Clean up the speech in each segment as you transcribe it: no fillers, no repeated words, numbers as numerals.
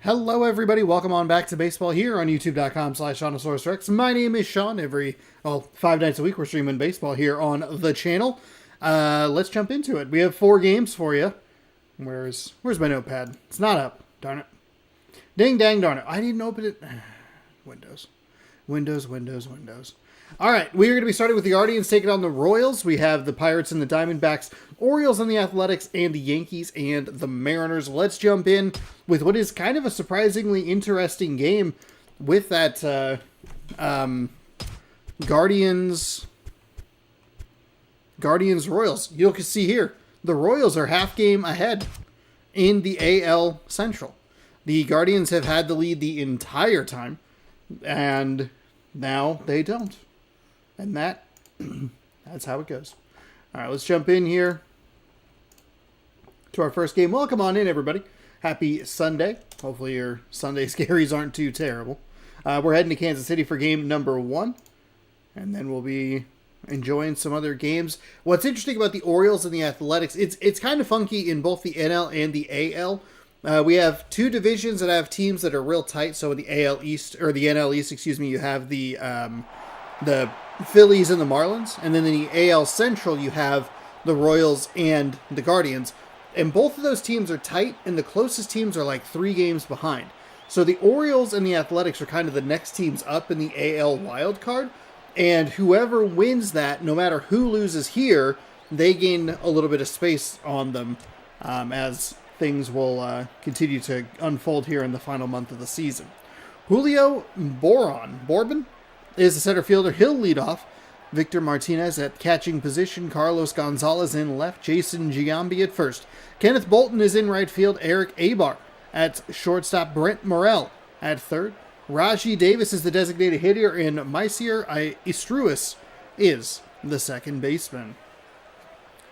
Hello, everybody. Welcome on back to baseball here on youtube.com/SeanOsaurusRex. My name is Sean. 5 nights a week, we're streaming baseball here on the channel. Let's jump into it. We have 4 games for you. Where's my notepad? It's not up. Darn it. Ding, dang, darn it. I didn't open it. Windows. All right, we are going to be starting with the Guardians taking on the Royals. We have the Pirates and the Diamondbacks, Orioles and the Athletics, and the Yankees and the Mariners. Let's jump in with what is kind of a surprisingly interesting game with that Guardians-Royals. You can see here, the Royals are half game ahead in the AL Central. The Guardians have had the lead the entire time, and now they don't. And that's how it goes. All right, let's jump in here to our first game. Welcome on in, everybody. Happy Sunday. Hopefully your Sunday scaries aren't too terrible. We're heading to Kansas City for game number 1. And then we'll be enjoying some other games. What's interesting about the Orioles and the Athletics, it's kind of funky in both the NL and the AL. We have 2 divisions that have teams that are real tight. So in the AL East, or the NL East, you have the Phillies and the Marlins, and then in the AL Central you have the Royals and the Guardians, and both of those teams are tight, and the closest teams are like 3 games behind. So the Orioles and the Athletics are kind of the next teams up in the AL wild card, and whoever wins that, no matter who loses here, they gain a little bit of space on them as things will continue to unfold here in the final month of the season. Julio Bourbon is the center fielder. He'll lead off. Victor Martinez at catching position. Carlos Gonzalez in left. Jason Giambi at first. Kenneth Bolton is in right field. Eric Abar at shortstop. Brent Morel at third. Raji Davis is the designated hitter, and Maicier Istruis is the second baseman.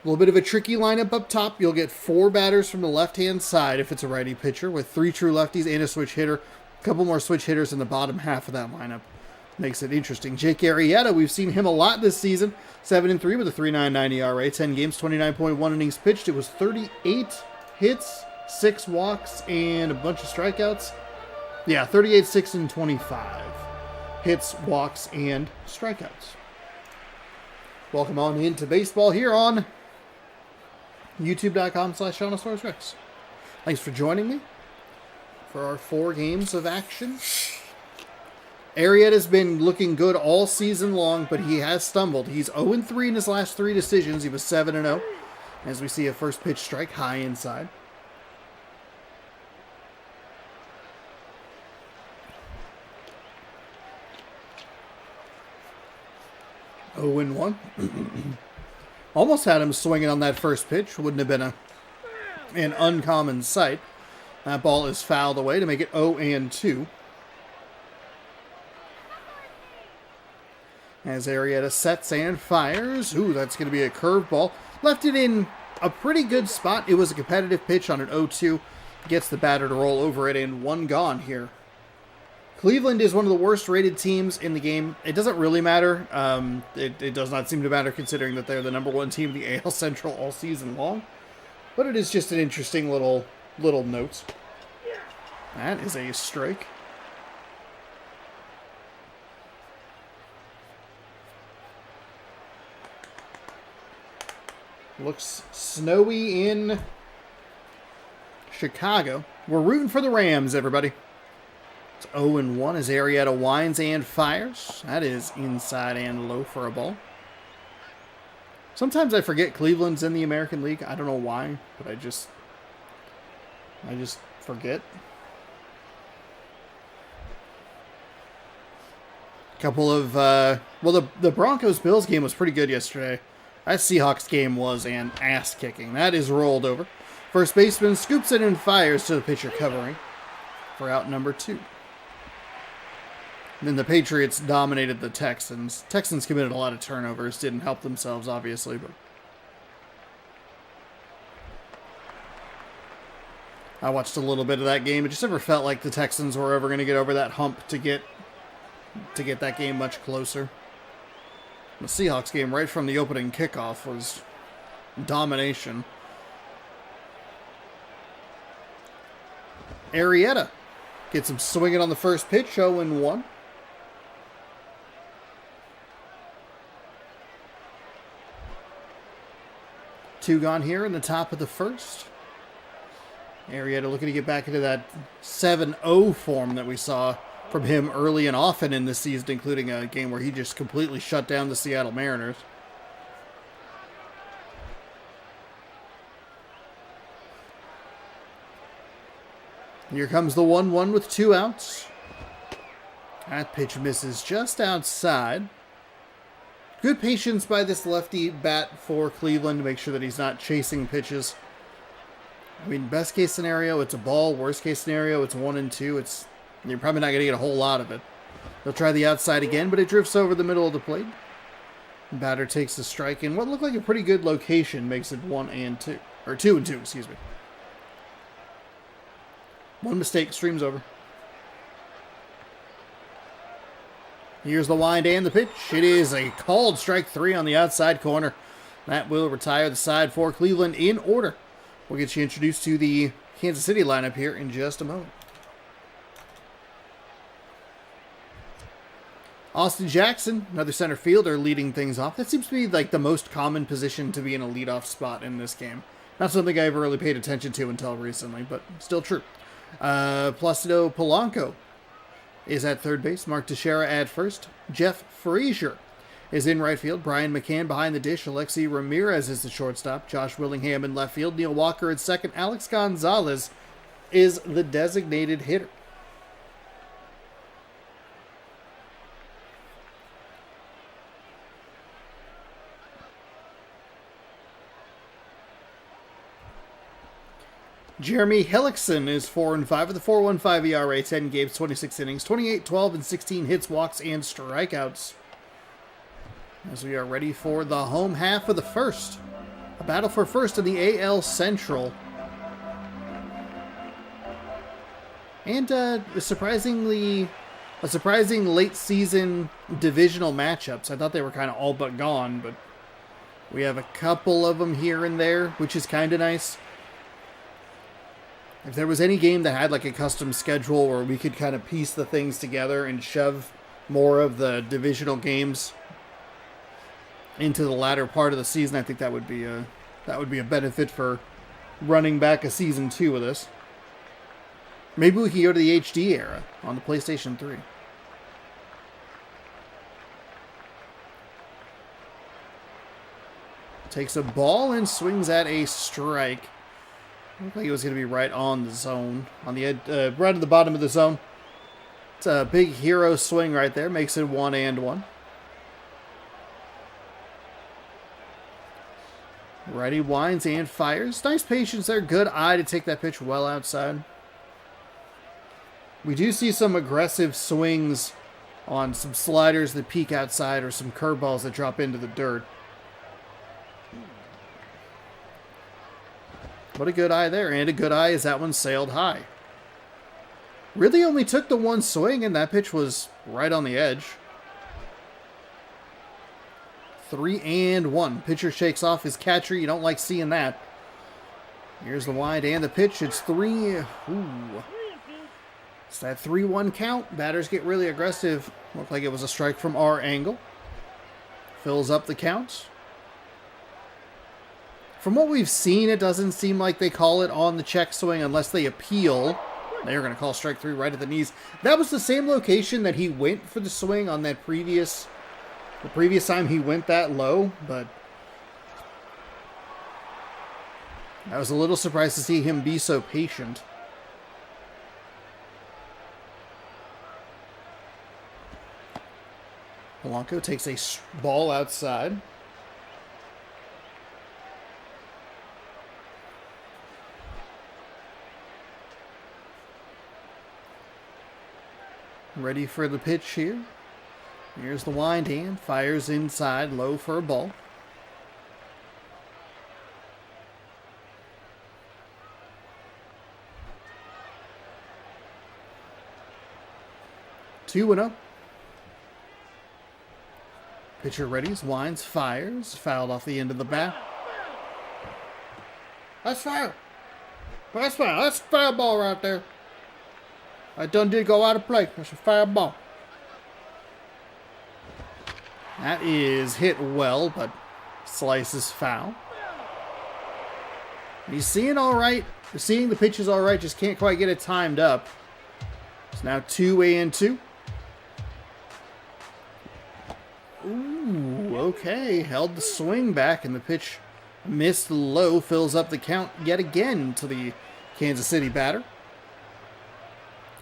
A little bit of a tricky lineup up top. You'll get 4 batters from the left-hand side if it's a righty pitcher, with 3 true lefties and a switch hitter. A couple more switch hitters in the bottom half of that lineup. Makes it interesting. Jake Arrieta, we've seen him a lot this season. 7-3 with a 3.99 ERA. 10 games, 29.1 innings pitched. It was 38 hits, 6 walks, and a bunch of strikeouts. Yeah, 38, 6, and 25 hits, walks, and strikeouts. Welcome on into baseball here on youtube.com/SeanOsaurusRex. Thanks for joining me for our 4 games of action. Arrieta's been looking good all season long, but he has stumbled. He's 0-3 in his last 3 decisions. He was 7-0. As we see a first pitch strike high inside. Oh, 1. Almost had him swinging on that first pitch. Wouldn't have been an uncommon sight. That ball is fouled away to make it 0-2. As Arrieta sets and fires. Ooh, that's going to be a curveball. Left it in a pretty good spot. It was a competitive pitch on an 0-2. Gets the batter to roll over it, and 1 gone here. Cleveland is one of the worst rated teams in the game. It doesn't really matter. It does not seem to matter considering that they're the number 1 team in the AL Central all season long. But it is just an interesting little note. That is a strike. Looks snowy in Chicago. We're rooting for the Rams, everybody. It's 0-1 as Arrieta winds and fires. That is inside and low for a ball. Sometimes I forget Cleveland's in the American League. I don't know why, but I just forget. Couple of the Broncos-Bills game was pretty good yesterday. That Seahawks game was an ass-kicking. That is rolled over. First baseman scoops it and fires to the pitcher covering for out number 2. Then the Patriots dominated the Texans. Texans committed a lot of turnovers. Didn't help themselves, obviously, but I watched a little bit of that game. It just never felt like the Texans were ever going to get over that hump to get that game much closer. The Seahawks game, right from the opening kickoff, was domination. Arrieta Gets him swinging on the first pitch, 0-1. Two gone here in the top of the first. Arrieta looking to get back into that 7-0 form that we saw from him early and often in this season, including a game where he just completely shut down the Seattle Mariners. Here comes the 1-1 with 2 outs. That pitch misses just outside. Good patience by this lefty bat for Cleveland to make sure that he's not chasing pitches. I mean, best case scenario, it's a ball. Worst case scenario, it's 1-2. You're probably not going to get a whole lot of it. They'll try the outside again, but it drifts over the middle of the plate. Batter takes the strike in what looked like a pretty good location, makes it 1-2. Or 2-2, excuse me. One mistake, streams over. Here's the wind and the pitch. It is a called strike 3 on the outside corner. That will retire the side for Cleveland in order. We'll get you introduced to the Kansas City lineup here in just a moment. Austin Jackson, another center fielder, leading things off. That seems to be like the most common position to be in a leadoff spot in this game. Not something I ever really paid attention to until recently, but still true. Placido Polanco is at third base. Mark Teixeira at first. Jeff Frazier is in right field. Brian McCann behind the dish. Alexi Ramirez is the shortstop. Josh Willingham in left field. Neil Walker at second. Alex Gonzalez is the designated hitter. Jeremy Hellickson is 4-5 with a 4.15 ERA, 10 games, 26 innings, 28, 12, and 16 hits, walks, and strikeouts. As we are ready for the home half of the first. A battle for first in the AL Central. And a surprising late season divisional matchups. I thought they were kind of all but gone, but we have a couple of them here and there, which is kind of nice. If there was any game that had like a custom schedule where we could kind of piece the things together and shove more of the divisional games into the latter part of the season, I think that would be a benefit for running back a season 2 of this. Maybe we could go to the HD era on the PlayStation 3. Takes a ball and swings at a strike. Looked like it was going to be right on the zone, on the right at the bottom of the zone. It's a big hero swing right there, makes it 1-1. Righty winds and fires. Nice patience there, good eye to take that pitch well outside. We do see some aggressive swings on some sliders that peek outside or some curveballs that drop into the dirt. What a good eye there, and a good eye as that one sailed high. Really only took the one swing, and that pitch was right on the edge. 3-1. Pitcher shakes off his catcher. You don't like seeing that. Here's the wind and the pitch. It's 3. Ooh. It's that 3-1 count. Batters get really aggressive. Looked like it was a strike from our angle. Fills up the count. From what we've seen, it doesn't seem like they call it on the check swing unless they appeal. They're going to call strike 3 right at the knees. That was the same location that he went for the swing on that previous time he went that low, but I was a little surprised to see him be so patient. Polanco takes a ball outside. Ready for the pitch here. Here's the wind hand. Fires inside, low for a ball. Two and up. Pitcher readies, winds, fires. Fouled off the end of the bat. That's foul. That's foul. That's a foul ball right there. That done did go out of play. That's a foul ball. That is hit well, but slices foul. He's seeing all right. Seeing the pitches all right, just can't quite get it timed up. It's now 2-2. Ooh, okay. Held the swing back, and the pitch missed low. Fills up the count yet again to the Kansas City batter.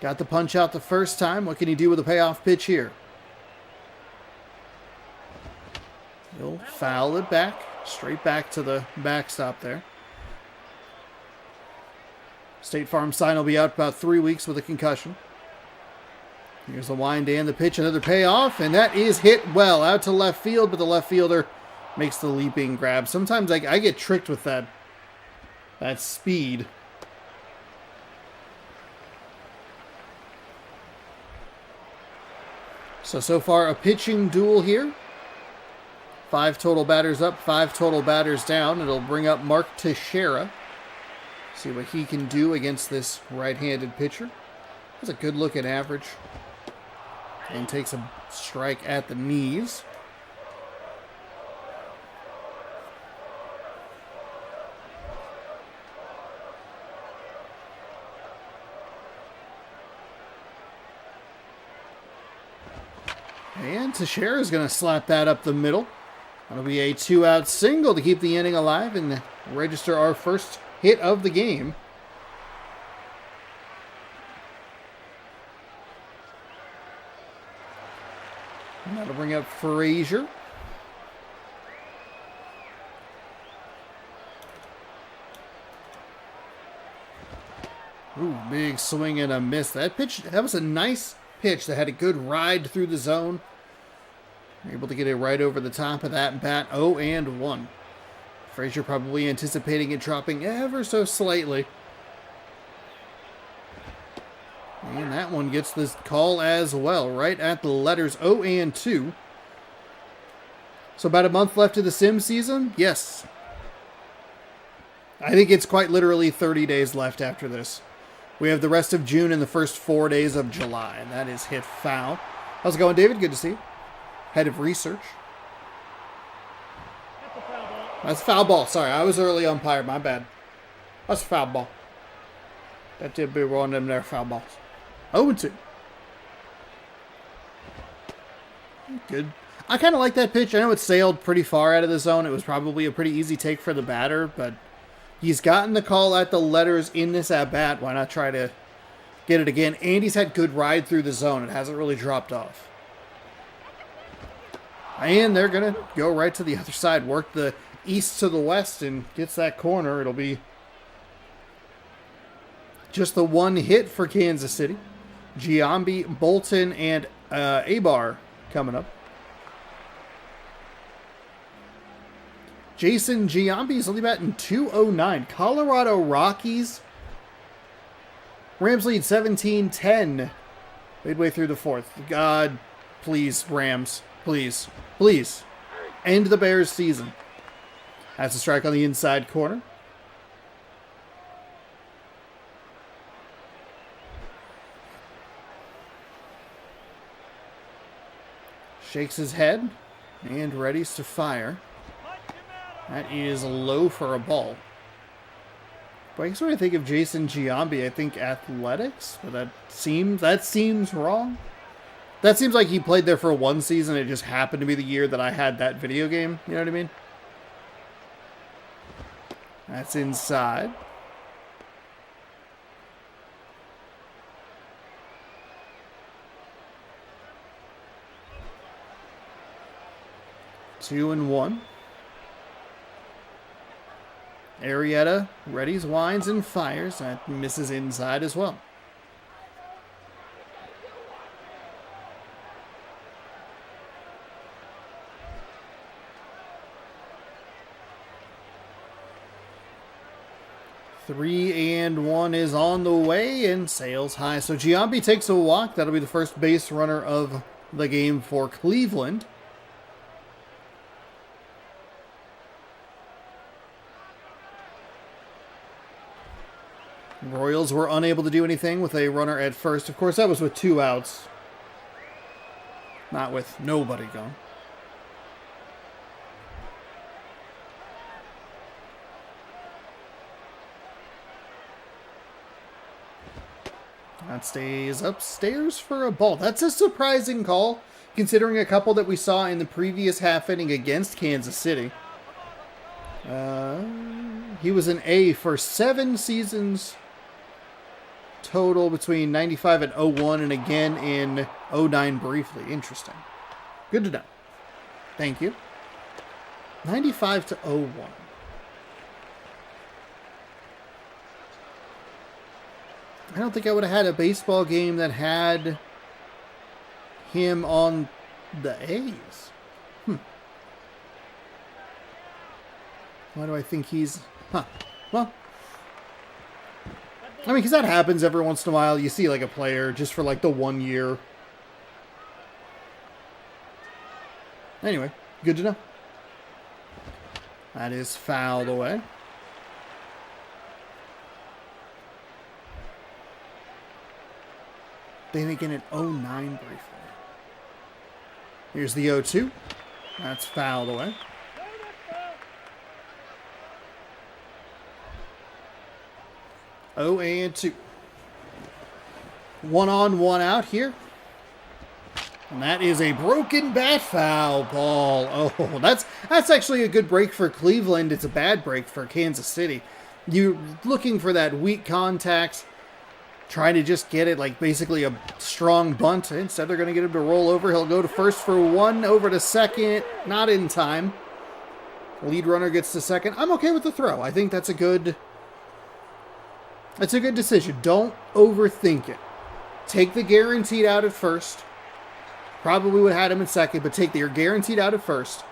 Got the punch out the first time. What can he do with a payoff pitch here? He'll foul it back. Straight back to the backstop there. State Farm sign will be out about 3 weeks with a concussion. Here's the wind and the pitch, another payoff, and that is hit well out to left field, but the left fielder makes the leaping grab. Sometimes I get tricked with that speed. So far a pitching duel here. 5 total batters up, 5 total batters down. It'll bring up Mark Teixeira. See what he can do against this right-handed pitcher. Has a good looking average. And takes a strike at the knees. And Teixeira is going to slap that up the middle. That'll be a 2-out single to keep the inning alive and register our first hit of the game. And that'll bring up Frazier. Ooh, big swing and a miss. That was a nice pitch that had a good ride through the zone. Able to get it right over the top of that bat. 0-1. Frazier probably anticipating it dropping ever so slightly. And that one gets this call as well, right at the letters. 0-2. So about a month left of the sim season? Yes. I think it's quite literally 30 days left after this. We have the rest of June and the first 4 days of July, and that is hit foul. How's it going, David? Good to see you. Head of research. That's a foul ball. Sorry, I was early umpire. My bad. That's a foul ball. That did be one of them there foul balls. 0-2. Good. I kind of like that pitch. I know it sailed pretty far out of the zone. It was probably a pretty easy take for the batter, but he's gotten the call at the letters in this at-bat. Why not try to get it again? And he's had good ride through the zone. It hasn't really dropped off. And they're going to go right to the other side. Work the east to the west and gets that corner. It'll be just the one hit for Kansas City. Giambi, Bolton, and Abar coming up. Jason Giambi is only batting .209. Colorado Rockies. Rams lead 17-10. Midway through the fourth. God, please, Rams. Please. Please. End the Bears season. Has a strike on the inside corner. Shakes his head and readies to fire. That is low for a ball. But I guess when I think of Jason Giambi, I think Athletics, but that seems wrong. That seems like he played there for one season. It just happened to be the year that I had that video game. You know what I mean? That's inside. Two and one. Arrieta readies, winds, and fires. That misses inside as well. Three and one is on the way and sails high. So Giambi takes a walk. That'll be the first base runner of the game for Cleveland. Royals were unable to do anything with a runner at first. Of course, that was with 2 outs. Not with nobody gone. That stays upstairs for a ball. That's a surprising call, considering a couple that we saw in the previous half inning against Kansas City. He was an A for 7 seasons total between 95 and 01 and again in 09 briefly. Interesting. Good to know. Thank you. 95 to 01. I don't think I would have had a baseball game that had him on the A's. Why do I think he's... Well, I mean, because that happens every once in a while. You see, like, a player just for, like, the 1 year. Anyway, good to know. That is fouled away. Then again at 09 briefly. Here's the 0-2. That's fouled away. 0-2. 1 on, 1 out here. And that is a broken bat foul ball. Oh, that's actually a good break for Cleveland. It's a bad break for Kansas City. You're looking for that weak contact, trying to just get it like basically a strong bunt. Instead, they're going to get him to roll over. He'll go to first for 1, over to second. Not in time. Lead runner gets to second. I'm okay with the throw. I think that's a good decision. Don't overthink it. Take the guaranteed out at first. Probably would have had him in second, but take your guaranteed out at first.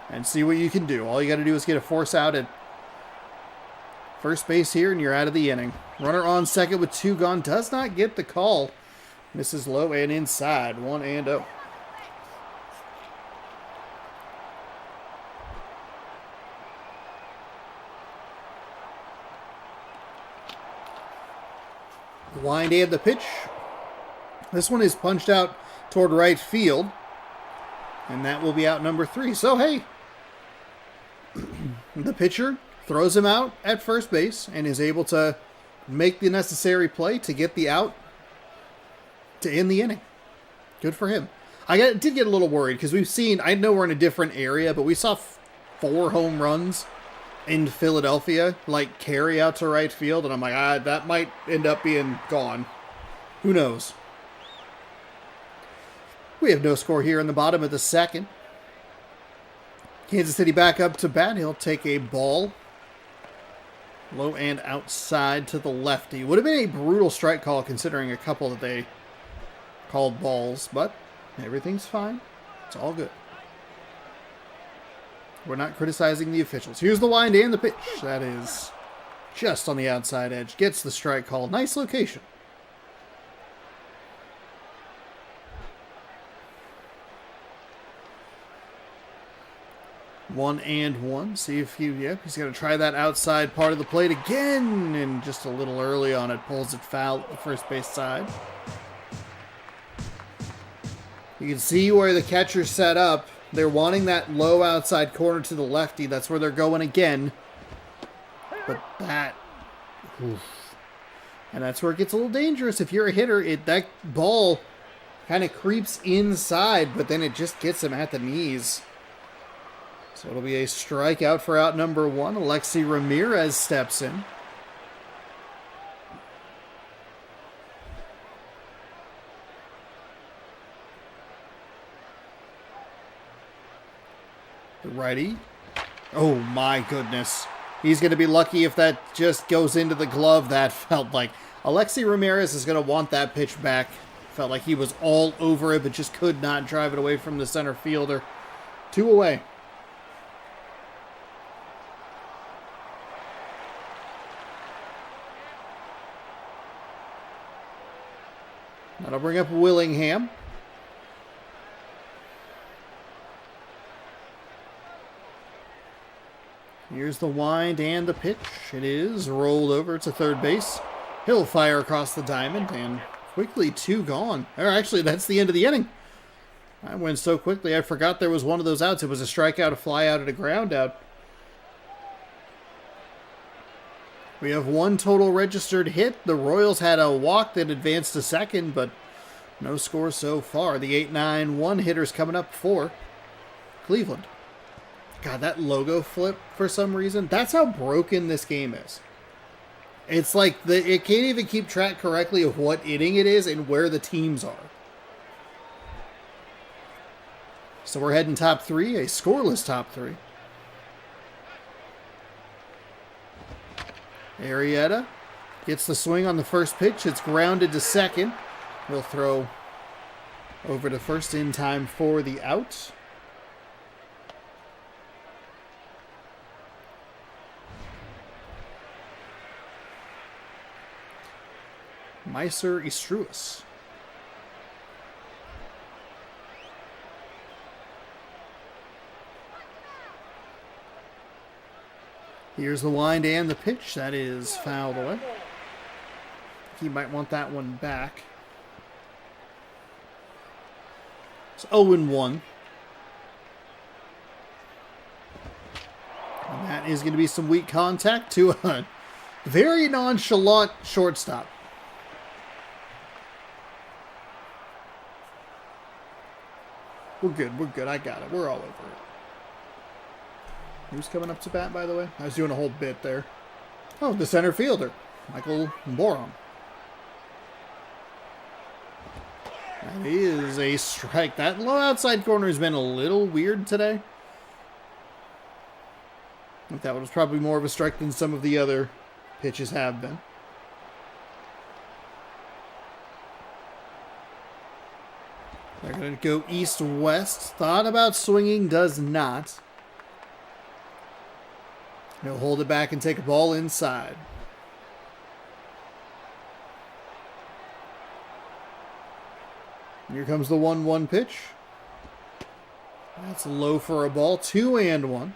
And see what you can do. All you got to do is get a force out at first base here, and you're out of the inning. Runner on second with 2 gone. Does not get the call. Misses low and inside. 1-0. Wind and the pitch. This one is punched out toward right field. And that will be out number 3. So, hey, the pitcher throws him out at first base and is able to make the necessary play to get the out to end the inning. Good for him. I did get a little worried because we've seen, I know we're in a different area, but we saw 4 home runs in Philadelphia, like, carry out to right field, and I'm like, that might end up being gone. Who knows? We have no score here in the bottom of the second. Kansas City back up to bat. He'll take a ball. Low and outside to the lefty. Would have been a brutal strike call considering a couple that they called balls, but everything's fine. It's all good. We're not criticizing the officials. Here's the wind and the pitch. That is just on the outside edge. Gets the strike call. Nice location. 1-1. See if he's going to try that outside part of the plate again. And just a little early on it. Pulls it foul at the first base side. You can see where the catcher's set up. They're wanting that low outside corner to the lefty. That's where they're going again. But that... Oof. And that's where it gets a little dangerous. If you're a hitter, that ball kind of creeps inside, but then it just gets him at the knees. So it'll be a strikeout for out number 1. Alexi Ramirez steps in. The righty. Oh my goodness. He's going to be lucky if that just goes into the glove. That felt like Alexi Ramirez is going to want that pitch back. Felt like he was all over it, but just could not drive it away from the center fielder. 2 away. That'll bring up Willingham. Here's the wind and the pitch. It is rolled over to third base. He'll fire across the diamond, and quickly 2 gone. Or actually, that's the end of the inning. I went so quickly, I forgot there was one of those outs. It was a strikeout, a fly out, and a ground out. We have 1 total registered hit. The Royals had a walk that advanced to second, but no score so far. The 8-9 hitters coming up for Cleveland. God, that logo flip for some reason. That's how broken this game is. It's like it can't even keep track correctly of what inning it is and where the teams are. So we're heading top 3, a scoreless top 3. Arrieta gets the swing on the first pitch. It's grounded to second. He'll throw over to first in time for the out. Meiser Estruas. Here's the wind and the pitch. That is fouled away. He might want that one back. It's 0-1. And that is going to be some weak contact to a very nonchalant shortstop. We're good. We're good. I got it. We're all over it. Who's coming up to bat, by the way? I was doing a whole bit there. Oh, the center fielder, Michael Boron. That is a strike. That low outside corner has been a little weird today. I think that was probably more of a strike than some of the other pitches have been. They're going to go east-west. Thought about swinging, does not. He'll hold it back and take a ball inside. Here comes the 1-1 pitch. That's low for a ball. 2-1.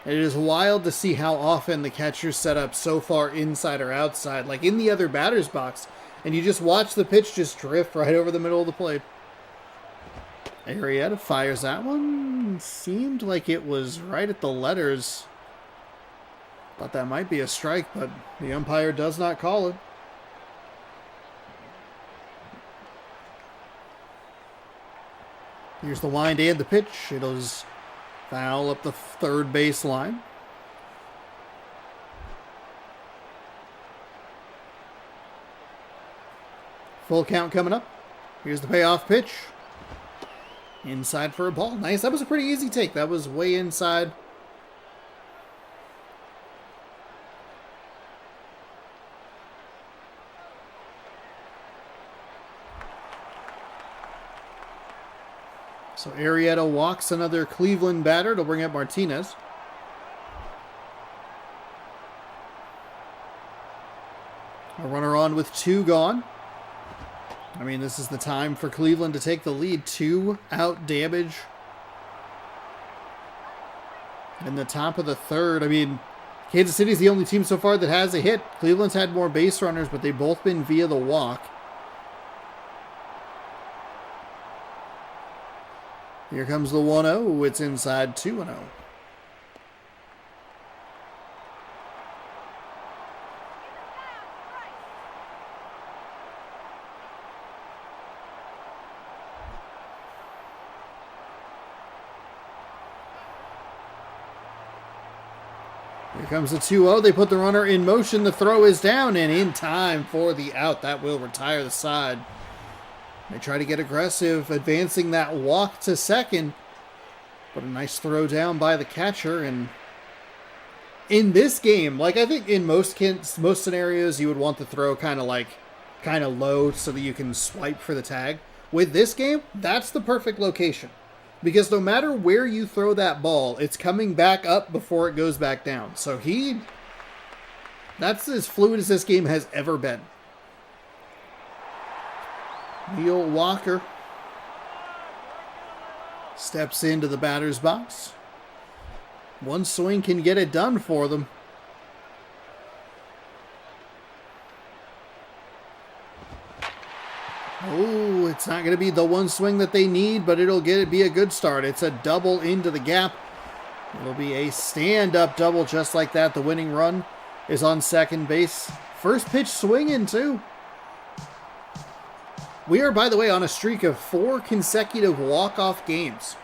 It is wild to see how often the catcher's set up so far inside or outside, like in the other batter's box, and you just watch the pitch just drift right over the middle of the plate. Arrieta fires that one. Seemed like it was right at the letters. Thought that might be a strike, but the umpire does not call it. Here's the wind and the pitch. It'll foul up the third base line. Full count coming up. Here's the payoff pitch. Inside for a ball. Nice. That was a pretty easy take. That was way inside. So Arrieta walks another Cleveland batter to bring up Martinez. A runner on with 2 gone. I mean, this is the time for Cleveland to take the lead. 2 out damage in the top of the third. I mean, Kansas City's the only team so far that has a hit. Cleveland's had more base runners, but they've both been via the walk. Here comes the 1-0. It's inside 2-0. Here comes the 2-0. They put the runner in motion. The throw is down and in time for the out. That will retire the side. They try to get aggressive, advancing that walk to second. But a nice throw down by the catcher. And in this game, like I think in most scenarios, you would want the throw kind of low so that you can swipe for the tag. With this game, that's the perfect location. Because no matter where you throw that ball, it's coming back up before it goes back down. So that's as fluid as this game has ever been. Neil Walker steps into the batter's box. One swing can get it done for them. Oh, it's not going to be the one swing that they need, but it'll be a good start. It's a double into the gap. It'll be a stand-up double just like that. The winning run is on second base. First pitch swinging, too. We are, by the way, on a streak of 4 consecutive walk-off games.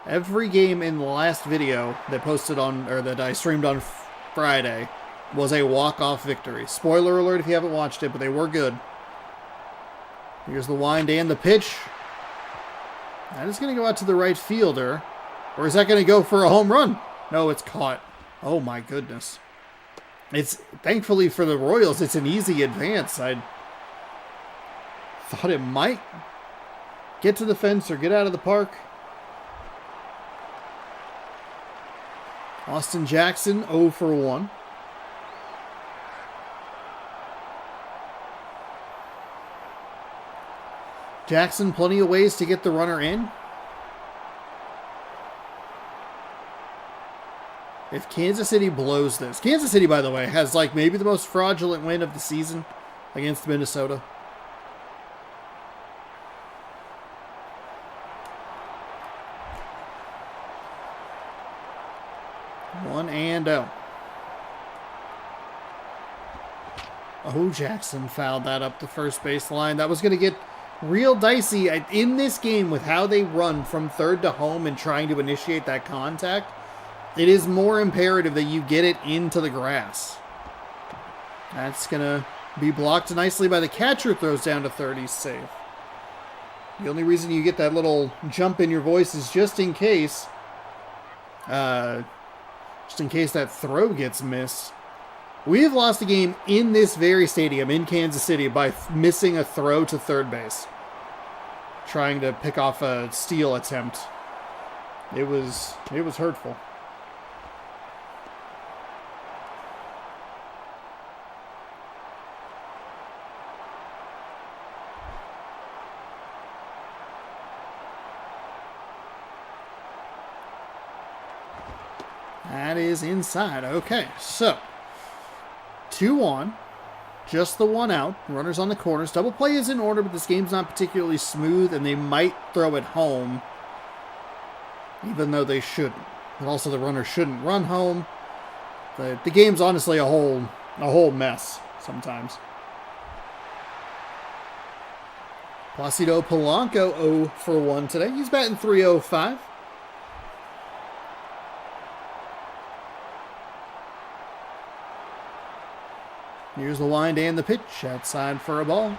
Every game in the last video that I streamed on Friday was a walk-off victory. Spoiler alert if you haven't watched it, but they were good. Here's the wind and the pitch. That is going to go out to the right fielder. Or is that going to go for a home run? No, it's caught. Oh my goodness. Thankfully for the Royals, it's an easy advance. I thought it might get to the fence or get out of the park. Austin Jackson 0 for 1. Jackson, plenty of ways to get the runner in. If Kansas City blows this. Kansas City, by the way, has like maybe the most fraudulent win of the season against Minnesota. One and out. Oh, Jackson fouled that up the first base line. That was going to get real dicey in this game with how they run from third to home and trying to initiate that contact. It is more imperative that you get it into the grass. That's going to be blocked nicely by the catcher. Throws down to third. He's safe. The only reason you get that little jump in your voice is just in case that throw gets missed. We have lost a game in this very stadium in Kansas City by missing a throw to third base. Trying to pick off a steal attempt. It was hurtful. That is inside. Okay, so 2 on, just the 1 out. Runners on the corners. Double play is in order, but this game's not particularly smooth, and they might throw it home, even though they shouldn't. But also, the runner shouldn't run home. The game's honestly a whole mess sometimes. Placido Polanco 0 for 1 today. He's batting .305. Here's the wind and the pitch. Outside for a ball.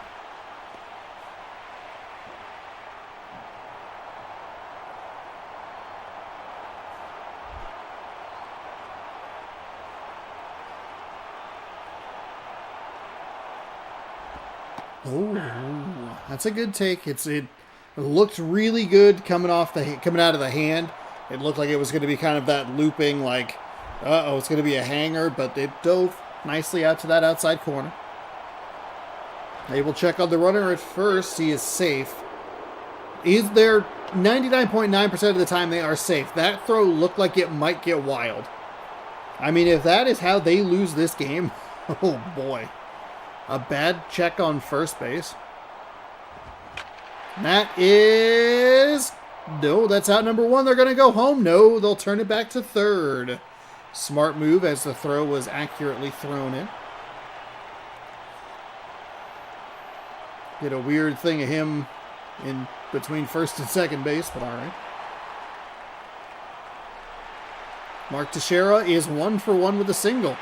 Oh, that's a good take. It looked really good coming out of the hand. It looked like it was going to be kind of that looping, like, it's going to be a hanger, but it dove nicely out to that outside corner. They will check on the runner at first. He is safe. Is there 99.9% of the time they are safe. That throw looked like it might get wild. I mean, if that is how they lose this game, oh boy. A bad check on first base. That is... No, that's out number 1. They're going to go home. No, they'll turn it back to third. Smart move as the throw was accurately thrown in. Did a weird thing of him in between first and second base, but all right. Mark Teixeira is 1 for 1 with a single.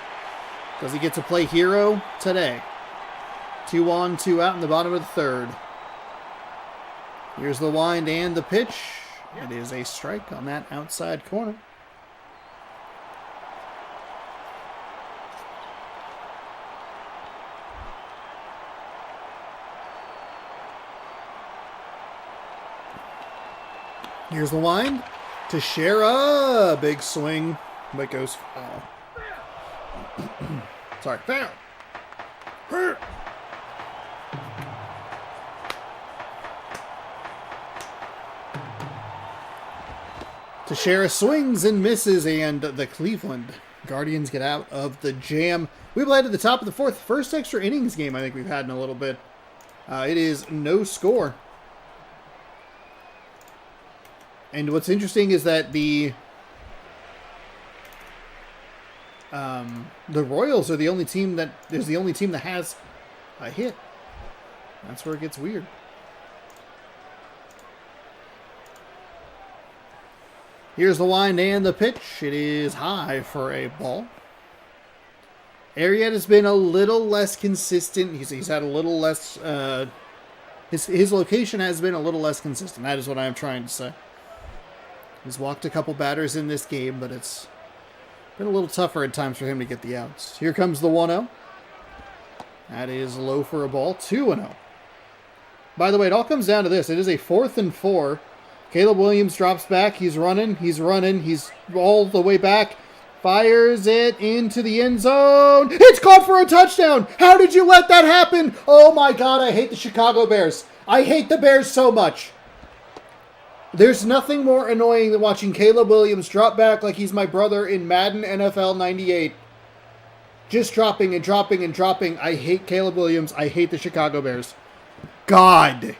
Does he get to play hero today? 2 on, 2 out in the bottom of the third. Here's the wind and the pitch. It is a strike on that outside corner. Here's the wind. Teixeira. Big swing, but goes foul. Sorry, foul. Teixeira swings and misses, and the Cleveland Guardians get out of the jam. We played at the top of the fourth. First extra innings game I think we've had in a little bit. It is no score. And what's interesting is that the Royals are the only team that has a hit. That's where it gets weird. Here's the wind and the pitch. It is high for a ball. Arrieta's been a little less consistent. He's had a little less... His location has been a little less consistent. That is what I'm trying to say. He's walked a couple batters in this game, but it's been a little tougher at times for him to get the outs. Here comes the 1-0. That is low for a ball. 2-0. By the way, it all comes down to this. It is a 4th and 4. Caleb Williams drops back. He's running. He's all the way back. Fires it into the end zone. It's caught for a touchdown. How did you let that happen? Oh my God, I hate the Chicago Bears. I hate the Bears so much. There's nothing more annoying than watching Caleb Williams drop back like he's my brother in Madden NFL 98. Just dropping and dropping and dropping. I hate Caleb Williams. I hate the Chicago Bears. God.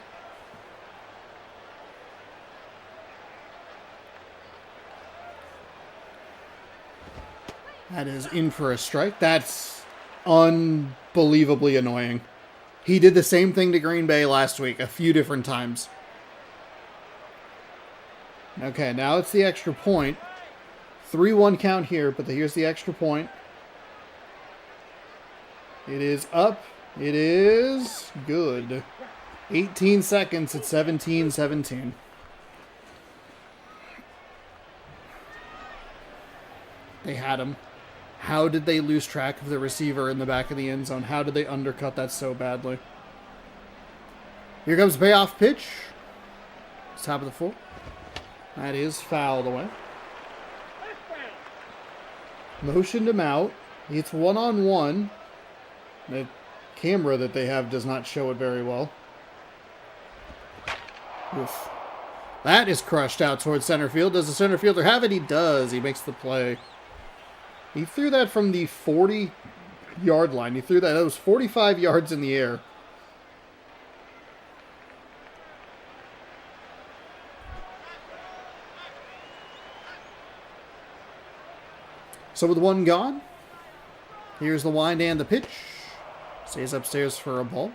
That is in for a strike. That's unbelievably annoying. He did the same thing to Green Bay last week a few different times. Okay, now it's the extra point. 3-1 count here, but here's the extra point. It is up. It is good. 18 seconds at 17-17. They had him. How did they lose track of the receiver in the back of the end zone? How did they undercut that so badly? Here comes payoff pitch. It's top of the fourth. That is fouled away. Motioned him out. It's 1-on-1. The camera that they have does not show it very well. Oof. That is crushed out towards center field. Does the center fielder have it? He does. He makes the play. He threw that from the 40-yard line. He threw that. That was 45 yards in the air. So with one gone, here's the wind and the pitch. Stays upstairs for a ball.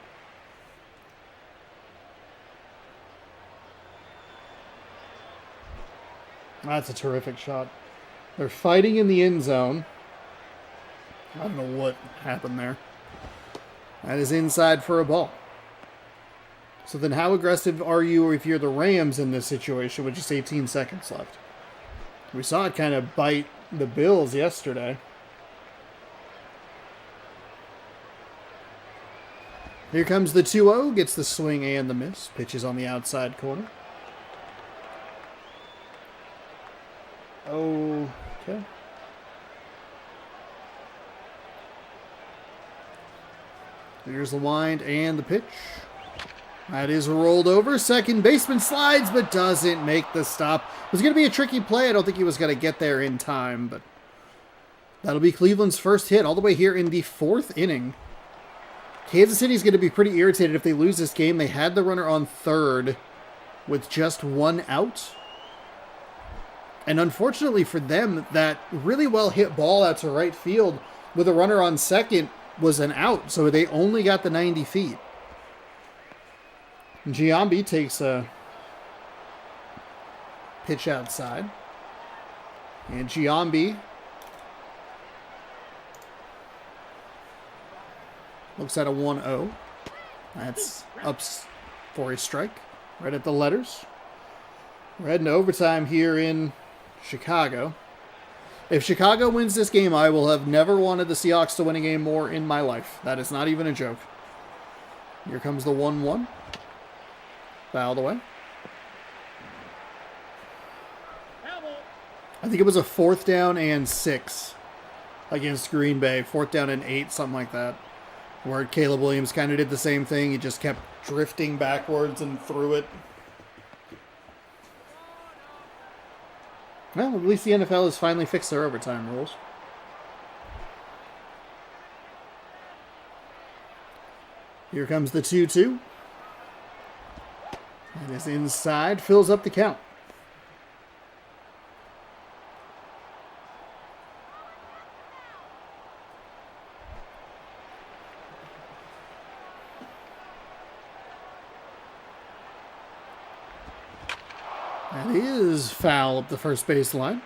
That's a terrific shot. They're fighting in the end zone. I don't know what happened there. That is inside for a ball. So then how aggressive are you if you're the Rams in this situation with just 18 seconds left? We saw it kind of bite the Bills yesterday. Here comes the 2-0. Gets the swing and the miss. Pitches on the outside corner. Okay. Here's the wind and the pitch. That is rolled over. Second baseman slides, but doesn't make the stop. It was going to be a tricky play. I don't think he was going to get there in time, but that'll be Cleveland's first hit all the way here in the fourth inning. Kansas City's going to be pretty irritated if they lose this game. They had the runner on third with just one out. And unfortunately for them, that really well hit ball out to right field with a runner on second was an out. So they only got the 90 feet. Giambi takes a pitch outside. And Giambi looks at a 1-0. That's up for a strike. Right at the letters. We're heading to overtime here in Chicago. If Chicago wins this game, I will have never wanted the Seahawks to win a game more in my life. That is not even a joke. Here comes the 1-1. Fouled away. I think it was a 4th down and 6 against Green Bay. 4th down and 8, something like that. Where Caleb Williams kind of did the same thing. He just kept drifting backwards and threw it. Well, at least the NFL has finally fixed their overtime rules. Here comes the 2-2. It is inside, fills up the count. That is foul up the first baseline.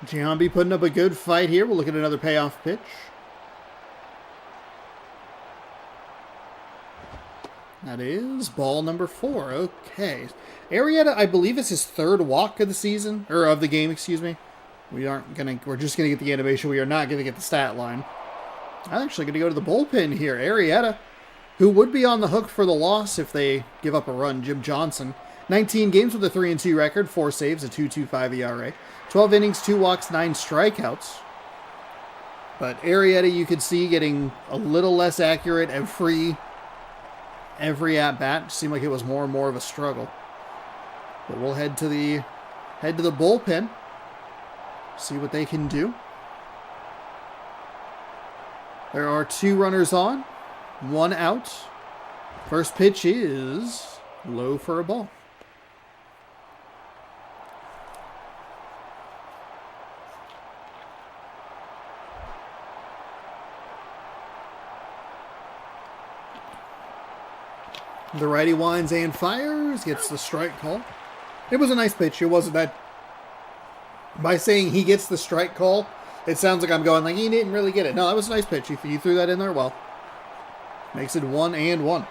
Giambi putting up a good fight here. We'll look at another payoff pitch. That is ball number 4. Okay. Arrieta, I believe, is his 3rd walk of the season, or of the game, excuse me. We're just gonna get the animation. We are not gonna get the stat line. I'm actually gonna go to the bullpen here. Arrieta, who would be on the hook for the loss if they give up a run. Jim Johnson, 19 games with a 3-2 record, 4 saves, a 2.25 ERA, 12 innings, 2 walks, 9 strikeouts. But Arrieta, you could see getting a little less accurate every at-bat. Seemed like it was more and more of a struggle. But we'll head to the bullpen, see what they can do. There are 2 runners on, 1 out. First pitch is low for a ball. The righty winds and fires, gets the strike call. It was a nice pitch. It wasn't that. By saying he gets the strike call, it sounds like I'm going like he didn't really get it. No, that was a nice pitch. He threw that in there well. Makes it 1-1.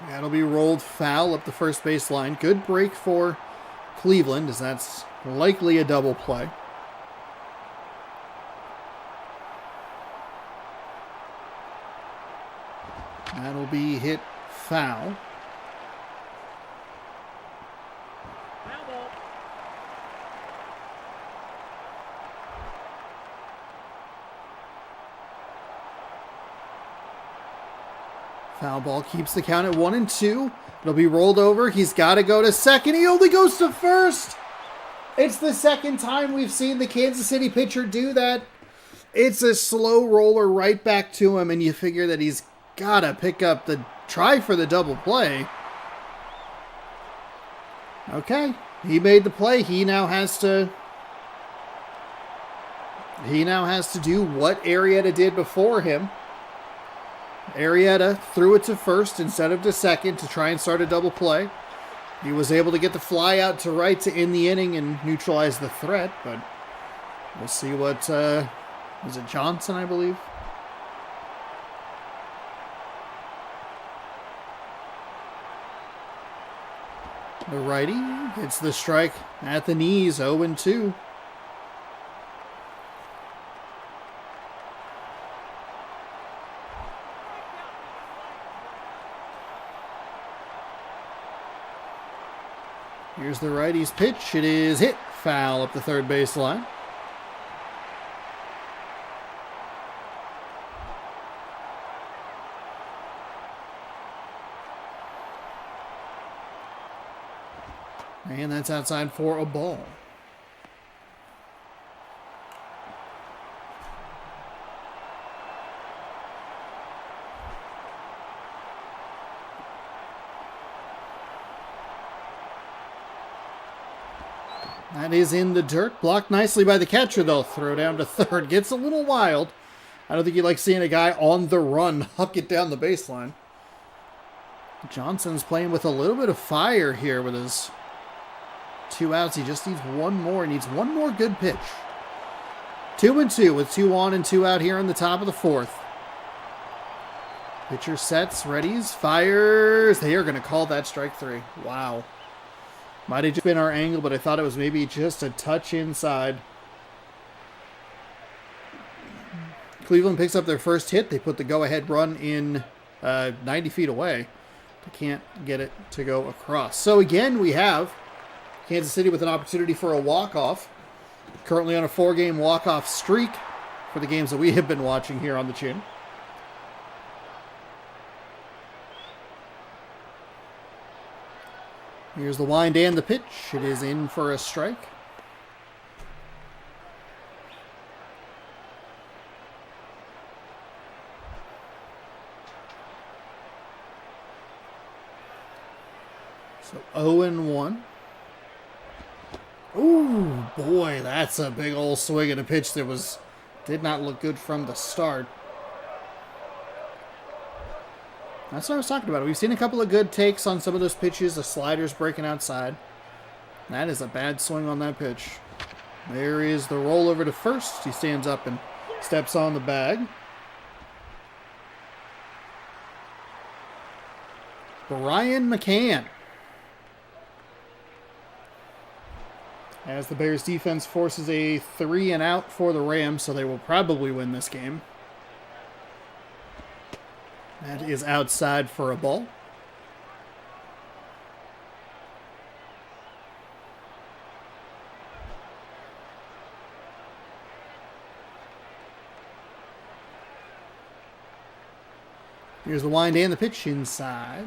That'll be rolled foul up the first base line. Good break for Cleveland, as that's likely a double play. That'll be hit foul. Foul ball keeps the count at 1-2. It'll be rolled over. He's got to go to second. He only goes to first. It's the second time we've seen the Kansas City pitcher do that. It's a slow roller right back to him, and you figure that he's got to pick up the try for the double play. Okay, he made the play. He now has to do what Arrieta did before him. Arrieta threw it to first instead of to second to try and start a double play. He was able to get the fly out to right to end the inning and neutralize the threat, but we'll see what, was it Johnson, I believe? The righty gets the strike at the knees, 0-2. Here's the righty's pitch. It is hit foul up the third baseline. And that's outside for a ball. That is in the dirt. Blocked nicely by the catcher, though. Throw down to third. Gets a little wild. I don't think you like seeing a guy on the run huck it down the baseline. Johnson's playing with a little bit of fire here with his 2 outs. He just needs one more. He needs one more good pitch. 2-2 with 2 on and 2 out here in the top of the 4th. Pitcher sets, readies, fires. They are going to call that strike 3. Wow. Might have just been our angle, but I thought it was maybe just a touch inside. Cleveland picks up their first hit. They put the go-ahead run in 90 feet away. They can't get it to go across. So again, we have Kansas City with an opportunity for a walk-off. Currently on a 4-game walk-off streak for the games that we have been watching here on the Chin. Here's the wind and the pitch. It is in for a strike. So 0-1. Ooh, boy, that's a big old swing and a pitch that did not look good from the start. That's what I was talking about. We've seen a couple of good takes on some of those pitches. The sliders breaking outside. That is a bad swing on that pitch. There is the rollover to first. He stands up and steps on the bag. Brian McCann. As the Bears defense forces a 3-and-out for the Rams, so they will probably win this game. That is outside for a ball. Here's the wind and the pitch inside.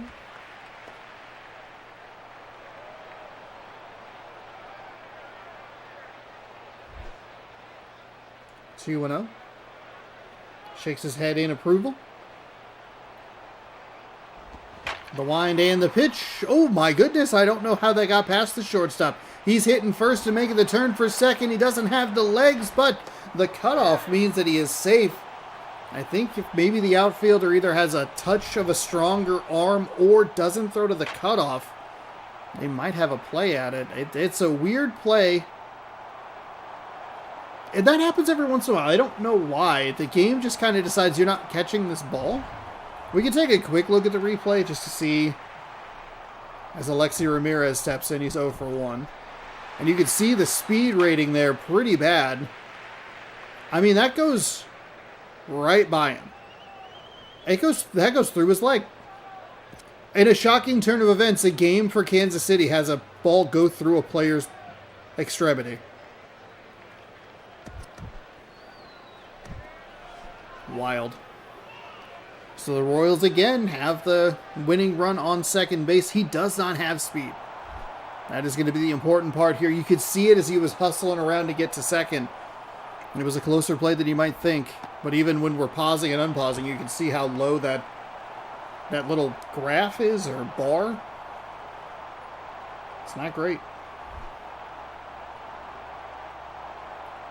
Two and 0. Shakes his head in approval. The wind and the pitch. Oh my goodness, I don't know how that got past the shortstop. He's hitting first and making the turn for second. He doesn't have the legs, but the cutoff means that he is safe. I think if maybe the outfielder either has a touch of a stronger arm or doesn't throw to the cutoff, they might have a play at it. It's a weird play. And that happens every once in a while. I don't know why. The game just kind of decides you're not catching this ball. We can take a quick look at the replay just to see. As Alexi Ramirez steps in, he's 0 for 1. And you can see the speed rating there pretty bad. I mean, that goes right by him. That goes through his leg. In a shocking turn of events, a game for Kansas City has a ball go through a player's extremity. Wild. So the Royals again have the winning run on second base. He does not have speed. That is going to be the important part here. You could see it as he was hustling around to get to second. And it was a closer play than you might think. But even when we're pausing and unpausing, you can see how low that little graph is, or bar. It's not great.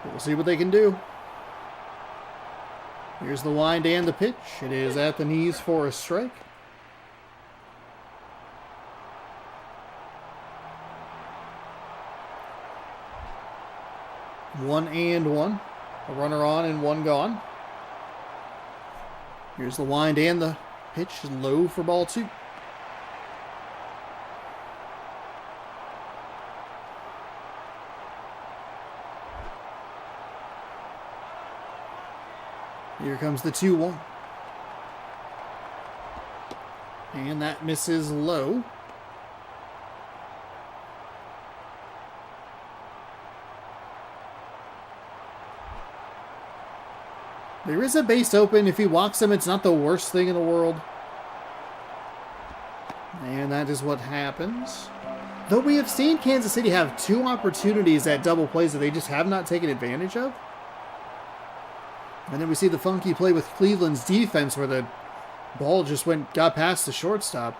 But we'll see what they can do. Here's the wind and the pitch. It is at the knees for a strike. One and one. A runner on and one gone. Here's the wind and the pitch. Low for ball 2. Here comes the 2-1. And that misses low. There is a base open. If he walks him, it's not the worst thing in the world. And that is what happens. Though we have seen Kansas City have 2 opportunities at double plays that they just have not taken advantage of. And then we see the funky play with Cleveland's defense where the ball just got past the shortstop.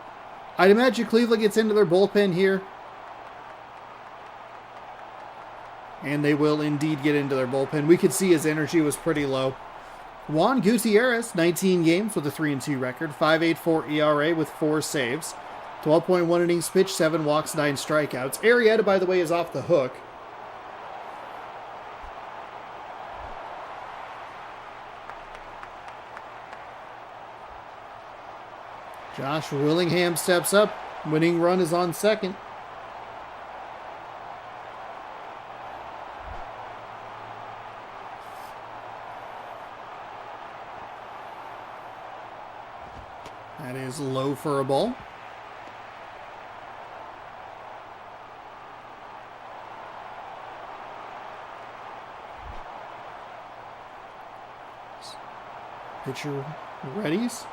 I'd imagine Cleveland gets into their bullpen here. And they will indeed get into their bullpen. We could see his energy was pretty low. Juan Gutierrez, 19 games with a 3-2 record, 5.84 ERA with 4 saves, 12.1 innings pitched, 7 walks, 9 strikeouts. Arrieta, by the way, is off the hook. Josh Willingham steps up. Winning run is on second. That is low for a ball. Pitcher readies.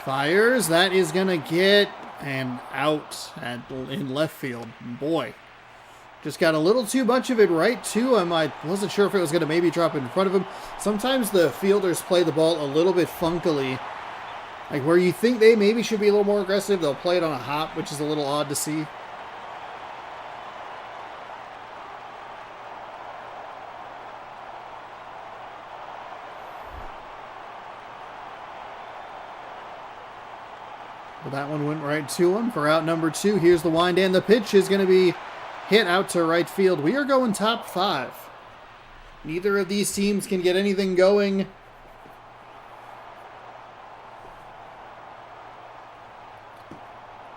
Fires. That is going to get And out in left field. Boy, just got a little too much of it right to him. I wasn't sure if it was going to maybe drop in front of him. Sometimes the fielders play the ball a little bit funkily. Like where you think they maybe should be a little more aggressive, they'll play it on a hop, which is a little odd to see. But that one went right to him for out number 2. Here's the wind, and the pitch is going to be hit out to right field. We are going top 5. Neither of these teams can get anything going.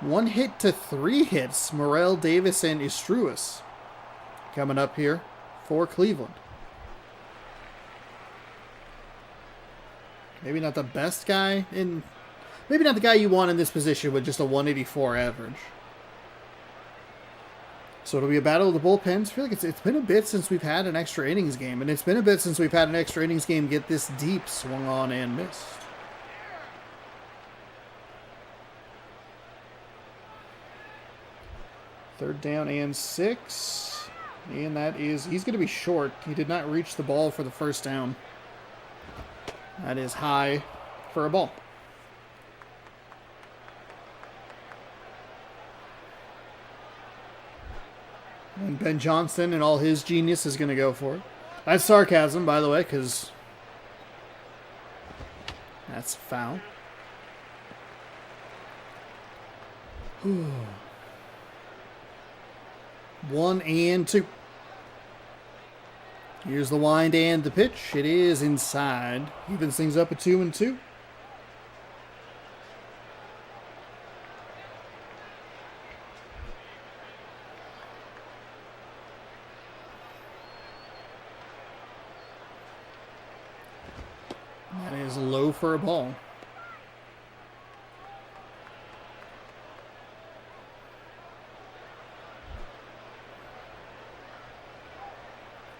One hit to 3 hits. Morel, Davis, and Istruis coming up here for Cleveland. Maybe not the best guy in... Maybe not the guy you want in this position with just a 184 average. So it'll be a battle of the bullpens. I feel like it's been a bit since we've had an extra innings game. And it's been a bit since we've had an extra innings game get this deep. Swung on and missed. Third down and 6. And that is... He's going to be short. He did not reach the ball for the first down. That is high for a ball. And Ben Johnson and all his genius is going to go for it. That's sarcasm, by the way, because that's foul. 1 and 2. Here's the wind and the pitch. It is inside. Evens things up at 2 and 2. That is low for a ball.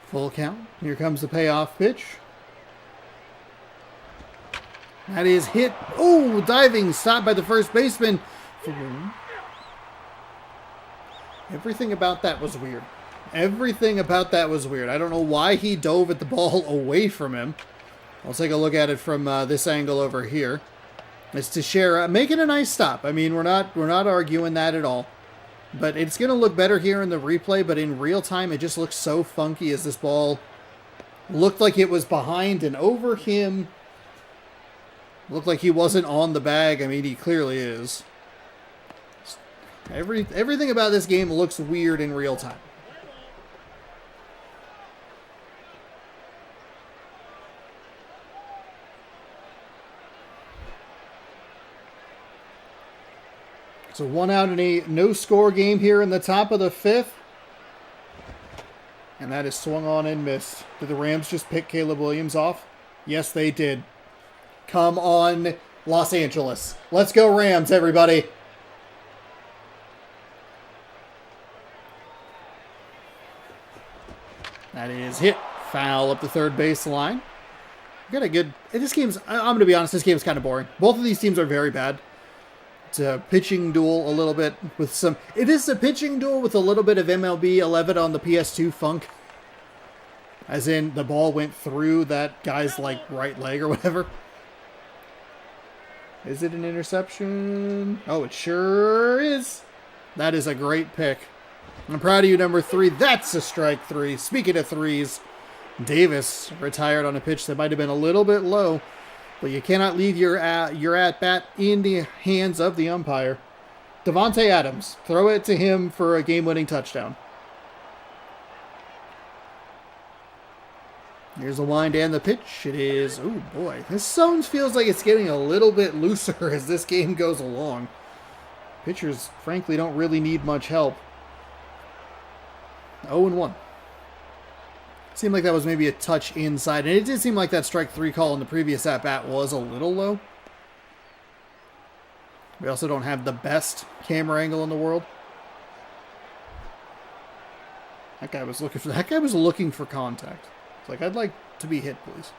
Full count. Here comes the payoff pitch. That is hit. Oh, diving. Stopped by the first baseman. Everything about that was weird. Everything about that was weird. I don't know why he dove at the ball away from him. I'll take a look at it from this angle over here. It's Teixeira making a nice stop. I mean, we're not arguing that at all. But it's going to look better here in the replay, but in real time, it just looks so funky as this ball looked like it was behind and over him. Looked like he wasn't on the bag. I mean, he clearly is. Everything about this game looks weird in real time. So 1 out and a no-score game here in the top of the 5th. And that is swung on and missed. Did the Rams just pick Caleb Williams off? Yes, they did. Come on, Los Angeles. Let's go Rams, everybody. That is hit. Foul up the third baseline. Got a good... This game's... I'm going to be honest, this game's kind of boring. Both of these teams are very bad. It's a pitching duel a little bit with some... It is a pitching duel with a little bit of MLB 11 on the PS2 funk. As in, the ball went through that guy's, like, right leg or whatever. Is it an interception? Oh, it sure is. That is a great pick. I'm proud of you, number 3. That's a strike 3. Speaking of threes, Davis retired on a pitch that might have been a little bit low. But you cannot leave your at-bat in the hands of the umpire. Devontae Adams. Throw it to him for a game-winning touchdown. Here's the wind and the pitch. It is... Oh, boy. This zone feels like it's getting a little bit looser as this game goes along. Pitchers, frankly, don't really need much help. 0-1. Seemed like that was maybe a touch inside. And it did seem like that strike 3 call in the previous at-bat was a little low. We also don't have the best camera angle in the world. That guy was looking for contact. It's like, I'd like to be hit, please.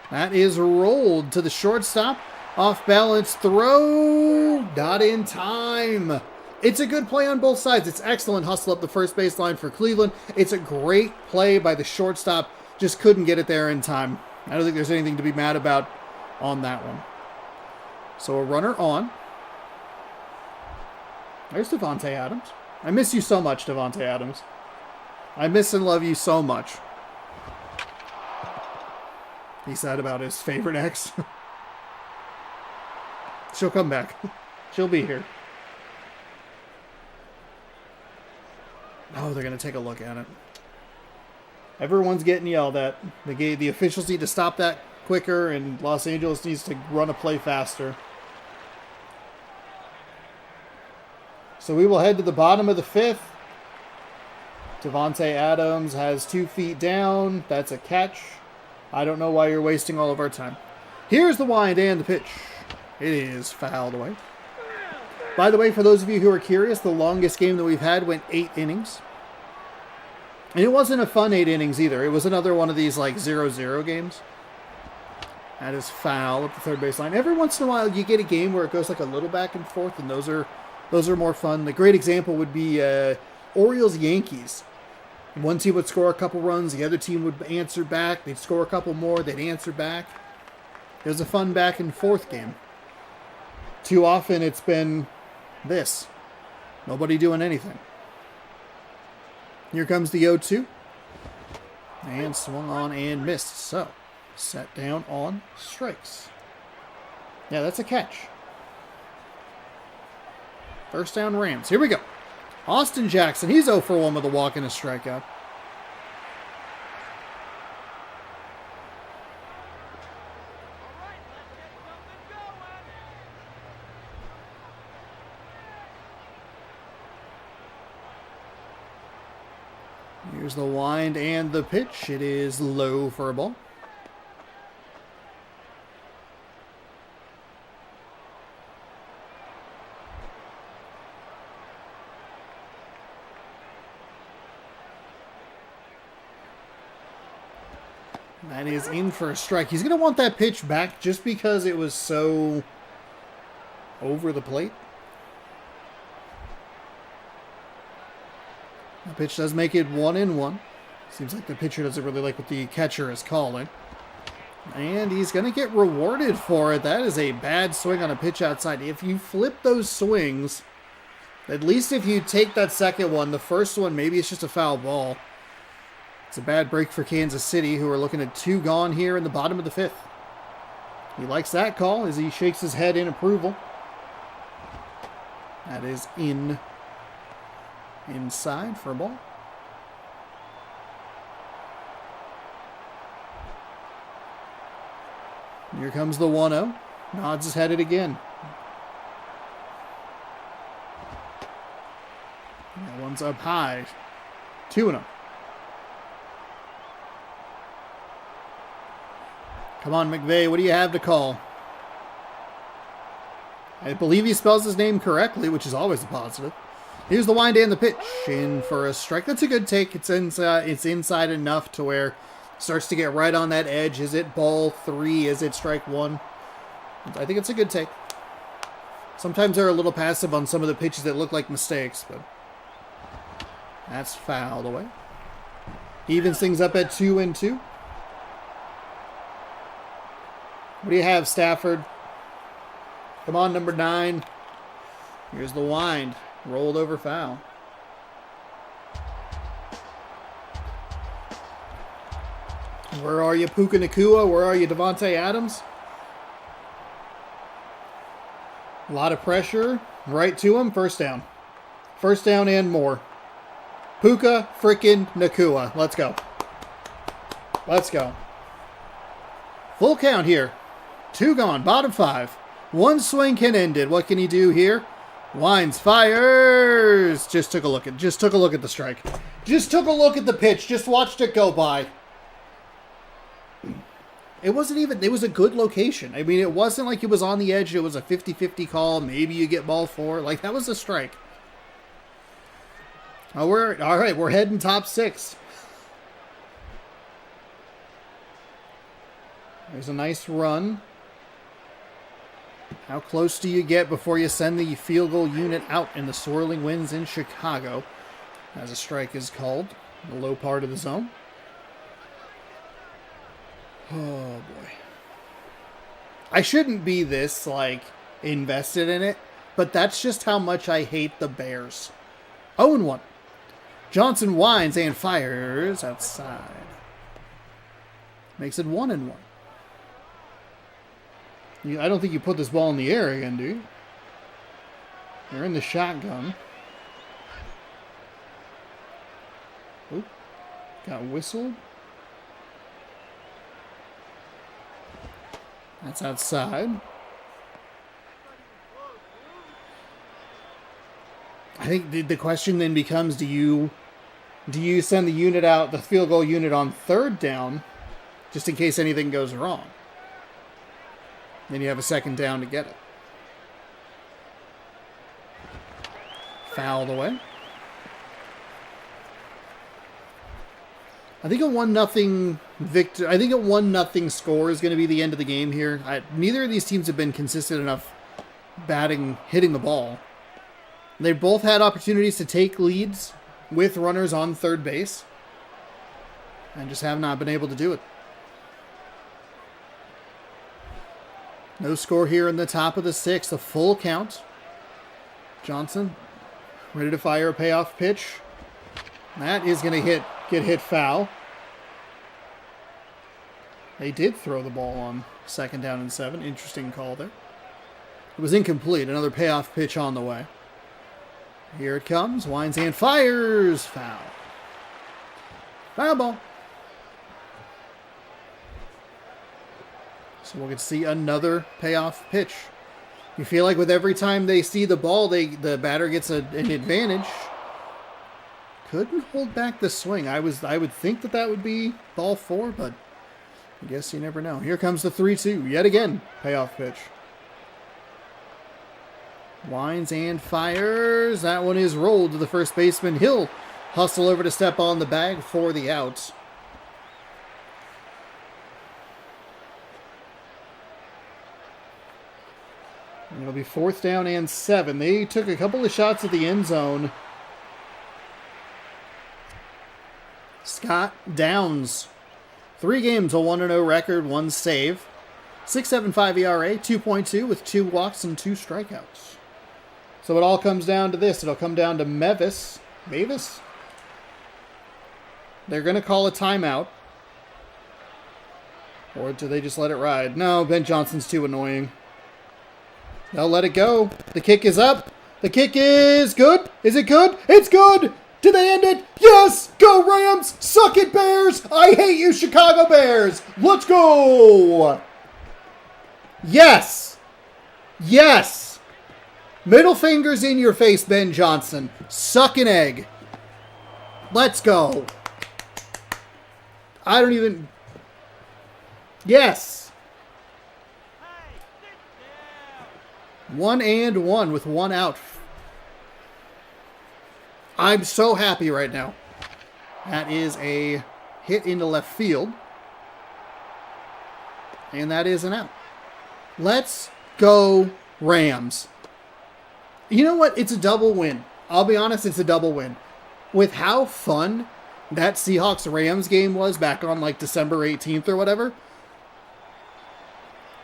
That is rolled to the shortstop. Off balance throw. Not in time. It's a good play on both sides. It's excellent hustle up the first baseline for Cleveland. It's a great play by the shortstop. Just couldn't get it there in time. I don't think there's anything to be mad about on that one. So a runner on. There's Davante Adams. I miss you so much, Davante Adams. I miss and love you so much. He said about his favorite ex. She'll come back. She'll be here. Oh, they're going to take a look at it. Everyone's getting yelled at. The officials need to stop that quicker, and Los Angeles needs to run a play faster. So we will head to the bottom of the fifth. Davante Adams has 2 feet down. That's a catch. I don't know why you're wasting all of our time. Here's the wind and the pitch. It is fouled away. By the way, for those of you who are curious, the longest game that we've had went 8 innings. And it wasn't a fun 8 innings either. It was another one of these like 0-0 games. That is foul at the third baseline. Every once in a while you get a game where it goes like a little back and forth, and those are more fun. The great example would be Orioles Yankees. One team would score a couple runs, the other team would answer back. They'd score a couple more, they'd answer back. It was a fun back and forth game. Too often it's been this. Nobody doing anything. Here comes the 0-2. And swung on and missed. So, set down on strikes. Yeah, that's a catch. First down Rams. Here we go. Austin Jackson. He's 0 for 1 with a walk and a strikeout. Here's the wind and the pitch. It is low for a ball. That is in for a strike. He's going to want that pitch back just because it was so over the plate. The pitch does make it 1-1. Seems like the pitcher doesn't really like what the catcher is calling. And he's going to get rewarded for it. That is a bad swing on a pitch outside. If you flip those swings, at least if you take that second one, the first one, maybe it's just a foul ball. It's a bad break for Kansas City, who are looking at 2 gone here in the bottom of the 5th. He likes that call as he shakes his head in approval. That is inside for a ball. Here comes the 1-0. Nods his head it again. That one's up high. 2-0. Come on, McVay, what do you have to call? I believe he spells his name correctly, which is always a positive. Here's the wind and the pitch. In for a strike. That's a good take. It's inside enough to where it starts to get right on that edge. Is it ball 3? Is it strike 1? I think it's a good take. Sometimes they're a little passive on some of the pitches that look like mistakes, but that's fouled away. He evens things up at 2-2. What do you have, Stafford? Come on, number 9. Here's the wind. Rolled over foul. Where are you, Puka Nacua? Where are you, Davante Adams? A lot of pressure. Right to him. First down. First down and more. Puka frickin' Nacua. Let's go. Let's go. Full count here. 2 gone. Bottom 5. 1 swing can end it. What can he do here? Winds, fires. Just took a look at the strike. Just took a look at the pitch. Just watched it go by. It was a good location. I mean, it wasn't like it was on the edge. It was a 50-50 call. Maybe you get ball 4. Like, that was a strike. Oh, all right. We're heading top 6. There's a nice run. How close do you get before you send the field goal unit out in the swirling winds in Chicago? As a strike is called, the low part of the zone. Oh boy. I shouldn't be this, like, invested in it, but that's just how much I hate the Bears. 0-1. Johnson winds and fires outside. Makes it 1-1. I don't think you put this ball in the air again, do you? You're in the shotgun. Oop. Got whistled. That's outside. I think the question then becomes, do you send the unit out, the field goal unit on third down, just in case anything goes wrong? Then you have a second down to get it. Fouled away. I think a 1-0 victory. I think a 1-0 score is going to be the end of the game here. Neither of these teams have been consistent enough hitting the ball. They both had opportunities to take leads with runners on third base and just have not been able to do it. No score here in the top of the sixth. A full count. Johnson ready to fire a payoff pitch. That is going to get hit foul. They did throw the ball on 2nd down and 7. Interesting call there. It was incomplete. Another payoff pitch on the way. Here it comes. Winds and fires. Foul. Foul ball. So we'll get to see another payoff pitch. You feel like with every time they see the ball, the batter gets an advantage. Couldn't hold back the swing. I would think that would be ball 4, but I guess you never know. Here comes the 3-2. Yet again, payoff pitch. Winds and fires. That one is rolled to the first baseman. He'll hustle over to step on the bag for the out. It'll be 4th down and 7. They took a couple of shots at the end zone. Scott Downs. 3 games, a 1-0 record, 1 save. 6.75 ERA, 2.2 with 2 walks and 2 strikeouts. So it all comes down to this. It'll come down to Mavis. They're going to call a timeout. Or do they just let it ride? No, Ben Johnson's too annoying. They'll let it go. The kick is up. The kick is good. Is it good? It's good. Did they end it? Yes. Go Rams. Suck it, Bears. I hate you, Chicago Bears. Let's go. Yes. Yes. Middle fingers in your face, Ben Johnson. Suck an egg. Let's go. I don't even... Yes. 1-1 with 1 out. I'm so happy right now. That is a hit into left field. And that is an out. Let's go Rams. You know what? It's a double win. I'll be honest, it's a double win. With how fun that Seahawks-Rams game was back on like December 18th or whatever,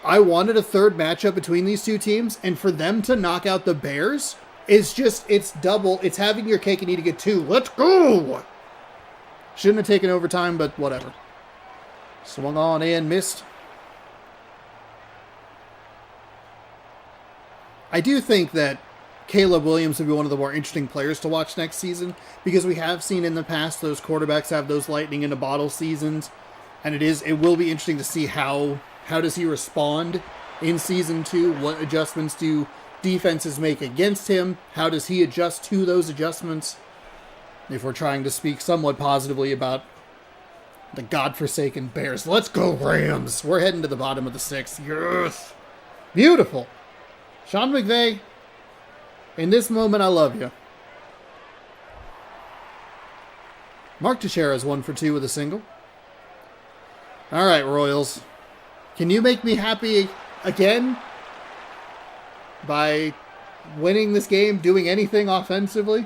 I wanted a third matchup between these two teams, and for them to knock out the Bears is just, it's double. It's having your cake and eating it too. Let's go! Shouldn't have taken overtime, but whatever. Swung on and missed. I do think that Caleb Williams would be one of the more interesting players to watch next season, because we have seen in the past those quarterbacks have those lightning in a bottle seasons, and it will be interesting to see how does he respond in season 2? What adjustments do defenses make against him? How does he adjust to those adjustments? If we're trying to speak somewhat positively about the godforsaken Bears. Let's go Rams! We're heading to the bottom of the 6th. Yes! Beautiful! Sean McVay, in this moment, I love you. Mark Teixeira is 1 for 2 with a single. All right, Royals. Can you make me happy again? by winning this game, doing anything offensively?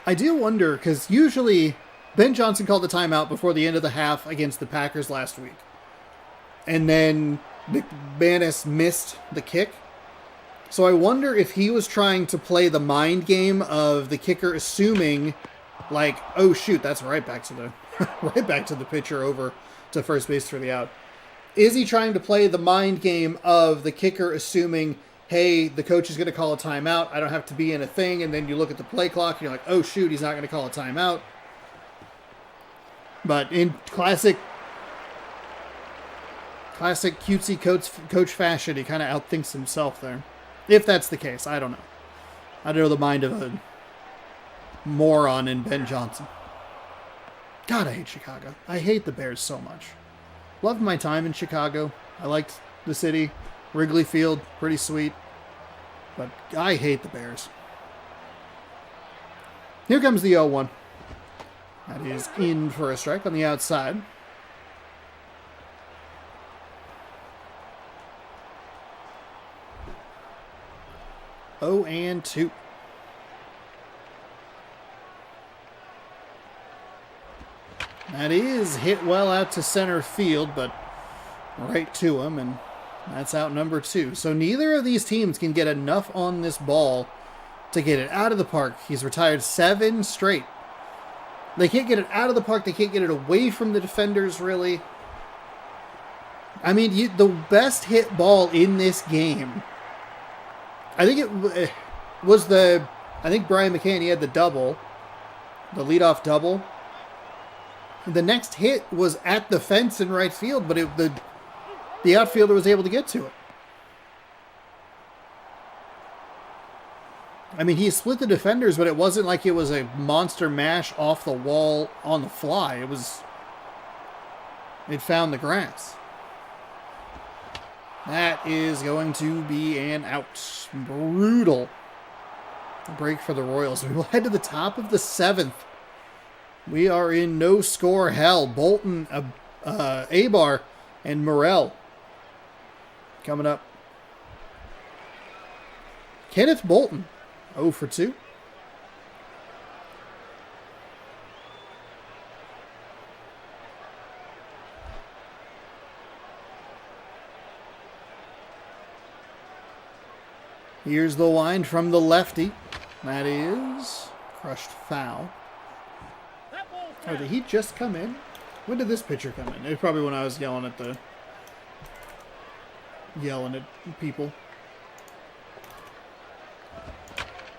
I do wonder, because usually Ben Johnson called the timeout before the end of the half against the Packers last week. And then McManus missed the kick. So I wonder if he was trying to play the mind game of the kicker assuming, like, oh shoot, that's right back to the pitcher over to first base for the out. Is he trying to play the mind game of the kicker assuming, hey, the coach is going to call a timeout, I don't have to be in a thing, and then you look at the play clock and you're like, oh shoot, he's not going to call a timeout. But in classic cutesy coach fashion, he kind of outthinks himself there. If that's the case, I don't know. I don't know the mind of a moron in Ben Johnson. God, I hate Chicago. I hate the Bears so much. Loved my time in Chicago. I liked the city. Wrigley Field, pretty sweet. But I hate the Bears. Here comes the 0-1. That is in for a strike on the outside. Oh, and 2. That is hit well out to center field, but right to him, and that's out number 2. So neither of these teams can get enough on this ball to get it out of the park. He's retired 7 straight. They can't get it out of the park. They can't get it away from the defenders, really. I mean, the best hit ball in this game, I think it was I think Brian McCann, he had the double, the leadoff double. The next hit was at the fence in right field, but the outfielder was able to get to it. I mean, he split the defenders, but it wasn't like it was a monster mash off the wall on the fly. It found the grass. That is going to be an out. Brutal break for the Royals. We will head to the top of the 7th. We are in no score hell. Bolton, Abar, and Morrell coming up. Kenneth Bolton, 0 for 2. Here's the wind from the lefty. That is crushed foul. Oh, did he just come in? When did this pitcher come in? It was probably when I was yelling at people.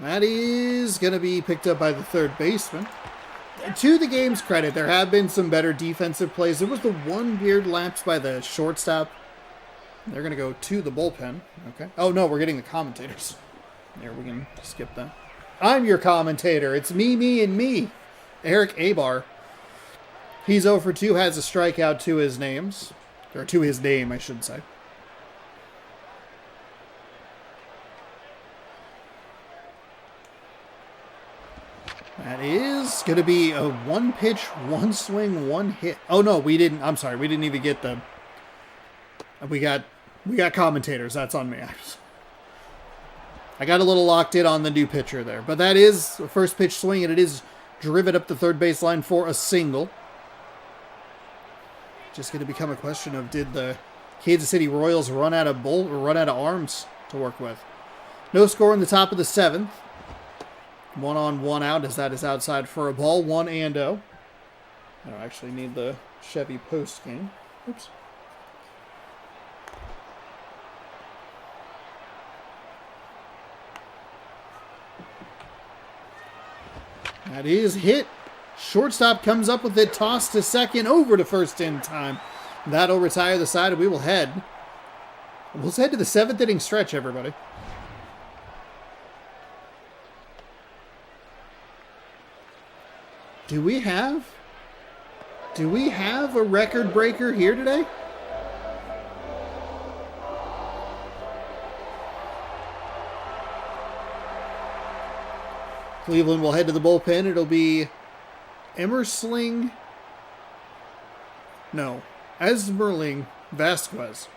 That is going to be picked up by the third baseman. To the game's credit, there have been some better defensive plays. There was the one weird lapse by the shortstop. They're going to go to the bullpen. Okay. Oh, no, we're getting the commentators. There, we can skip that. I'm your commentator. It's me, and me. Eric Abar. He's 0 for 2, has a strikeout to his names. Or to his name, I should say. That is going to be a 1 pitch, 1 swing, 1 hit. Oh, no, we didn't. I'm sorry. We didn't even get the... We got commentators. That's on me. I got a little locked in on the new pitcher there. But that is a first pitch swing, and it is driven up the third baseline for a single. Just going to become a question of, did the Kansas City Royals run out of arms to work with? No score in the top of the 7th. 1 on, 1 out, as that is outside for a ball. 1-0. I don't actually need the Chevy post game. Oops. That is hit. Shortstop comes up with it, tossed to second, over to first in time. That'll retire the side, and we'll head to the 7th inning stretch, everybody. Do we have a record breaker here today? Cleveland will head to the bullpen. It'll be Esmerling Vasquez.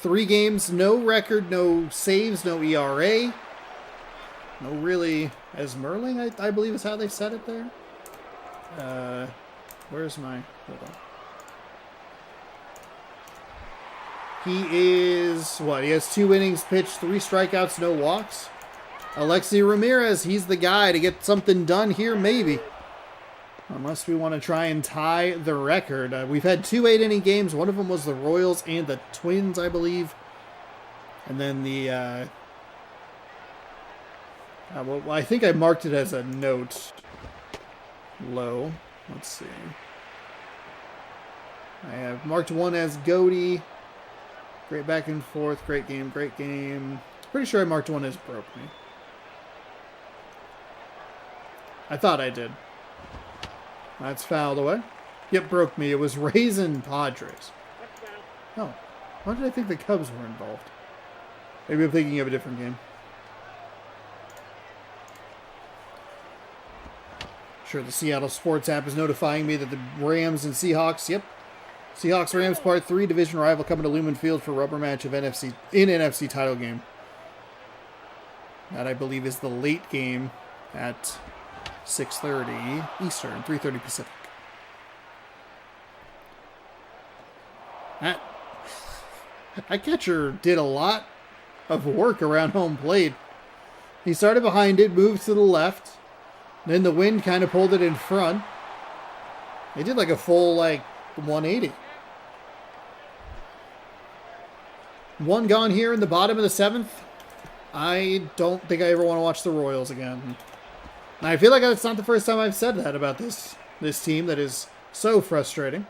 3 games, no record, no saves, no ERA. No really, as Merling, I believe is how they said it there. Where's my, hold on. He is, what, he has 2 innings pitched, 3 strikeouts, no walks. Alexi Ramirez, he's the guy to get something done here, maybe. Unless we want to try and tie the record. We've had 2 8-inning games. One of them was the Royals and the Twins, I believe. And then the, well, I think I marked it as a note. Low. Let's see. I have marked one as Goaty. Great back and forth. Great game. Great game. Pretty sure I marked one as broke me. I thought I did. That's fouled away. Yep, broke me. It was Rays and Padres. Oh. Why did I think the Cubs were involved? Maybe I'm thinking of a different game. Sure, the Seattle Sports app is notifying me that the Rams and Seahawks, yep. Seahawks-Rams Part 3, division rival coming to Lumen Field for rubber match of NFC title game. That, I believe, is the late game at 6:30 Eastern, 3:30 Pacific. That catcher did a lot of work around home plate. He started behind it, moved to the left. Then the wind kind of pulled it in front. They did like a full, 180. 1 gone here in the bottom of the 7th. I don't think I ever want to watch the Royals again. And I feel like it's not the first time I've said that about this team that is so frustrating.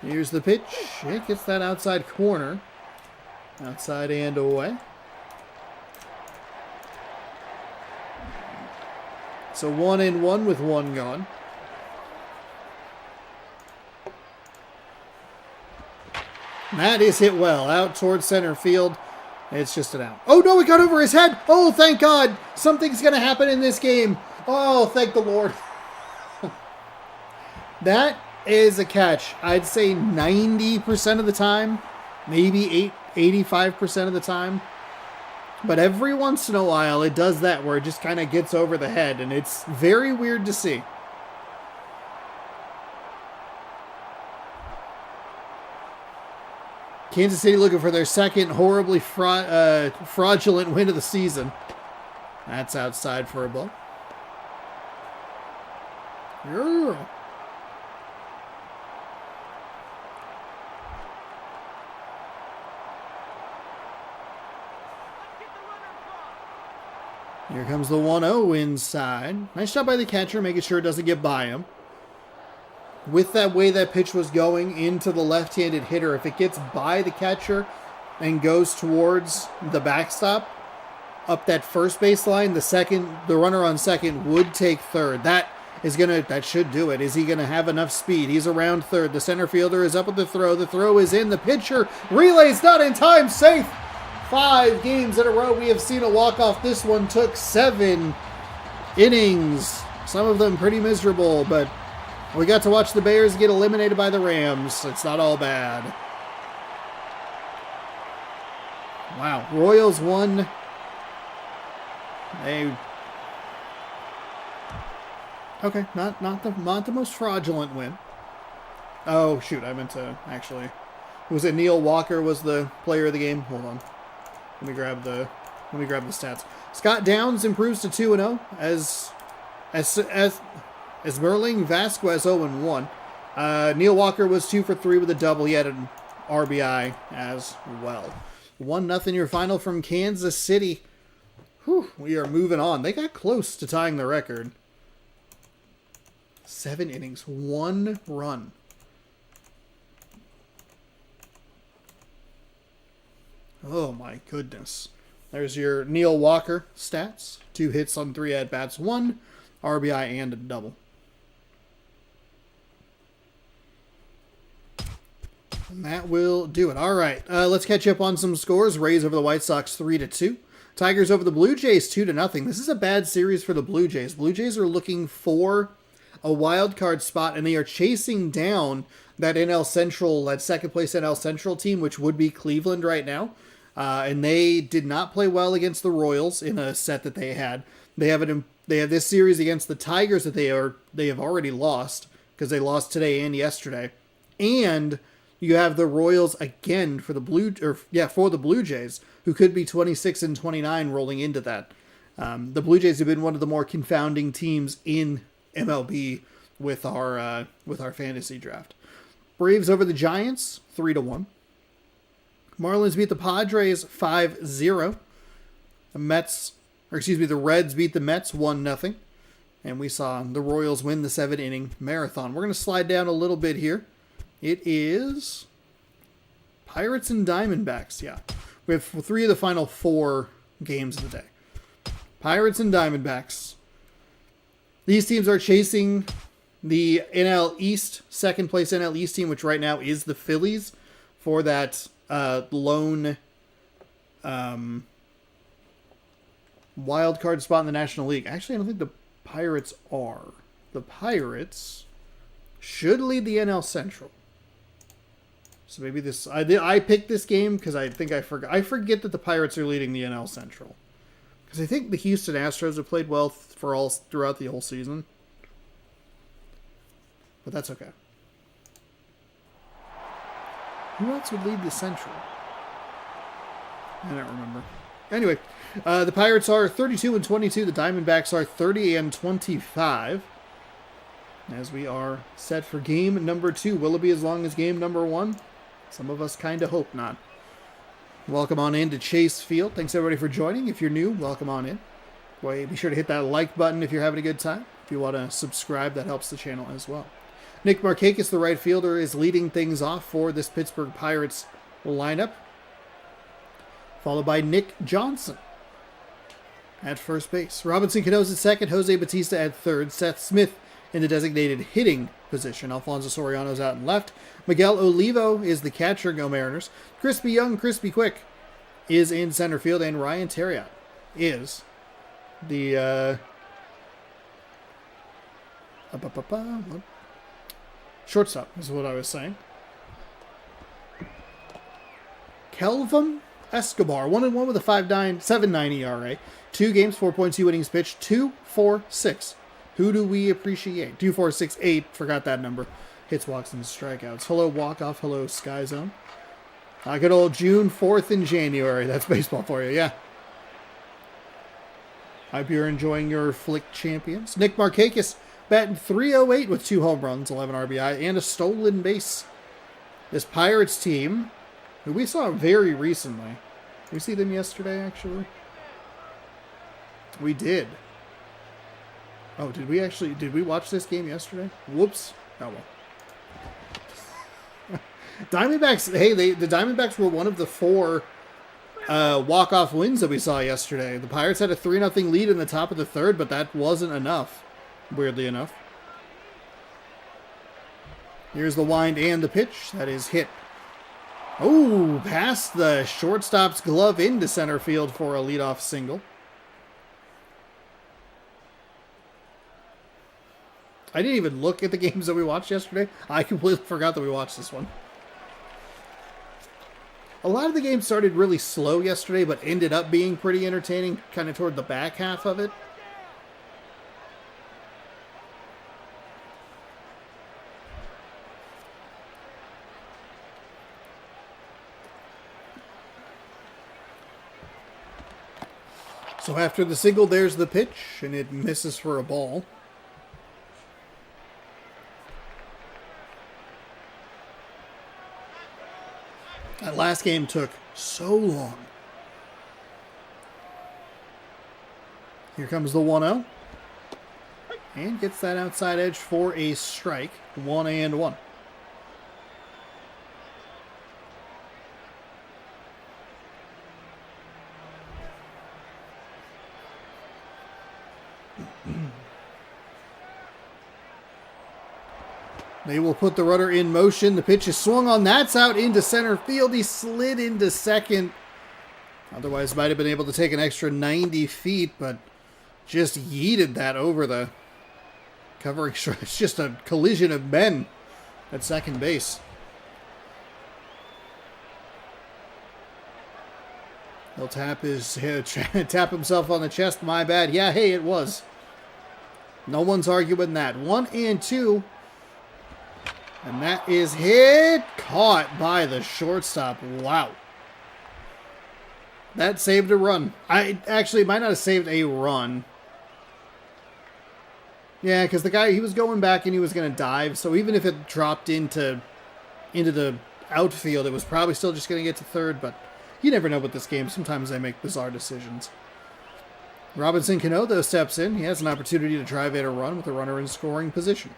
Here's the pitch. It gets that outside corner. Outside and away. So 1-1 with 1 gone. That is hit well. Out towards center field. It's just an out. Oh, no, it got over his head. Oh, thank God. Something's going to happen in this game. Oh, thank the Lord. That is a catch. I'd say 90% of the time. Maybe 85% of the time. But every once in a while, it does that where it just kind of gets over the head. And it's very weird to see. Kansas City looking for their second horribly fraudulent win of the season. That's outside for a ball. Yeah. Here comes the 1-0 inside. Nice job by the catcher, making sure it doesn't get by him. With that way that pitch was going into the left-handed hitter, if it gets by the catcher and goes towards the backstop, up that first baseline, the runner on second would take third. That should do it. Is he gonna have enough speed? He's around third. The center fielder is up with the throw. The throw is in. The pitcher relays not in time. Safe. 5 games in a row we have seen a walk-off. This one took 7 innings. Some of them pretty miserable, but we got to watch the Bears get eliminated by the Rams. It's not all bad. Wow. Royals won. Okay, not the most fraudulent win. Oh, shoot. I meant to actually. Was it Neil Walker was the player of the game? Hold on. Let me grab the stats. Scott Downs improves to 2-0 as Merling Vasquez 0-1. Neil Walker was 2 for 3 with a double. He had an RBI as well. 1-0 your final from Kansas City. Whew, we are moving on. They got close to tying the record. 7 innings, 1 run. Oh my goodness. There's your Neil Walker stats. 2 hits on 3 at-bats, 1 RBI and a double. And that will do it. All right, let's catch up on some scores. Rays over the White Sox 3-2. Tigers over the Blue Jays 2-0. This is a bad series for the Blue Jays. Blue Jays are looking for a wild card spot, and they are chasing down that NL Central, that second place NL Central team, which would be Cleveland right now. And they did not play well against the Royals in a set that they had. They have this series against the Tigers that they have already lost because they lost today and yesterday. And you have the Royals again for the Blue Jays, who could be 26-29 rolling into that. The Blue Jays have been one of the more confounding teams in MLB with our fantasy draft. Braves over the Giants 3-1. Marlins beat the Padres 5-0. The Reds beat the Mets 1-0. And we saw the Royals win the 7-inning marathon. We're going to slide down a little bit here. It is Pirates and Diamondbacks. Yeah. We have 3 of the final 4 games of the day. Pirates and Diamondbacks. These teams are chasing the NL East, second place NL East team, which right now is the Phillies, for that lone wild card spot in the National League. Actually, I don't think the Pirates are. The Pirates should lead the NL Central. So maybe this... I picked this game because I think I forgot. I forget that the Pirates are leading the NL Central. Because I think the Houston Astros have played well throughout the whole season. But that's okay. Who else would lead the Central? I don't remember. Anyway, the Pirates are 32-22. The Diamondbacks are 30-25. As we are set for game number 2. Will it be as long as game number 1? Some of us kind of hope not. Welcome on in to Chase Field. Thanks everybody for joining. If you're new, welcome on in. Boy, be sure to hit that like button if you're having a good time. If you want to subscribe, that helps the channel as well. Nick Markakis, the right fielder, is leading things off for this Pittsburgh Pirates lineup. Followed by Nick Johnson at first base. Robinson Cano's at second. Jose Bautista at third. Seth Smith in the designated hitting position. Alfonso Soriano's out in left. Miguel Olivo is the catcher, Go Mariners. Crispy Young, Crispy Quick is in center field. And Ryan Terriot is the shortstop, is what I was saying. Kelvin Escobar, 1-1 with a 7.9 ERA. 2 games, 4.2 innings pitched, 2.46. Who do we appreciate? 2.468. Forgot that number. Hits, walks, and strikeouts. Hello, walk-off. Hello, Sky Zone. Good old June 4th in January. That's baseball for you, yeah. Hope you're enjoying your Flick champions. Nick Markakis batting .308 with 2 home runs, 11 RBI, and a stolen base. This Pirates team, who we saw very recently. Did we see them yesterday, actually? We did. Oh, did we watch this game yesterday? Whoops. Oh, well. Diamondbacks, hey, the Diamondbacks were one of the 4 walk-off wins that we saw yesterday. The Pirates had a 3-0 lead in the top of the 3rd, but that wasn't enough, weirdly enough. Here's the wind and the pitch. That is hit. Oh, past the shortstop's glove into center field for a leadoff single. I didn't even look at the games that we watched yesterday. I completely forgot that we watched this one. A lot of the games started really slow yesterday, but ended up being pretty entertaining, kind of toward the back half of it. So after the single, there's the pitch, and it misses for a ball. That last game took so long. Here comes the 1-0. And gets that outside edge for a strike. 1-1. They will put the runner in motion. The pitch is swung on. That's out into center field. He slid into second. Otherwise, might have been able to take an extra 90 feet, but just yeeted that over the covering strike. It's just a collision of men at second base. He'll tap himself on the chest. My bad. Yeah, hey, it was. No one's arguing that. 1-2. And that is hit. Caught by the shortstop. Wow. That saved a run. It might not have saved a run. Yeah, because the guy, he was going back and he was going to dive. So even if it dropped into the outfield, it was probably still just going to get to third. But you never know with this game. Sometimes they make bizarre decisions. Robinson Cano, though, steps in. He has an opportunity to drive in a run with a runner in scoring position.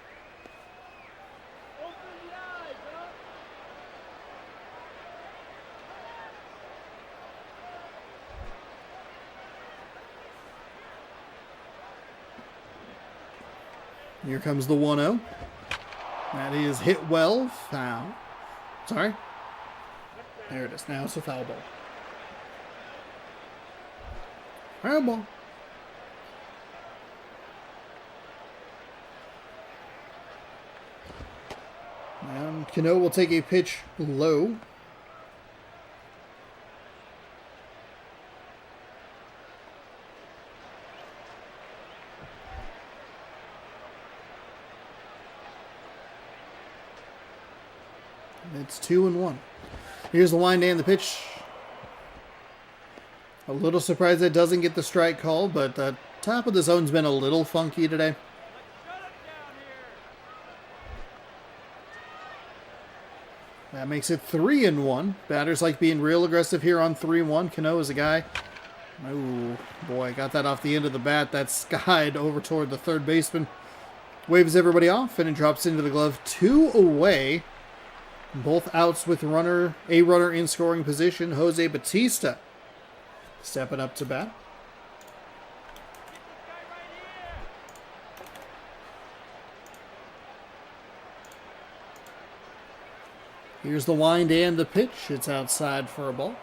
Here comes the 1-0. That is hit well. Foul. Sorry. There it is. Now it's a foul ball. Foul ball. And Cano will take a pitch low. It's 2-1. Here's the wind and the pitch. A little surprised that doesn't get the strike call, but the top of the zone's been a little funky today. That makes it 3-1. Batters like being real aggressive here on 3-1. Cano is a guy. Oh, boy, got that off the end of the bat. That skied over toward the third baseman. Waves everybody off, and it drops into the glove. 2 away. Both outs with a runner in scoring position. Jose Bautista stepping up to bat. Here's the wind and the pitch. It's outside for a ball.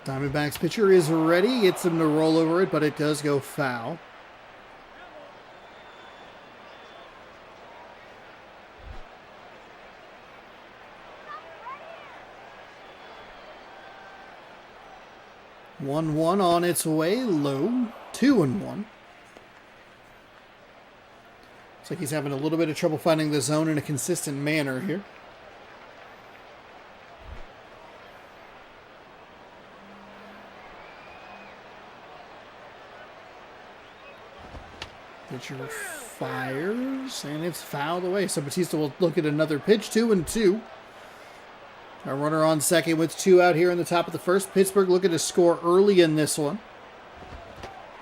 Diamondbacks pitcher is ready. Gets him to roll over it, but it does go foul. One on its way, low. 2-1. Looks like he's having a little bit of trouble finding the zone in a consistent manner here. Pitcher fires, and it's fouled away. So Bautista will look at another pitch. 2-2. A runner on second with 2 out here in the top of the first. Pittsburgh looking to score early in this one.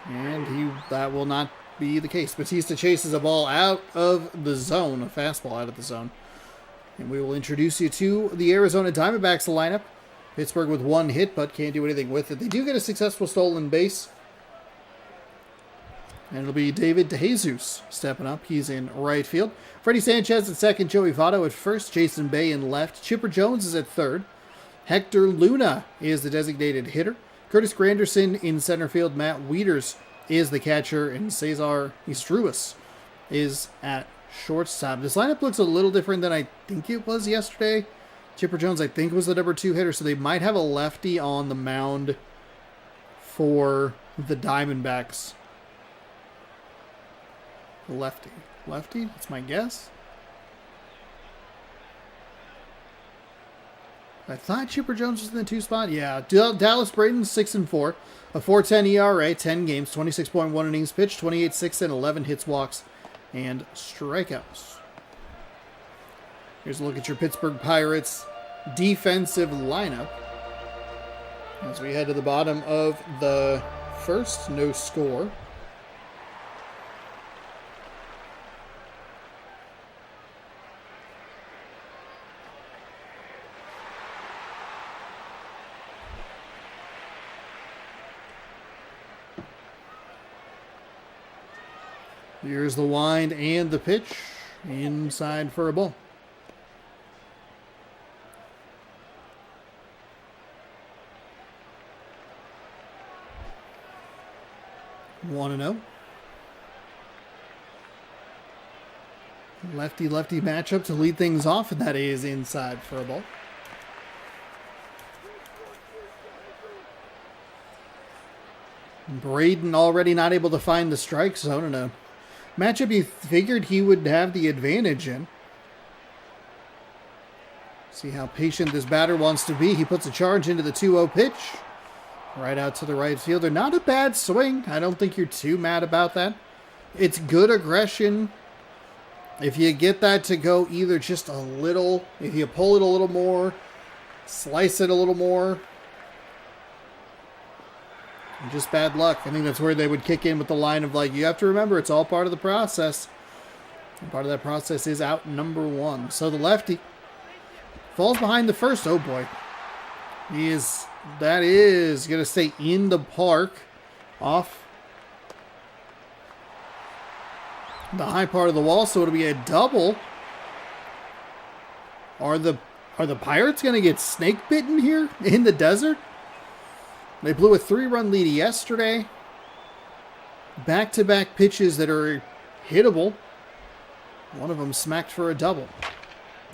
And that will not be the case. Bautista chases a ball out of the zone, a fastball out of the zone. And we will introduce you to the Arizona Diamondbacks lineup. Pittsburgh with 1 hit, but can't do anything with it. They do get a successful stolen base. And it'll be David DeJesus stepping up. He's in right field. Freddie Sanchez at second. Joey Votto at first. Jason Bay in left. Chipper Jones is at third. Hector Luna is the designated hitter. Curtis Granderson in center field. Matt Wieters is the catcher. And Cesar Istruas is at shortstop. This lineup looks a little different than I think it was yesterday. Chipper Jones, I think, was the number 2 hitter. So they might have a lefty on the mound for the Diamondbacks. Lefty. That's my guess. I thought Chipper Jones was in the 2 spot. Yeah. Dallas Braden 6-4. A 4.10 ERA, 10 games, 26.1 innings pitched, 28-6 and 11 hits, walks, and strikeouts. Here's a look at your Pittsburgh Pirates defensive lineup. As we head to the bottom of the first, no score. Here's the wind and the pitch. Inside for a ball. One and 0. Lefty-lefty matchup to lead things off, and that is inside for a ball. Braden already not able to find the strike zone in a matchup you figured he would have the advantage in. See how patient this batter wants to be. He puts a charge into the 2-0 pitch. Right out to the right fielder. Not a bad swing. I don't think you're too mad about that. It's good aggression. If you get that to go either just a little, if you pull it a little more, slice it a little more, just bad luck. I think that's where they would kick in with the line of like, you have to remember it's all part of the process. And part of that process is out number 1. So the lefty falls behind the first. Oh boy. That is going to stay in the park off the high part of the wall. So it'll be a double. Are the Pirates going to get snake bitten here in the desert? They blew a 3-run lead yesterday. Back-to-back pitches that are hittable. One of them smacked for a double.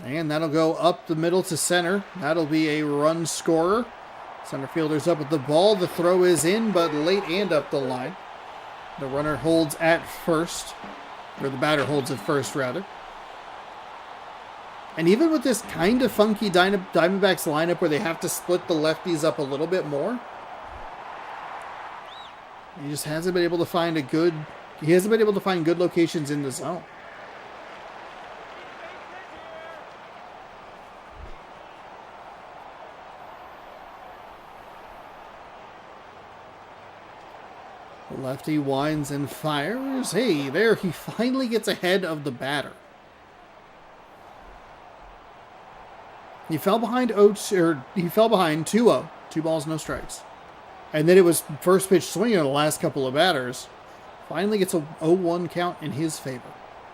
And that'll go up the middle to center. That'll be a run scorer. Center fielder's up with the ball. The throw is in, but late and up the line. The runner holds at first. Or the batter holds at first, rather. And even with this kind of funky Diamondbacks lineup where they have to split the lefties up a little bit more, he just hasn't been able to find good locations in the zone. The lefty winds and fires. Hey, there he finally gets ahead of the batter. He fell behind 2-0. 2 balls, no strikes. And then it was first pitch swinging on the last couple of batters. Finally gets a 0-1 count in his favor.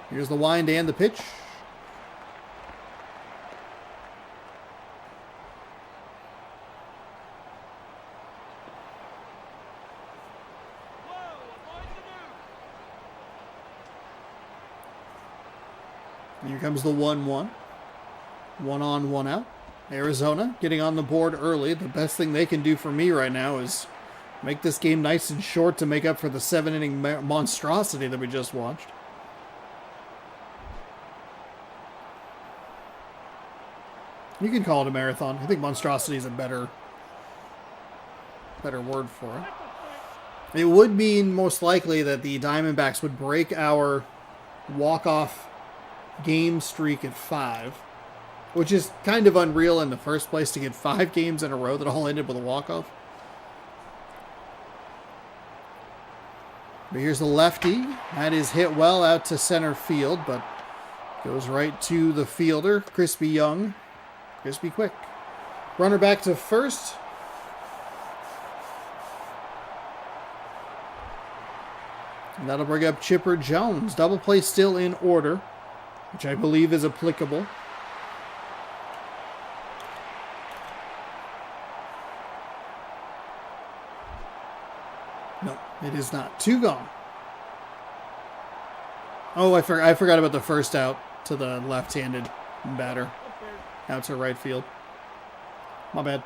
Here's the wind and the pitch. Here comes the 1-1. 1 on, 1 out. Arizona getting on the board early. The best thing they can do for me right now is make this game nice and short to make up for the 7-inning monstrosity that we just watched. You can call it a marathon. I think monstrosity is a better word for it. It would mean most likely that the Diamondbacks would break our walk-off game streak at 5, which is kind of unreal in the first place to get 5 games in a row that all ended with a walk-off. But here's the lefty. That is hit well out to center field, but goes right to the fielder, Crispy Young. Crispy quick. Runner back to first. And that'll bring up Chipper Jones. Double play still in order, which I believe is applicable. No, it is not. 2 gone. Oh, I forgot about the first out to the left-handed batter. Out to right field. My bad.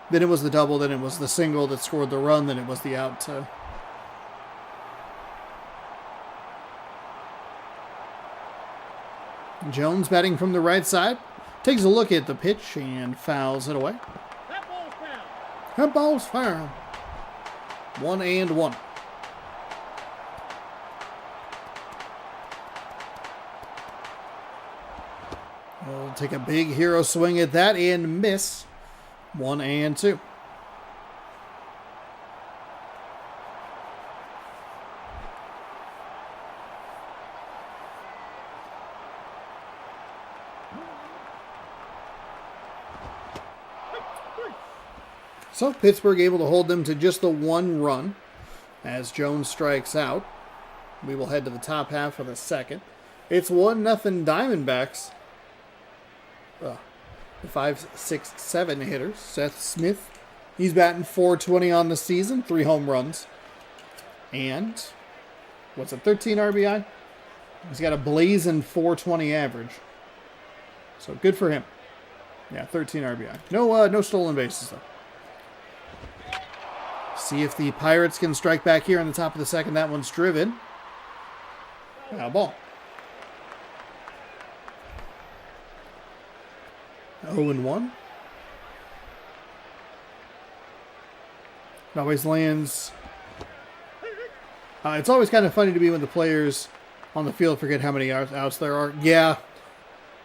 Then it was the double, then it was the single that scored the run, then it was the out to... Jones batting from the right side. Takes a look at the pitch and fouls it away. That ball's foul. 1-1. We'll take a big hero swing at that and miss. 1-2. So Pittsburgh able to hold them to just the 1 run as Jones strikes out. We will head to the top half of the second. It's 1-0 Diamondbacks. The 5, 6, 7 hitters. Seth Smith, he's batting .420 on the season, 3 home runs. And, 13 RBI? He's got a blazing .420 average. So good for him. Yeah, 13 RBI. No stolen bases, though. See if the Pirates can strike back here on the top of the second. That one's driven. Foul ball. 0-1. It always lands. It's always kind of funny to me when the players on the field forget how many outs there are. Yeah,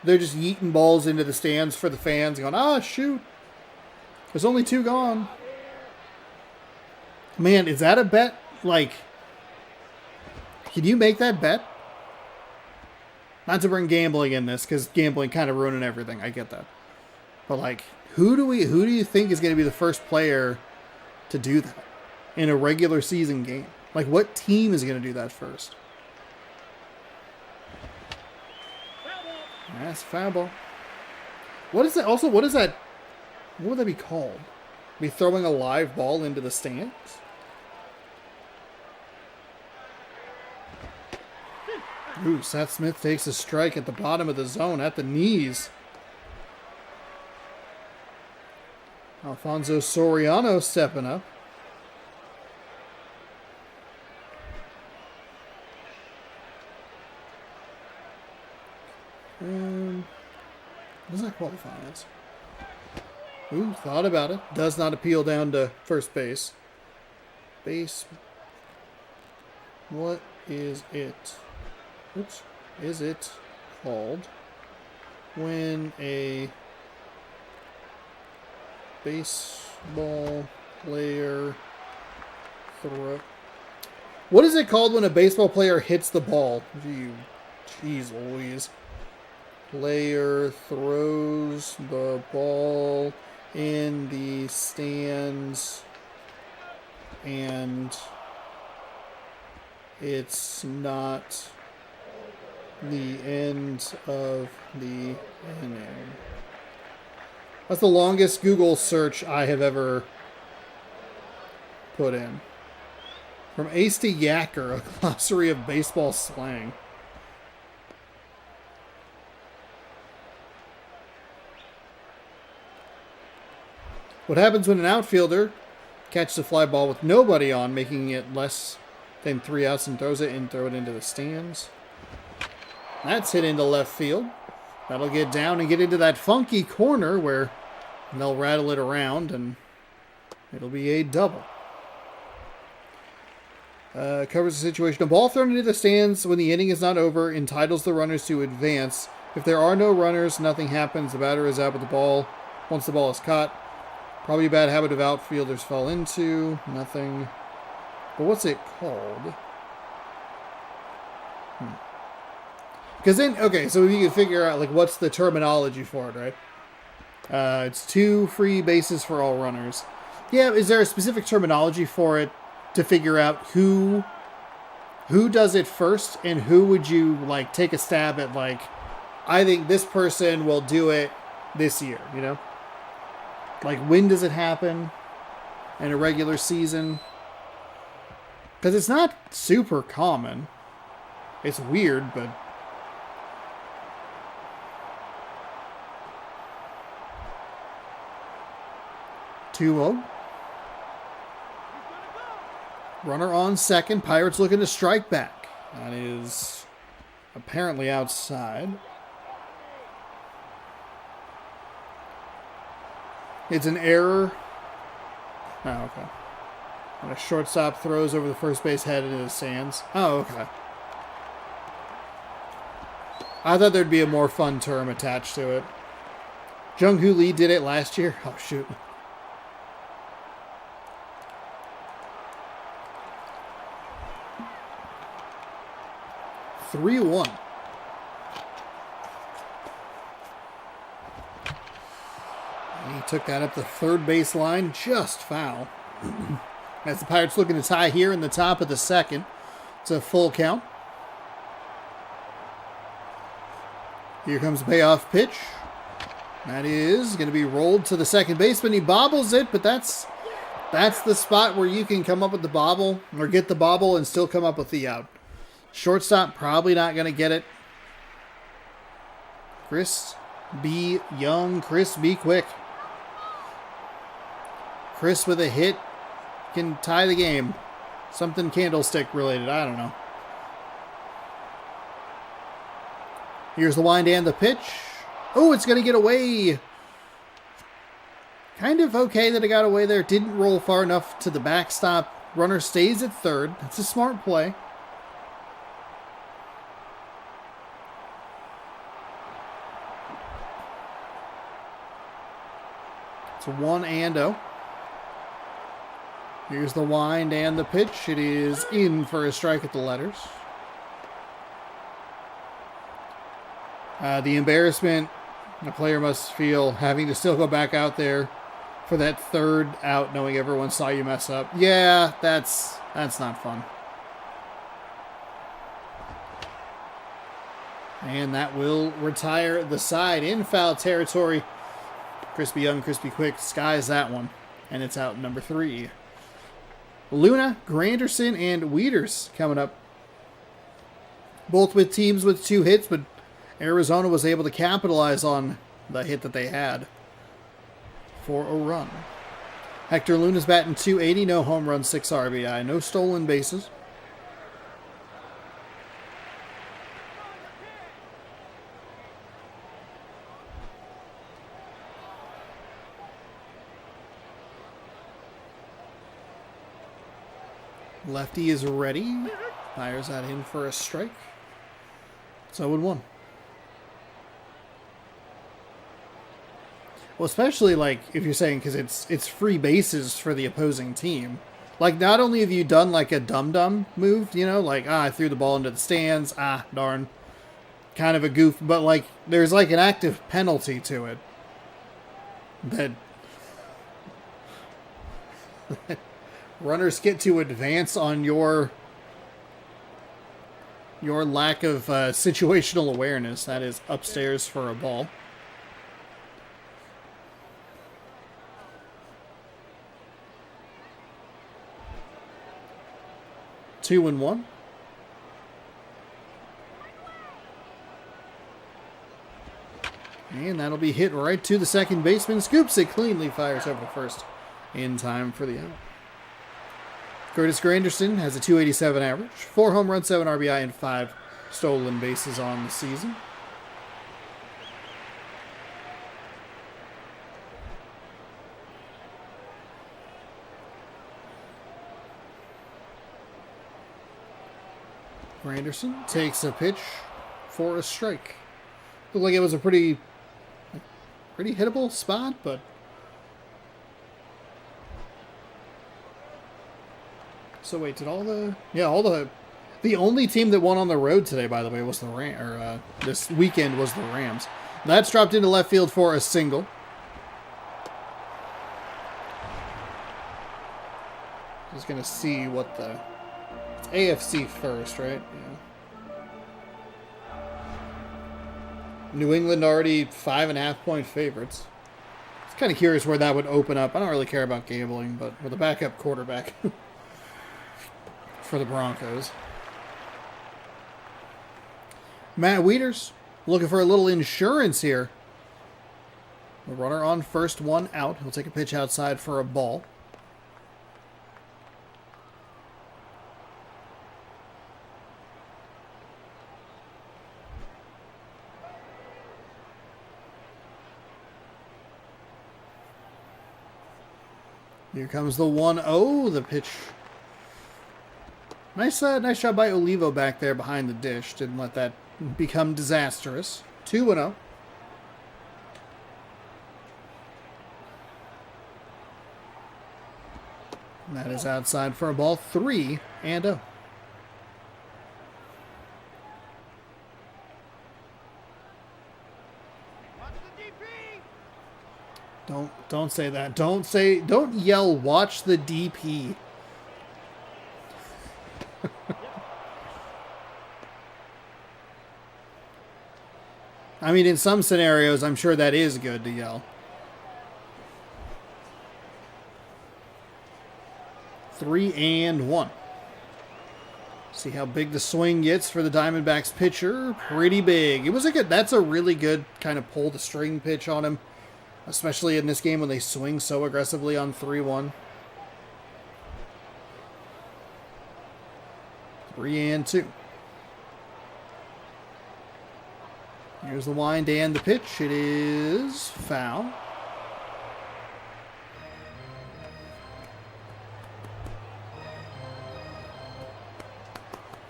they're just yeeting balls into the stands for the fans, going, shoot. There's only 2 gone. Man, is that a bet? Like, can you make that bet? Not to bring gambling in this, because gambling kind of ruining everything. I get that. But, like, who do you think is going to be the first player to do that in a regular season game? Like, what team is going to do that first? That's foul ball. What is that? Also, what is that? What would that be called? Be throwing a live ball into the stands? Ooh, Seth Smith takes a strike at the bottom of the zone, at the knees. Alfonso Soriano stepping up. What does that qualify as? Ooh, thought about it. Does not appeal down to first base. What is it? Oops. Is it called when a baseball player What is it called when a baseball player hits the ball? Jeez Louise. Player throws the ball in the stands and it's not the end of the inning. That's the longest Google search I have ever put in. From Ace to Yacker, a glossary of baseball slang. What happens when an outfielder catches a fly ball with nobody on, making it less than 3 outs, and throw it into the stands? That's hit into left field. That'll get down and get into that funky corner where they'll rattle it around and it'll be a double. Covers the situation. A ball thrown into the stands when the inning is not over entitles the runners to advance. If there are no runners, nothing happens. The batter is out with the ball once the ball is caught. Probably a bad habit of outfielders fall into. Nothing. But what's it called? Because then, okay, so you can figure out, like, what's the terminology for it, right? It's 2 free bases for all runners. Yeah, is there a specific terminology for it to figure out who does it first and who would you, like, take a stab at, like, I think this person will do it this year, you know? Like, when does it happen in a regular season? Because it's not super common. It's weird, but... (2-0). Runner on second. Pirates looking to strike back. That is apparently outside. It's an error. Oh, okay. And a shortstop throws over the first base head into the stands. Oh, okay. I thought there'd be a more fun term attached to it. Jung-Hoo Lee did it last year. Oh, shoot. 3-1. He took that up the third base line, just foul. As the Pirates looking to tie here in the top of the second. It's a full count. Here comes the payoff pitch. That is going to be rolled to the second baseman. He bobbles it, but that's the spot where you can come up with the bobble or get the bobble and still come up with the out. Shortstop probably not going to get it. Chris B. Young. Chris B. Quick. Chris with a hit can tie the game. Something candlestick related. I don't know. Here's the wind and the pitch. Oh, it's going to get away. Kind of okay that it got away there. Didn't roll far enough to the backstop. Runner stays at third. That's a smart play. It's a 1-0. Here's the wind and the pitch. It is in for a strike at the letters. The embarrassment a player must feel having to still go back out there for that third out, knowing everyone saw you mess up. Yeah, that's not fun. And that will retire the side in foul territory. Crispy Young, Crispy Quick skies that one. And it's out number 3. Luna, Granderson, and Wieters coming up. Both with teams with 2 hits, but Arizona was able to capitalize on the hit that they had for a run. Hector Luna's batting .280, no home runs, 6 RBI, no stolen bases. Lefty is ready. Fires that in for a strike. It's 0-1. Well, especially like if you're saying because it's free bases for the opposing team. Like not only have you done like a dum-dum move, you know, like I threw the ball into the stands, darn, kind of a goof, but like there's like an active penalty to it that runners get to advance on your lack of situational awareness. That is upstairs for a ball. Two and 1. And that'll be hit right to the second baseman. Scoops it cleanly, fires over to first in time for the out. Curtis Granderson has a .287 average, 4 home runs, 7 RBI, and 5 stolen bases on the season. Granderson takes a pitch for a strike. Looked like it was a pretty hittable spot, but so wait, did the only team that won on the road today, by the way, was the this weekend was the Rams. That's dropped into left field for a single. Just gonna see what it's AFC first, right? Yeah. New England already 5.5-point favorites. It's kind of curious where that would open up. I don't really care about gambling, but with a backup quarterback for the Broncos. Matt Wieters looking for a little insurance here. The runner on first, 1 out. He'll take a pitch outside for a ball. Here comes the 1-0, the pitch. Nice job by Olivo back there behind the dish. Didn't let that become disastrous. 2-0. That is outside for a ball. 3-0. Don't say that. Don't yell, watch the DP. I mean, in some scenarios, I'm sure that is good to yell. 3-1. See how big the swing gets for the Diamondbacks pitcher. Pretty big. It was a good, that's a really good kind of pull the string pitch on him. Especially in this game when they swing so aggressively on 3-1. 3-2. Here's the wind and the pitch. It is foul.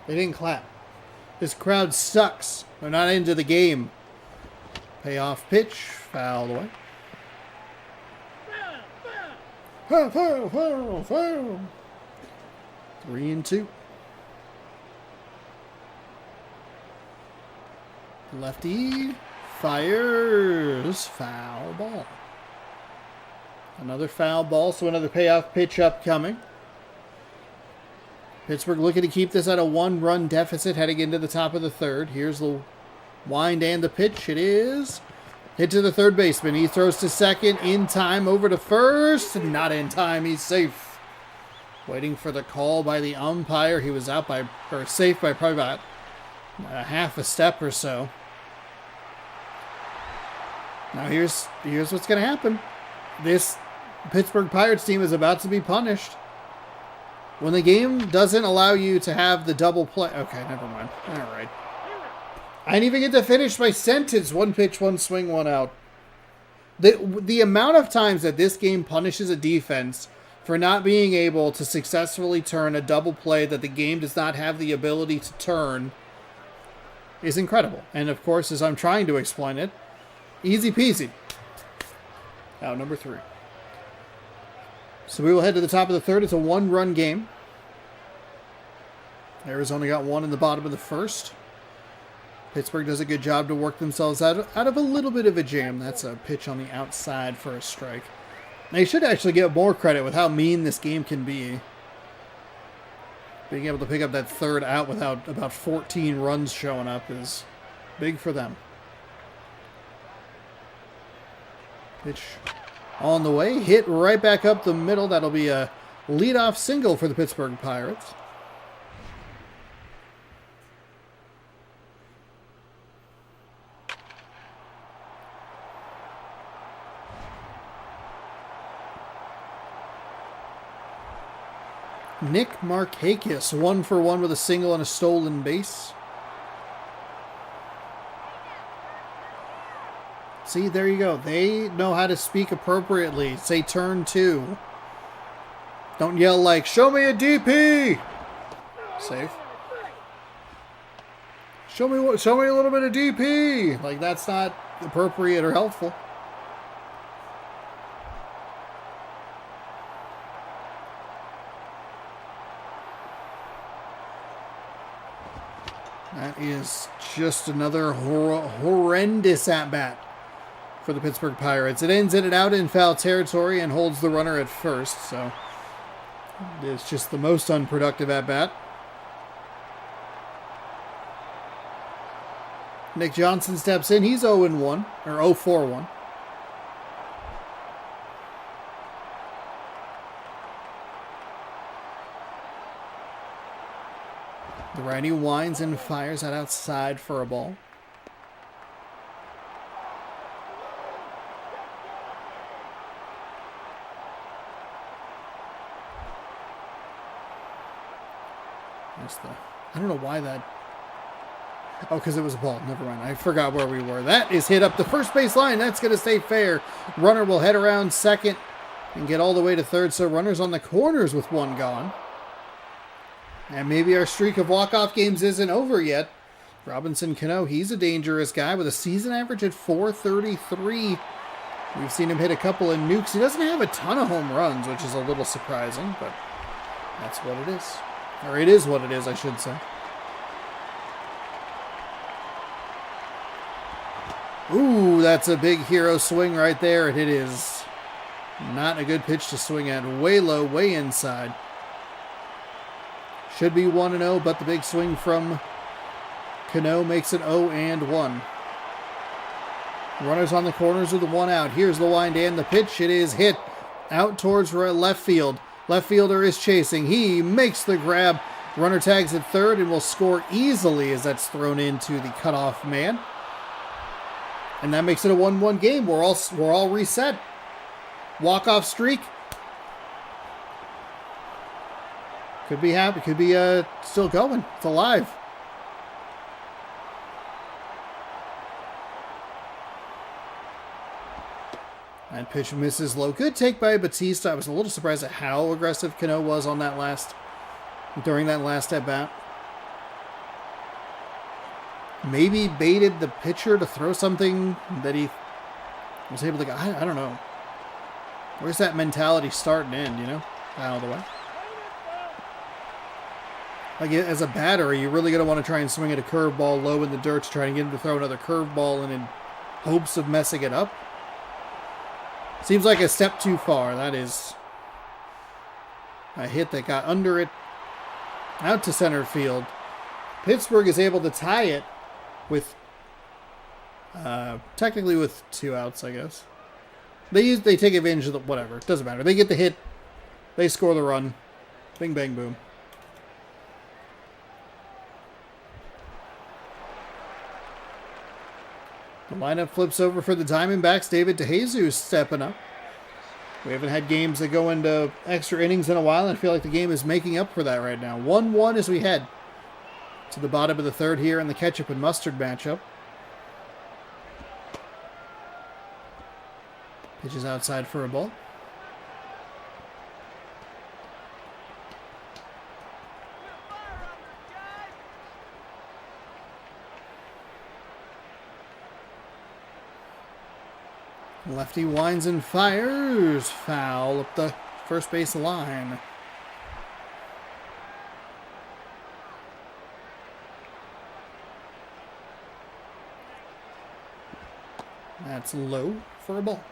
They didn't clap. This crowd sucks. They're not into the game. Payoff pitch. Fouled away. Foul. 3-2. Lefty fires. Foul ball. Another foul ball, so another payoff pitch upcoming. Pittsburgh looking to keep this at a 1-run deficit heading into the top of the third. Here's the wind and the pitch. It is hit to the third baseman. He throws to second in time, over to first. Not in time. He's safe. Waiting for the call by the umpire. He was out by, or safe by probably about half a step or so. Now here's what's going to happen. This Pittsburgh Pirates team is about to be punished. When the game doesn't allow you to have the double play. Okay, never mind. All right. I didn't even get to finish my sentence. 1 pitch, 1 swing, 1 out. The amount of times that this game punishes a defense for not being able to successfully turn a double play that the game does not have the ability to turn is incredible. And of course, as I'm trying to explain it, easy peasy. Out number 3. So we will head to the top of the third. It's a 1-run game. Arizona got 1 in the bottom of the first. Pittsburgh does a good job to work themselves out of a little bit of a jam. That's a pitch on the outside for a strike. They should actually get more credit with how mean this game can be. Being able to pick up that third out without about 14 runs showing up is big for them. Pitch on the way. Hit right back up the middle. That'll be a leadoff single for the Pittsburgh Pirates. Nick Markakis, 1 for 1 with a single and a stolen base. See, there you go. They know how to speak appropriately. Say turn 2. Don't yell like, show me a DP! Safe. Show me a little bit of DP! Like, that's not appropriate or helpful. That is just another horrendous at-bat for the Pittsburgh Pirates. It ends in and out in foul territory and holds the runner at first, so it's just the most unproductive at-bat. Nick Johnson steps in. He's 0-1, or 0-4-1. The righty winds and fires that outside for a ball. I don't know why that... Oh, because it was a ball. Never mind. I forgot where we were. That is hit up the first base line. That's going to stay fair. Runner will head around second and get all the way to third. So runners on the corners with 1 gone. And maybe our streak of walk-off games isn't over yet. Robinson Cano, he's a dangerous guy with a season average at .433. We've seen him hit a couple of nukes. He doesn't have a ton of home runs, which is a little surprising, but that's what it is. Or it is what it is, I should say. Ooh, that's a big hero swing right there. It is not a good pitch to swing at. Way low, way inside. Should be 1-0, but the big swing from Cano makes it 0-1. Runners on the corners with the one out. Here's the wind and the pitch. It is hit out towards left field. Left fielder is chasing. He makes the grab. Runner tags at third and will score easily as that's thrown into the cutoff man. And that makes it a 1-1 game. We're all reset. Walk-off streak. Could be happy. Could be still going. It's alive. And pitch misses low. Good take by Batista. I was a little surprised at how aggressive Cano was on that during that last at bat. Maybe baited the pitcher to throw something that he was able to go. I don't know. Where's that mentality start and end, you know? Out of the way. Like, as a batter, are you really going to want to try and swing at a curveball low in the dirt to try and get him to throw another curveball and in hopes of messing it up? Seems like a step too far. That is a hit that got under it. Out to center field. Pittsburgh is able to tie it with, technically with 2 outs, I guess. They take advantage of the, whatever. It doesn't matter. They get the hit. They score the run. Bing, bang, boom. The lineup flips over for the Diamondbacks. David DeJesus stepping up. We haven't had games that go into extra innings in a while, and I feel like the game is making up for that right now. 1-1 as we head to the bottom of the third here in the ketchup and mustard matchup. Pitches outside for a ball. Lefty winds and fires. Foul up the first base line. That's low for a ball.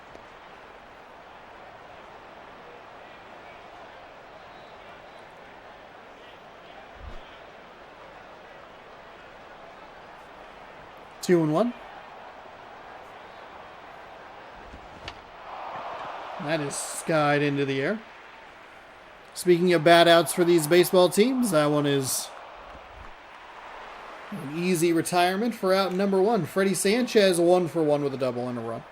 Two and one. That is skied into the air. Speaking of bad outs for these baseball teams, that one is an easy retirement for out number one. Freddie Sanchez 1 for 1 with a double and a run.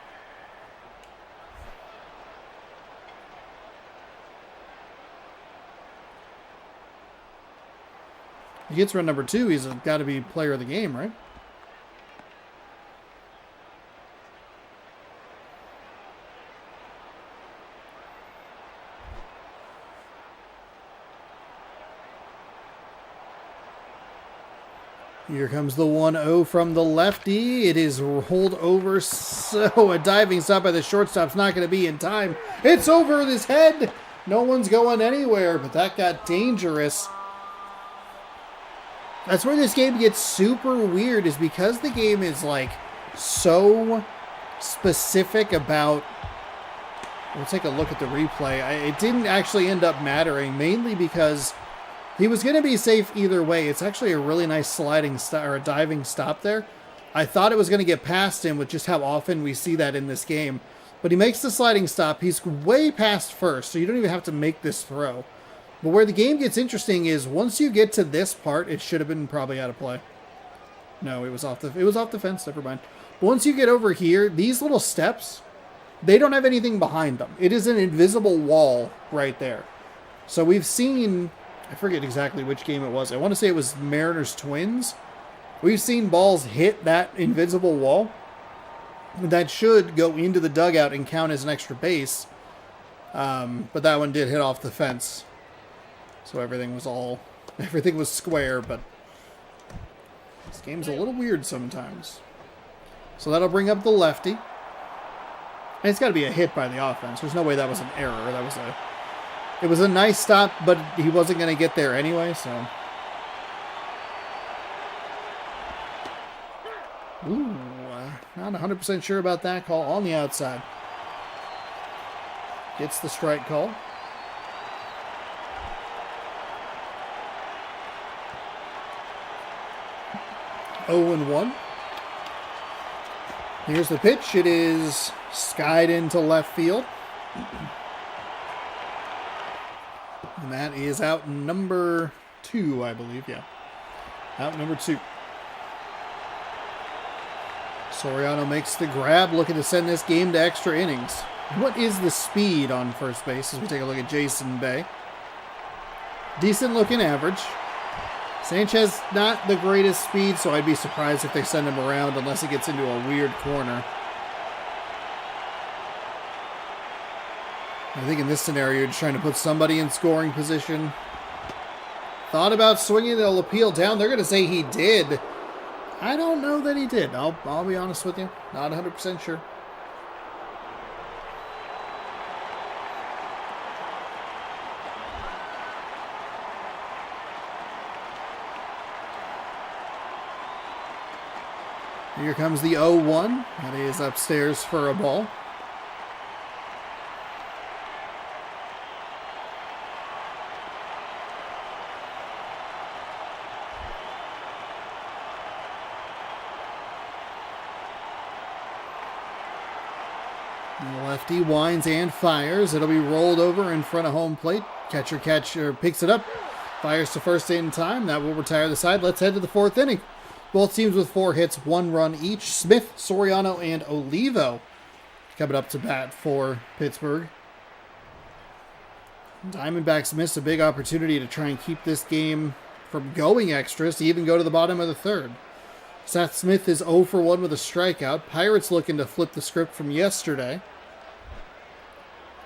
He gets run number 2. He's got to be player of the game, right? Here comes the 1-0 from the lefty. It is rolled over, so a diving stop by the shortstop's not going to be in time. It's over his head. No one's going anywhere, but that got dangerous. That's where this game gets super weird, is because the game is like so specific about... We'll take a look at the replay. It didn't actually end up mattering, mainly because he was going to be safe either way. It's actually a really nice sliding stop, or a diving stop there. I thought it was going to get past him with just how often we see that in this game. But he makes the sliding stop. He's way past first, so you don't even have to make this throw. But where the game gets interesting is once you get to this part, it should have been probably out of play. No, it was off the fence. Never mind. But once you get over here, these little steps, they don't have anything behind them. It is an invisible wall right there. So we've seen... I forget exactly which game it was. I want to say it was Mariners Twins. We've seen balls hit that invisible wall. That should go into the dugout and count as an extra base. But that one did hit off the fence. So everything was square, but this game's a little weird sometimes. So that'll bring up the lefty. And it's got to be a hit by the offense. There's no way that was an error. It was a nice stop, but he wasn't going to get there anyway, so. Ooh, not 100% sure about that call on the outside. Gets the strike call. Oh and 1. Here's the pitch. It is skied into left field. And that is out number 2, I believe. Yeah. Out number 2. Soriano makes the grab, looking to send this game to extra innings. What is the speed on first base as we take a look at Jason Bay? Decent looking average. Sanchez, not the greatest speed, so I'd be surprised if they send him around unless he gets into a weird corner. I think in this scenario, you're just trying to put somebody in scoring position. Thought about swinging the appeal down. They're going to say he did. I don't know that he did. I'll be honest with you. Not 100% sure. Here comes the 0-1. That is upstairs for a ball. And the lefty winds and fires. It'll be rolled over in front of home plate. Catcher picks it up. Fires to first in time. That will retire the side. Let's head to the 4th inning. Both teams with 4 hits, 1 run each. Smith, Soriano, and Olivo coming up to bat for Pittsburgh. Diamondbacks missed a big opportunity to try and keep this game from going extras to even go to the bottom of the 3rd. Seth Smith is 0 for 1 with a strikeout. Pirates looking to flip the script from yesterday.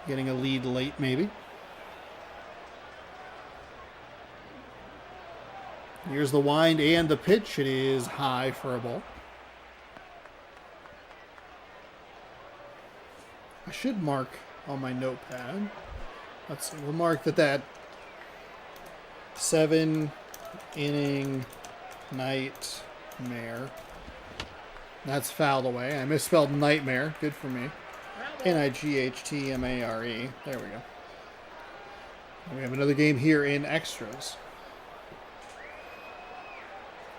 Getting a lead late, maybe. Here's the wind and the pitch. It is high for a ball. I should mark on my notepad. Let's see. We'll mark that 7-inning nightmare. That's fouled away. I misspelled nightmare. Good for me. Nightmare. There we go. And we have another game here in extras.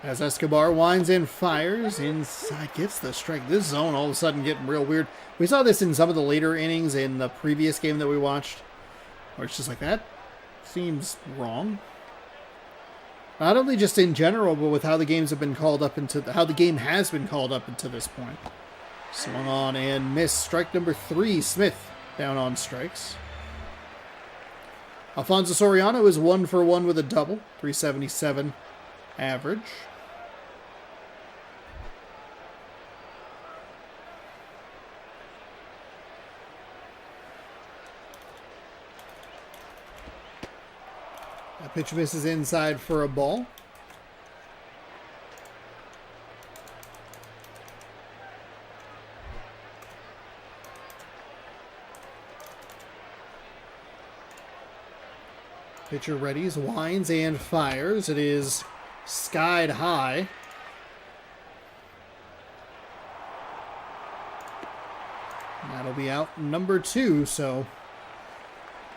As Escobar winds and fires inside, gets the strike. This zone all of a sudden getting real weird. We saw this in some of the later innings in the previous game that we watched, where it's just like, that seems wrong. Not only just in general, but with how the games have been called up how the game has been called up until this point. Swung on and missed. Strike number 3. Smith down on strikes. Alfonso Soriano is 1 for 1 with a double. 377 average. That pitch misses inside for a ball. Pitcher readies, winds, and fires. It is skied high. That'll be out number 2, so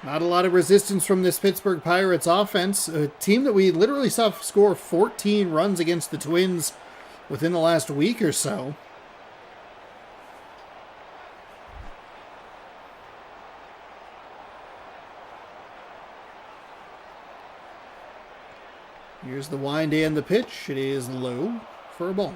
not a lot of resistance from this Pittsburgh Pirates offense. A team that we literally saw score 14 runs against the Twins within the last week or so. Here's the wind and the pitch. It is low for a ball.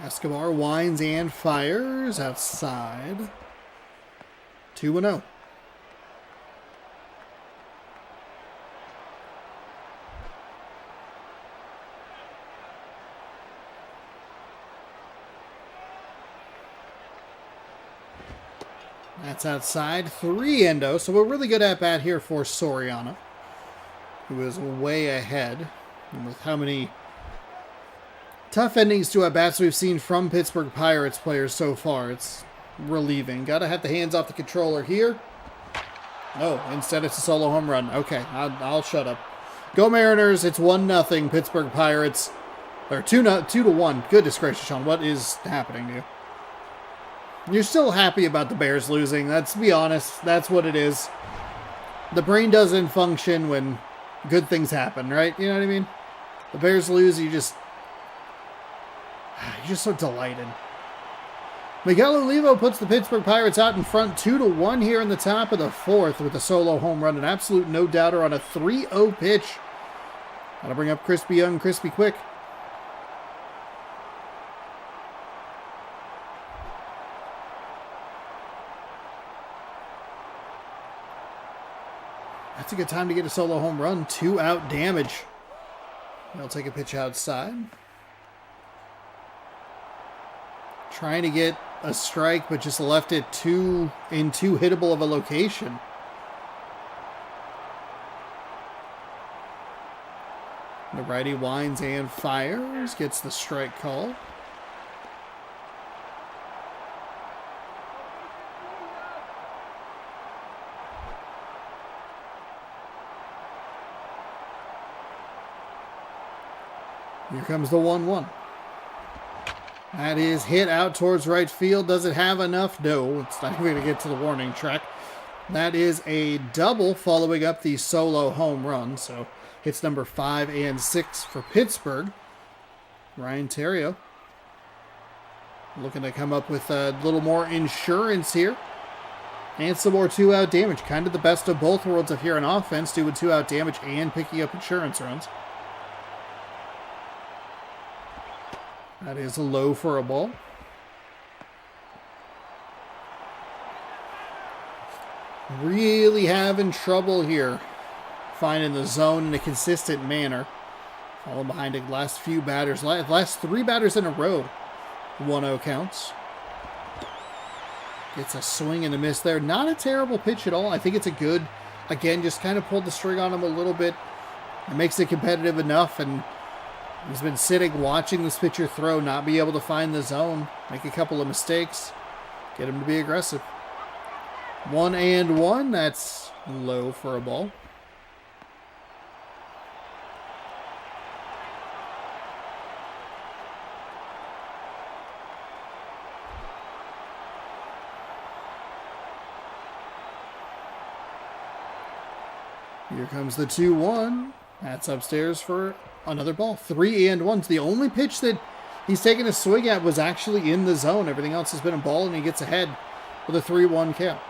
Escobar winds and fires outside. 2-0. That's outside. 3-0. So a really good at-bat here for Soriano, who is way ahead. And with how many tough endings to at-bats we've seen from Pittsburgh Pirates players so far, it's relieving. Got to have the hands off the controller here. No, instead it's a solo home run. Okay, I'll shut up. Go Mariners. It's 1-0 Pittsburgh Pirates. Or 2-1. Goodness gracious, Sean. What is happening to you? You're still happy about the Bears losing. Let's be honest. That's what it is. The brain doesn't function when good things happen, right? You know what I mean? The Bears lose, you're just so delighted. Miguel Olivo puts the Pittsburgh Pirates out in front 2-1 here in the top of the fourth with a solo home run. An absolute no-doubter on a 3-0 pitch. Gotta bring up Crispy Young, Crispy Quick. That's a good time to get a solo home run. 2-out damage. They'll take a pitch outside. Trying to get a strike, but just left it too hittable of a location. The righty winds and fires. Gets the strike call. Here comes the 1-1. That is hit out towards right field. Does it have enough? No, it's not going to get to the warning track. That is a double following up the solo home run. So hits number 5 and 6 for Pittsburgh. Ryan Theriot looking to come up with a little more insurance here. And some more 2-out damage. Kind of the best of both worlds if you're an offense doing 2-out damage and picking up insurance runs. That is low for a ball. Really having trouble here finding the zone in a consistent manner. Falling behind the last few batters. Last 3 batters in a row. 1-0 counts. Gets a swing and a miss there. Not a terrible pitch at all. I think it's a good, again, just kind of pulled the string on him a little bit. It makes it competitive enough, and he's been sitting, watching this pitcher throw, not be able to find the zone, make a couple of mistakes, get him to be aggressive. 1-1, that's low for a ball. Here comes the 2-1. That's upstairs for another ball. 3-1. The only pitch that he's taken a swing at was actually in the zone. Everything else has been a ball, and he gets ahead with a 3-1 count.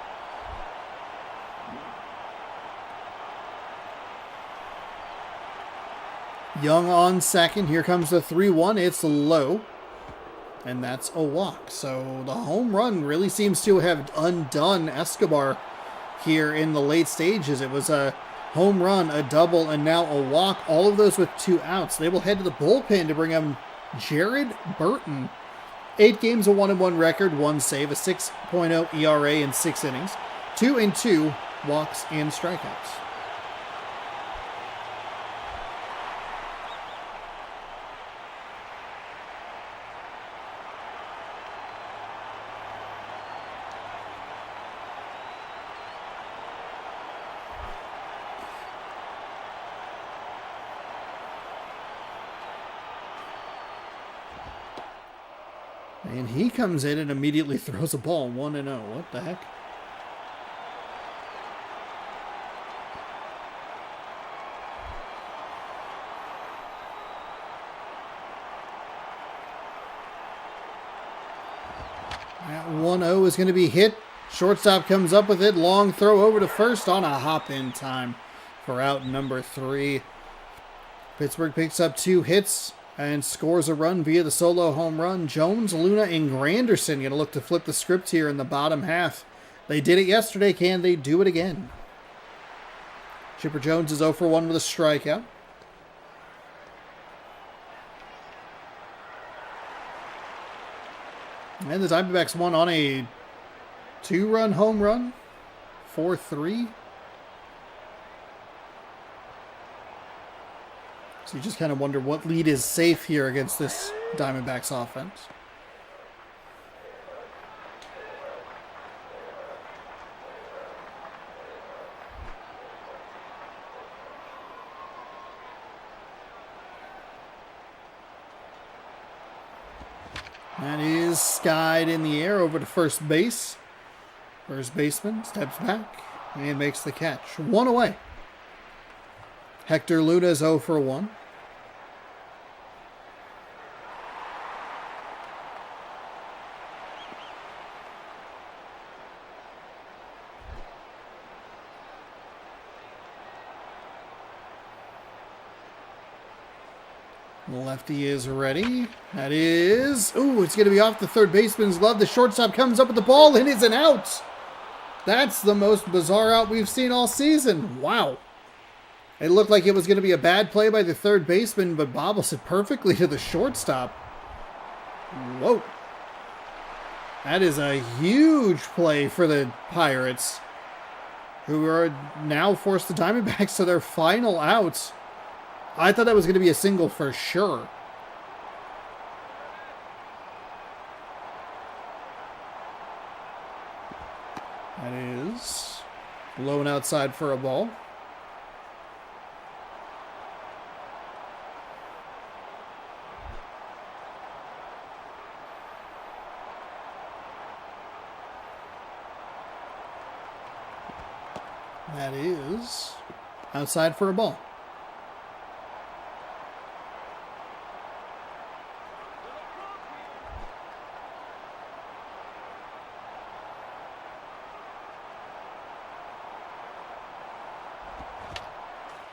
Young on second. Here comes the 3-1. It's low, and that's a walk. So the home run really seems to have undone Escobar here in the late stages. It was a home run, a double, and now a walk. All of those with 2 outs. They will head to the bullpen to bring him Jared Burton. 8 games, a 1-1 record, 1 save, a 6.0 ERA in 6 innings, 2 walks and strikeouts. And he comes in and immediately throws a ball. 1-0. What the heck? That 1-0 is going to be hit. Shortstop comes up with it. Long throw over to first on a hop-in time for out number 3. Pittsburgh picks up 2 hits and scores a run via the solo home run. Jones, Luna, and Granderson going to look to flip the script here in the bottom half. They did it yesterday. Can they do it again? Chipper Jones is 0 for 1 with a strikeout. And the Diamondbacks won on a 2-run home run. 4-3. So you just kind of wonder what lead is safe here against this Diamondbacks offense. That is skied in the air over to first base. First baseman steps back and makes the catch. One away. Hector Luna is 0 for 1. The lefty is ready. That is... Ooh, it's going to be off the third baseman's glove. The shortstop comes up with the ball and it's an out. That's the most bizarre out we've seen all season. Wow. It looked like it was going to be a bad play by the third baseman, but bobbles it perfectly to the shortstop. Whoa. That is a huge play for the Pirates, who are now forced the Diamondbacks to their final outs. I thought that was going to be a single for sure. That is low and outside for a ball. That is outside for a ball.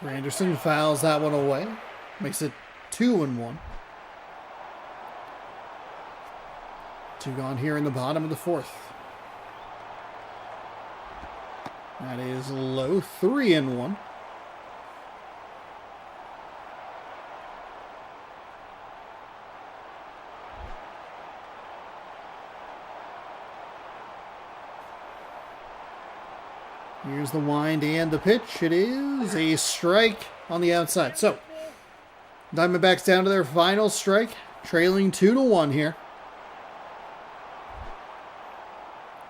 Anderson fouls that one away. Makes it 2-1. 2 gone here in the bottom of the fourth. That is low. 3-1. Here's the wind and the pitch. It is a strike on the outside. So, Diamondbacks down to their final strike, trailing 2-1 here.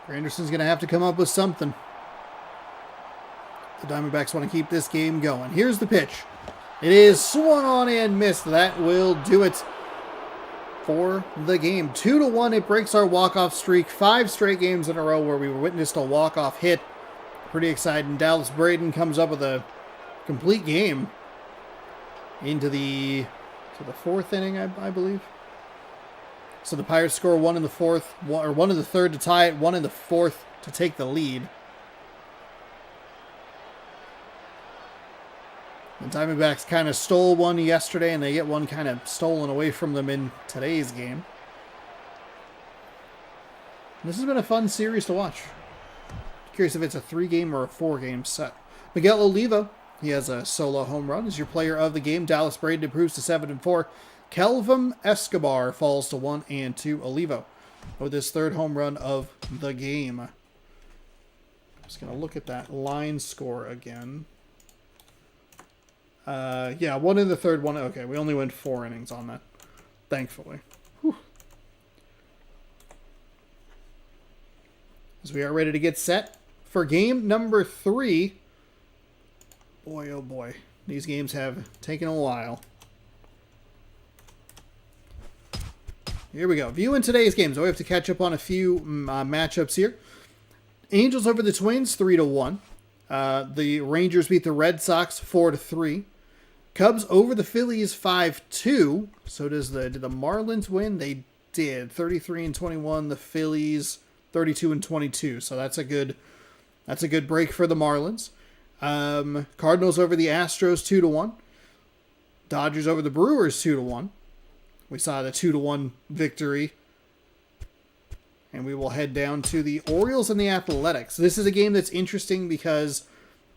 Granderson's going to have to come up with something. The Diamondbacks want to keep this game going. Here's the pitch. It is swung on and missed. That will do it for the game. 2-1. It breaks our walk-off streak. 5 straight games in a row where we witnessed a walk-off hit. Pretty exciting. Dallas Braden comes up with a complete game into the fourth inning, I believe. So the Pirates score 1 in the fourth, or 1 in the third to tie it, 1 in the fourth to take the lead. The Diamondbacks kind of stole one yesterday, and they get one kind of stolen away from them in today's game. This has been a fun series to watch. Curious if it's a 3-game or a 4-game set. Miguel Olivo, he has a solo home run, is your player of the game. Dallas Braden improves to 7-4. Kelvin Escobar falls to 1-2. Olivo with his 3rd home run of the game. I'm just going to look at that line score again. Yeah, 1 in the third, 1. Okay, we only went 4 innings on that, thankfully. Whew. As we are ready to get set for game number 3. Boy, oh boy. These games have taken a while. Here we go. Viewing today's games. We have to catch up on a few matchups here. Angels over the Twins, 3-1. The Rangers beat the Red Sox, 4-3. Cubs over the Phillies, 5-2. So did the Marlins win? They did. 33-21. The Phillies, 32-22. So that's a good break for the Marlins. Cardinals over the Astros, 2-1. Dodgers over the Brewers, 2-1. We saw the 2-1 victory. And we will head down to the Orioles and the Athletics. This is a game that's interesting because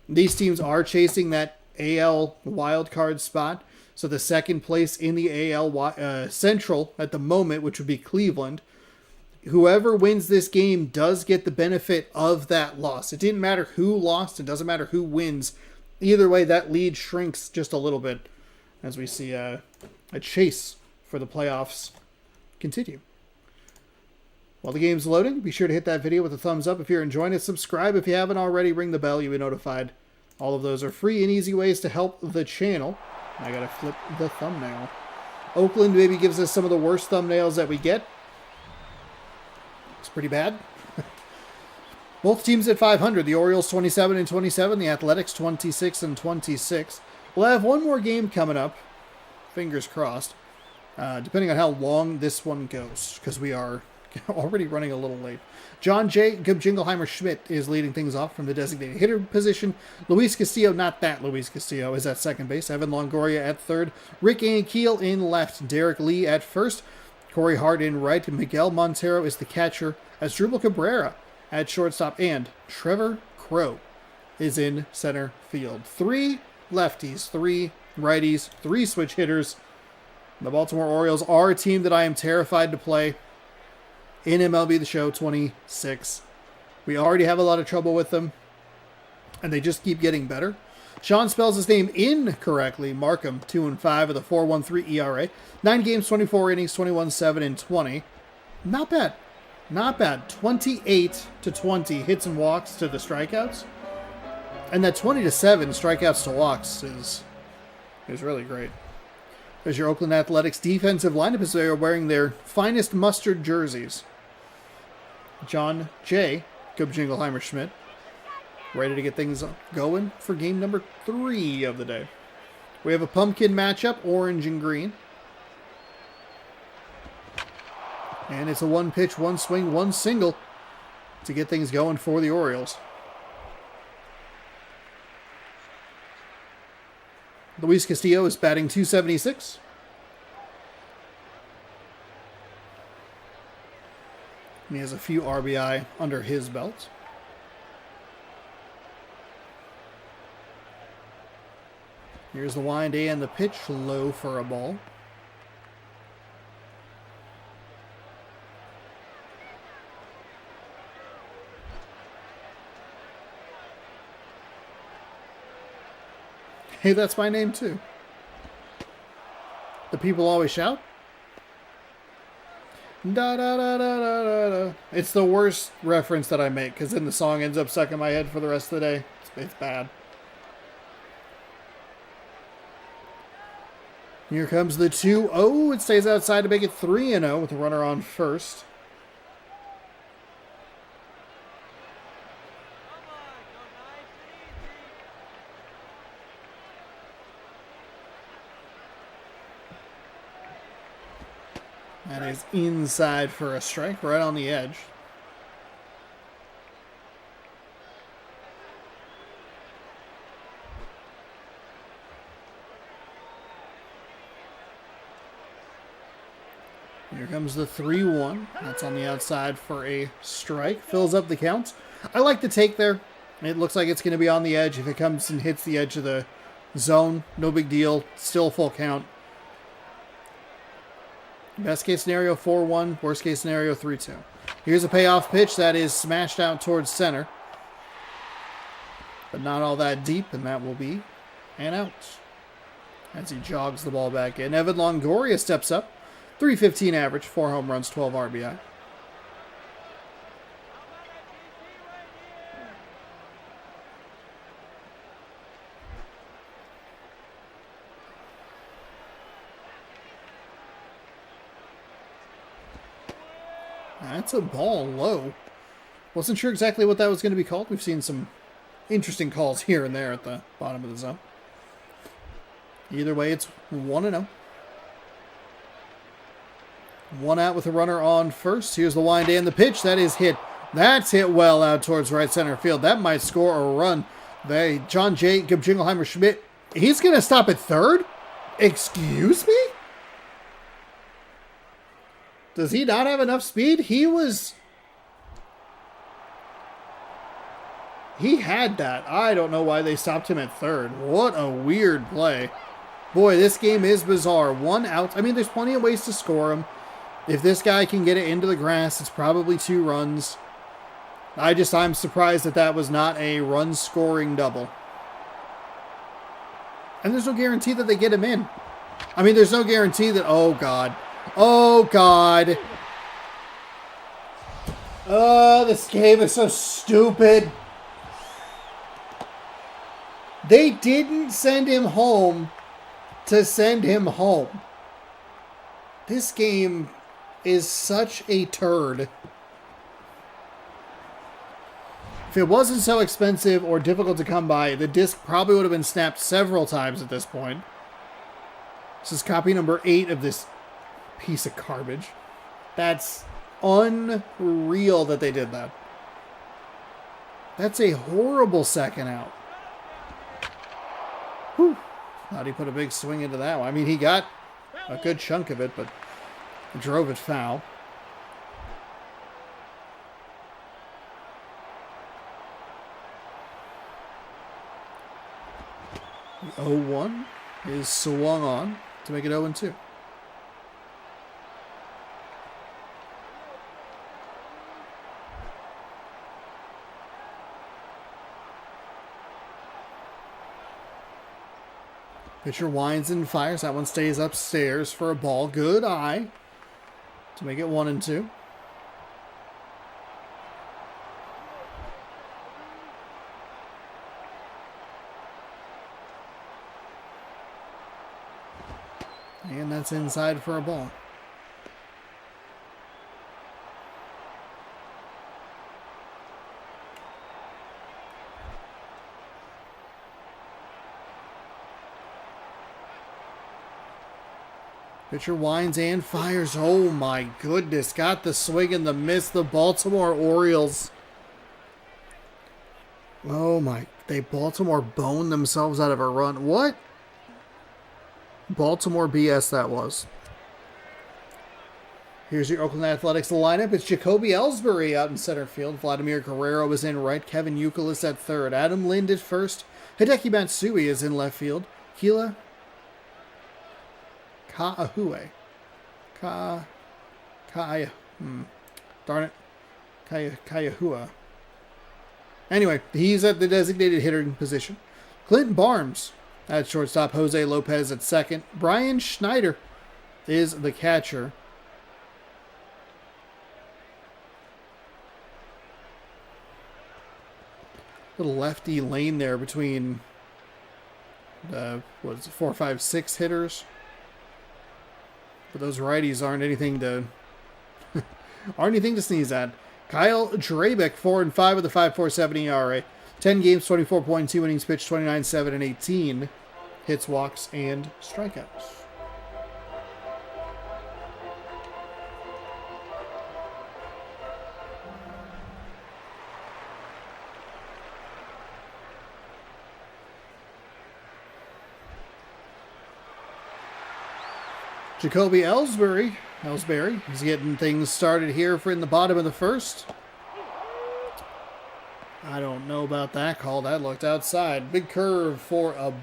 these teams are chasing that AL wildcard spot. So the second place in the AL Central at the moment, which would be Cleveland. Whoever wins this game does get the benefit of that loss. It didn't matter who lost. It doesn't matter who wins. Either way, that lead shrinks just a little bit as we see a chase for the playoffs continue. While the game's loading, be sure to hit that video with a thumbs up if you're enjoying it. Subscribe if you haven't already. Ring the bell. You'll be notified. All of those are free and easy ways to help the channel. I gotta flip the thumbnail. Oakland maybe gives us some of the worst thumbnails that we get. pretty bad. Both teams at 500. The Orioles 27-27. The Athletics 26-26. We'll have one more game coming up. Fingers crossed. Depending on how long this one goes, because we are already running a little late. John J. Jingleheimer Schmidt is leading things off from the designated hitter position. Luis Castillo, not that Luis Castillo, is at second base. Evan Longoria at third. Rick Ankiel in left. Derek Lee at first. Corey Hart in right. Miguel Montero is the catcher. Asdrubal Cabrera at shortstop. And Trevor Crow is in center field. 3 lefties, 3 righties, 3 switch hitters. The Baltimore Orioles are a team that I am terrified to play in MLB The Show 26. We already have a lot of trouble with them, and they just keep getting better. Sean spells his name incorrectly. Markham, 2-5 with a 4.13 ERA. 9 games, 24 innings, 21-7 and 20. Not bad. Not bad. 28-20 hits and walks to the strikeouts. And that 20-7 strikeouts to walks is really great. There's your Oakland Athletics defensive lineup as they are wearing their finest mustard jerseys. John J. Jingleheimer Schmidt, ready to get things going for game number 3 of the day. We have a pumpkin matchup, orange and green. And it's a 1 pitch, 1 swing, 1 single to get things going for the Orioles. Luis Castillo is batting .276. He has a few RBI under his belt. Here's the wind and the pitch, low for a ball. Hey, that's my name too. The people always shout. Da da da da da da da. It's the worst reference that I make because then the song ends up stuck in my head for the rest of the day. It's bad. Here comes the 2-0. It stays outside to make it 3-0 with a runner on first. That is inside for a strike, right on the edge. Here comes the 3-1. That's on the outside for a strike. Fills up the count. I like the take there. It looks like it's going to be on the edge. If it comes and hits the edge of the zone, no big deal. Still full count. Best case scenario, 4-1. Worst case scenario, 3-2. Here's a payoff pitch that is smashed out towards center. But not all that deep, and that will be an out. As he jogs the ball back in. Evan Longoria steps up. .315 average, 4 home runs, 12 RBI. That's a ball low. Wasn't sure exactly what that was going to be called. We've seen some interesting calls here and there at the bottom of the zone. Either way, it's 1-0. 1 out with a runner on first. Here's the wind and the pitch. That is hit. That's hit well out towards right center field. That might score a run. John J. Jingleheimer Schmidt. He's going to stop at third? Excuse me? Does he not have enough speed? He had that. I don't know why they stopped him at third. What a weird play. Boy, this game is bizarre. 1 out. I mean, there's plenty of ways to score him. If this guy can get it into the grass, it's probably 2 runs. I'm surprised that was not a run-scoring double. And there's no guarantee that they get him in. I mean, there's no guarantee that... Oh, God. Oh, God. Oh, this game is so stupid. They didn't send him home to send him home. This game is such a turd. If it wasn't so expensive or difficult to come by, the disc probably would have been snapped several times at this point. This is copy number 8 of this piece of garbage. That's unreal that they did that. That's a horrible second out. Whew. Thought he put a big swing into that one. I mean, he got a good chunk of it, but drove it foul. The 0-1 is swung on to make it 0-2. Pitcher winds and fires. That one stays upstairs for a ball. Good eye to make it 1-2. And that's inside for a ball. Pitcher winds and fires. Oh my goodness. Got the swing and the miss. The Baltimore Orioles. Oh my. Baltimore boned themselves out of a run. What? Baltimore BS that was. Here's your Oakland Athletics lineup. It's Jacoby Ellsbury out in center field. Vladimir Guerrero is in right. Kevin Youkilis at third. Adam Lind at first. Hideki Matsui is in left field. Kila Kaahue. Darn it. Kayahua. Anyway, he's at the designated hitting position. Clinton Barnes at shortstop. Jose Lopez at second. Brian Schneider is the catcher. Little lefty lane there between the 4, 5, 6 hitters. But those righties aren't anything to sneeze at. Kyle Drabeck, 4-5 with a 5.47 ERA. 10 games, 24.2 innings pitched, 29-7 and 18 hits, walks, and strikeouts. Jacoby Ellsbury is getting things started here in the bottom of the first. I don't know about that call. That looked outside. Big curve for a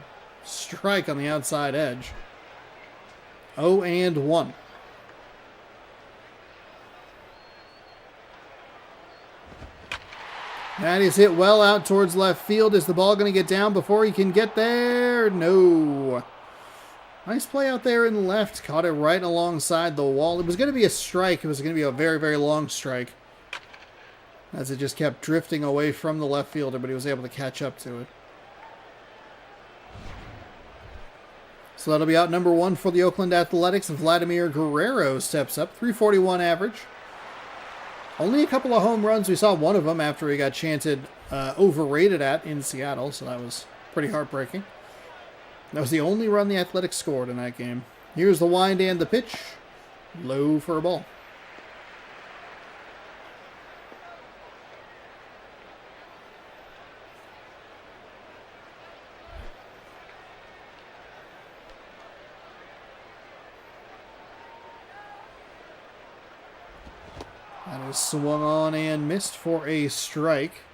strike on the outside edge. 0-1. That is hit well out towards left field. Is the ball going to get down before he can get there? No. Nice play out there in left. Caught it right alongside the wall. It was going to be a strike. It was going to be a very, very long strike, as it just kept drifting away from the left fielder, but he was able to catch up to it. So that'll be out number 1 for the Oakland Athletics. Vladimir Guerrero steps up. 341 average. Only a couple of home runs. We saw one of them after he got chanted overrated at in Seattle, so that was pretty heartbreaking. That was the only run the Athletics scored in that game. Here's the wind and the pitch. Low for a ball. That is swung on and missed for a strike.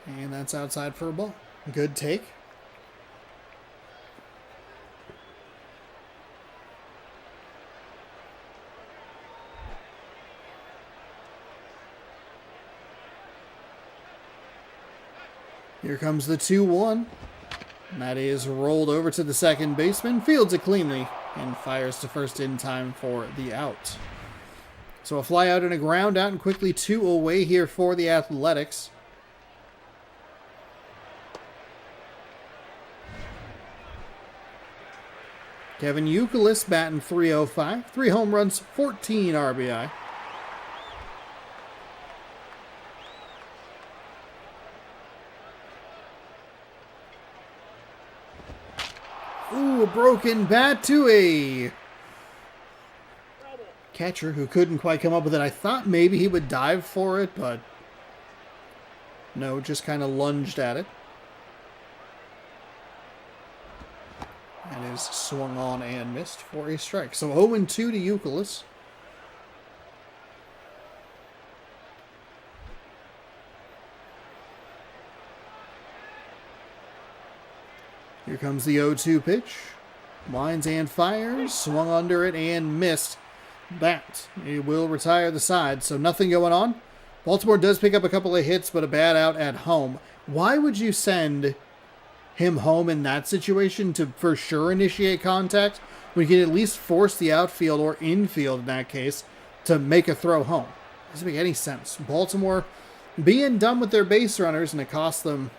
And that's outside for a ball. Good take. Here comes the 2-1. That is rolled over to the second baseman. Fields it cleanly and fires to first in time for the out. So a fly out and a ground out, and quickly 2 away here for the Athletics. Kevin Youkilis batting .305. 3 home runs, 14 RBI. Ooh, a broken bat to a catcher who couldn't quite come up with it. I thought maybe he would dive for it, but no, just kind of lunged at it. And is swung on and missed for a strike. So 0-2 to Youkilis. Here comes the 0-2 pitch. Winds and fires. Swung under it and missed. Bat. He will retire the side. So nothing going on. Baltimore does pick up a couple of hits, but a bad out at home. Why would you send him home in that situation to for sure initiate contact when you can at least force the outfield or infield in that case to make a throw home? Doesn't make any sense. Baltimore being done with their base runners, and it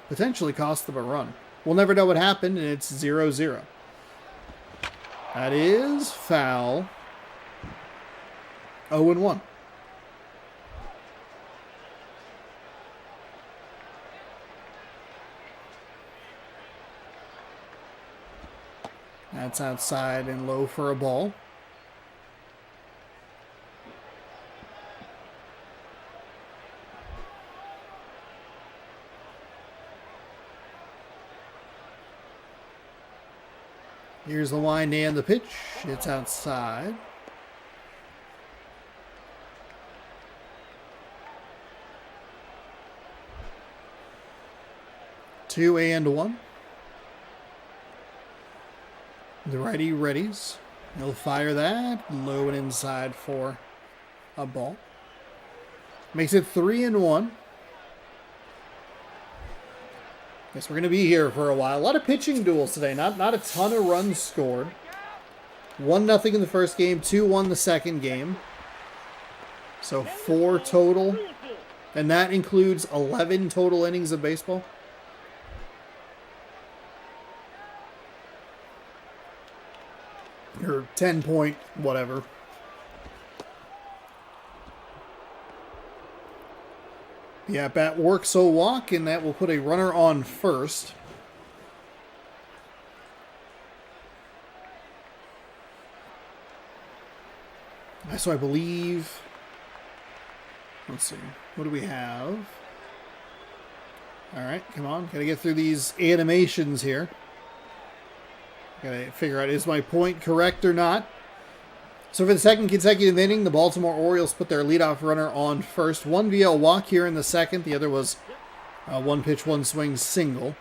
potentially cost them a run. We'll never know what happened, and it's 0-0. That is foul. 0-1. That's outside and low for a ball. Here's the wind and the pitch. It's outside. Two and one. The righty readies. He'll fire that. Low and inside for a ball. Makes it 3-1. Guess we're going to be here for a while. A lot of pitching duels today. Not a ton of runs scored. 1-0 in the first game. 2-1 the second game. So 4 total. And that includes 11 total innings of baseball. Or 10 point whatever. The at-bat works a walk, and that will put a runner on first. So I believe... Let's see. What do we have? All right, come on. Got to get through these animations here. Got to figure out, is my point correct or not? So for the second consecutive inning, the Baltimore Orioles put their leadoff runner on first. One via a walk here in the second. The other was a one pitch, one swing single.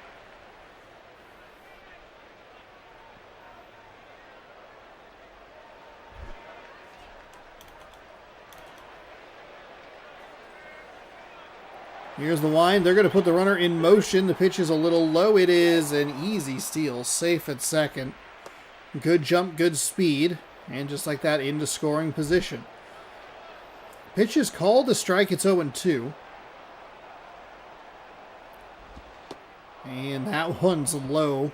Here's the wind. They're going to put the runner in motion. The pitch is a little low. It is an easy steal. Safe at second. Good jump, good speed. And just like that, into scoring position. Pitch is called a strike. It's 0-2. And that one's low.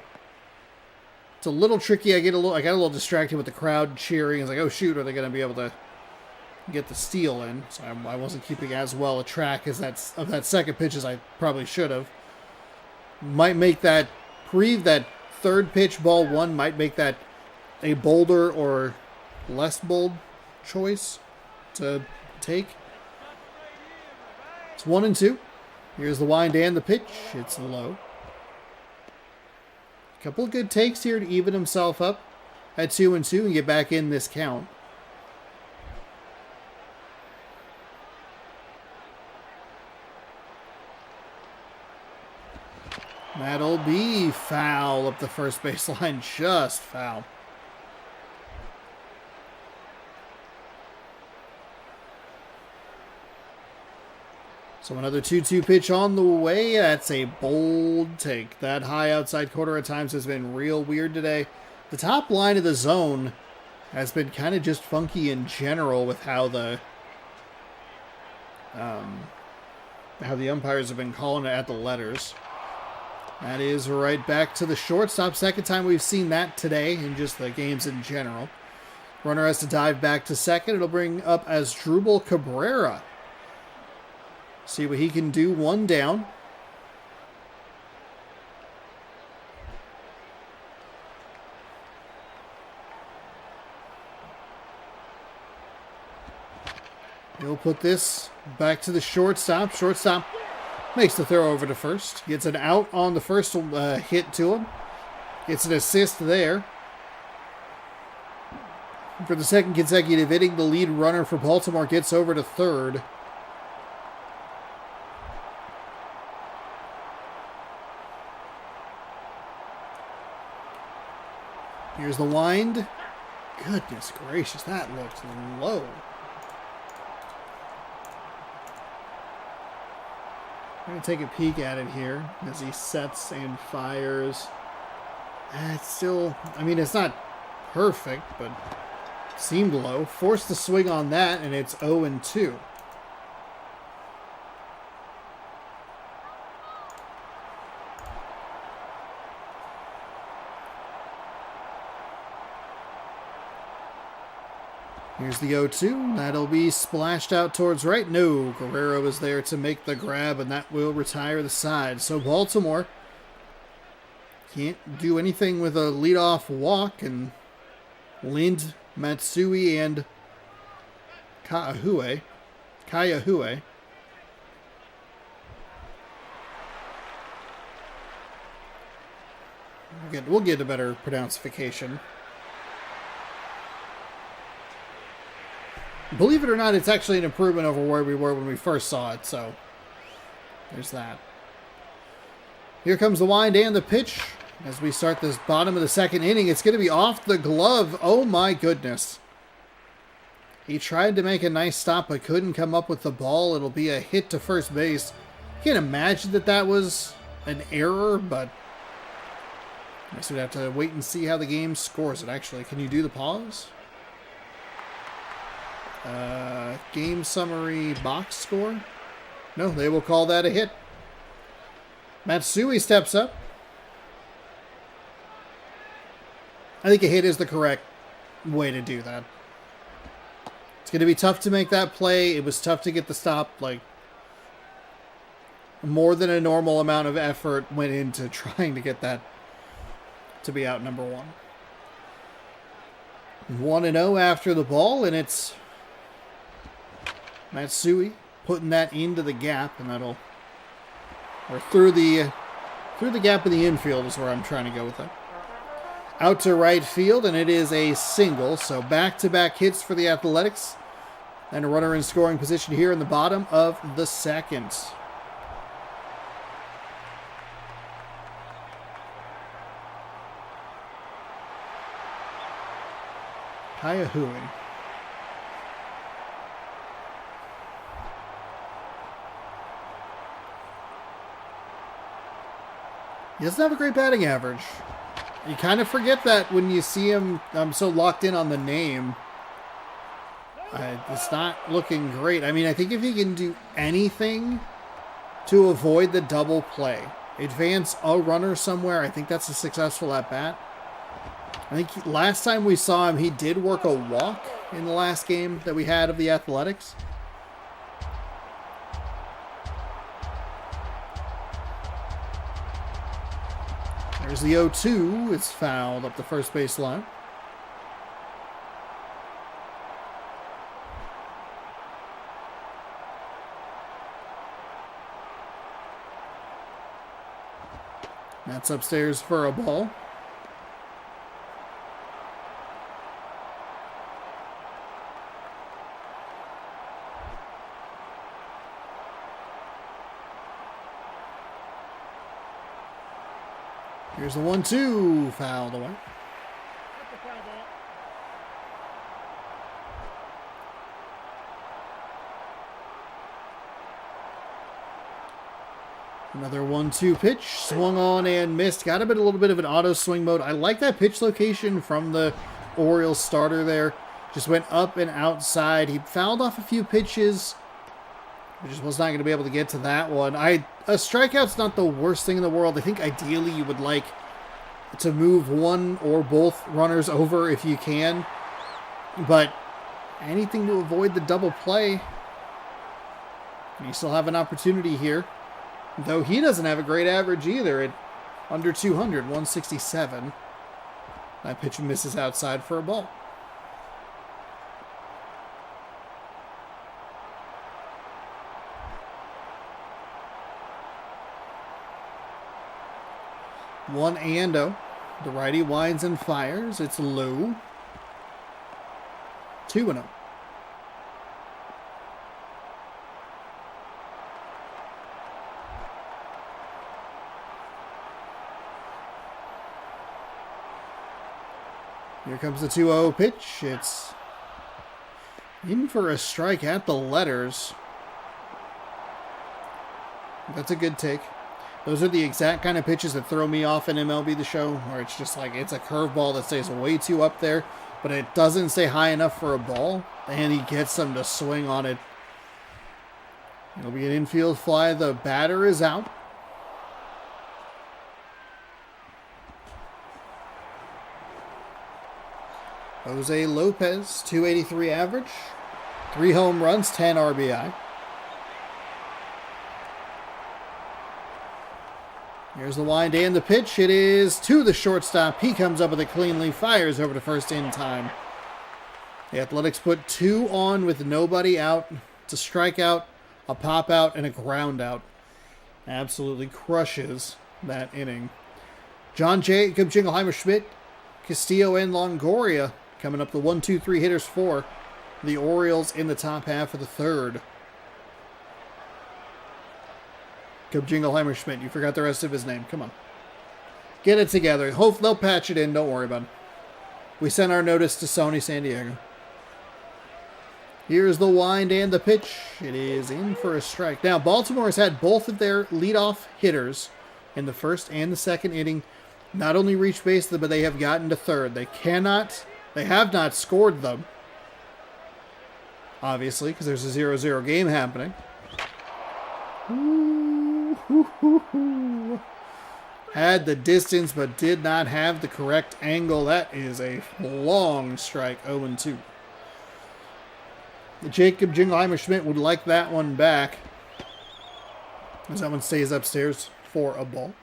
It's a little tricky. I got a little distracted with the crowd cheering. It's like, oh shoot, are they going to be able to get the steal in? So I wasn't keeping as well a track as that second pitch as I probably should have. Might make that third pitch, ball one, might make that a bolder or less bold choice to take. It's 1-2. Here's the wind and the pitch. It's low. A couple of good takes here to even himself up at 2-2 and get back in this count. That'll be foul up the first baseline. Just foul. So another 2-2 pitch on the way. That's a bold take. That high outside corner at times has been real weird today. The top line of the zone has been kind of just funky in general with how the umpires have been calling it at the letters. That is right back to the shortstop. Second time we've seen that today in just the games in general. Runner has to dive back to second. It'll bring up Asdrubal Cabrera. See what he can do. One down. He'll put this back to the shortstop. Shortstop makes the throw over to first. Gets an out on the first hit to him. Gets an assist there. For the second consecutive inning, the lead runner for Baltimore gets over to third. Here's the wind. Goodness gracious, that looks low. I'm going to take a peek at it here as he sets and fires. It's still, I mean, it's not perfect, but seemed low. Forced the swing on that, and it's 0-2. Here's the 0-2. That'll be splashed out towards right. No, Guerrero is there to make the grab, and that will retire the side. So Baltimore can't do anything with a leadoff walk, and Lind, Matsui, and Kayahue. We'll get a better pronunciation. Believe it or not, it's actually an improvement over where we were when we first saw it, so there's that. Here comes the wind and the pitch as we start this bottom of the second inning. It's going to be off the glove. Oh my goodness. He tried to make a nice stop but couldn't come up with the ball. It'll be a hit to first base. Can't imagine that that was an error, but I guess we'd have to wait and see how the game scores it. Actually, can you do the pause? Game summary box score? No, they will call that a hit. Matsui steps up. I think a hit is the correct way to do that. It's going to be tough to make that play. It was tough to get the stop. Like, more than a normal amount of effort went into trying to get that to be out number one. 1-0 after the ball, and it's Matsui putting that into the gap, and that'll, or through the gap in the infield is where I'm trying to go with it. Out to right field, and it is a single. So back-to-back hits for the Athletics, and a runner in scoring position here in the bottom of the second. Kayahue. He doesn't have a great batting average. You kind of forget that when you see him. I'm so locked in on the name. It's not looking great. I mean, I think if he can do anything to avoid the double play, advance a runner somewhere, I think that's a successful at-bat. I think last time we saw him, he did work a walk in the last game that we had of the Athletics. There's the 0-2. It's fouled up the first base line. That's upstairs for a ball. Here's the 1-2, fouled away. Another 1-2 pitch, swung on and missed. Got a little bit of an auto swing mode. I like that pitch location from the Orioles starter there. Just went up and outside. He fouled off a few pitches Just was not going to be able to get to that one. A strikeout's not the worst thing in the world. I think ideally you would like to move one or both runners over if you can. But anything to avoid the double play. You still have an opportunity here. Though he doesn't have a great average either at under 200, 167. That pitch misses outside for a ball. One and-0. The righty winds and fires. It's low. 2-0. Here comes the 2-0 pitch. It's in for a strike at the letters. That's a good take. Those are the exact kind of pitches that throw me off in MLB The Show, where it's just like it's a curveball that stays way too up there, but it doesn't stay high enough for a ball, and he gets them to swing on it. It'll be an infield fly. The batter is out. Jose Lopez, 283 average, 3 home runs, 10 RBI. Here's the wind and the pitch. It is to the shortstop. He comes up with it cleanly, fires over to first in time. The Athletics put 2 on with nobody out. It's a strikeout, a pop out, and a ground out. Absolutely crushes that inning. John Jacob Jingleheimer Schmidt, Castillo, and Longoria coming up the 1-2-3 hitters for the Orioles in the top half of the third. Jacob Jingleheimer Schmidt. You forgot the rest of his name. Come on. Get it together. Hope they'll patch it in. Don't worry about it. We sent our notice to Sony San Diego. Here's the wind and the pitch. It is in for a strike. Now, Baltimore has had both of their leadoff hitters in the first and the second inning not only reach base, but they have gotten to third. They have not scored them, obviously, because there's a 0-0 game happening. Had the distance, but did not have the correct angle. That is a long strike, 0-2. Jacob Jingleheimer Schmidt would like that one back, as that one stays upstairs for a ball.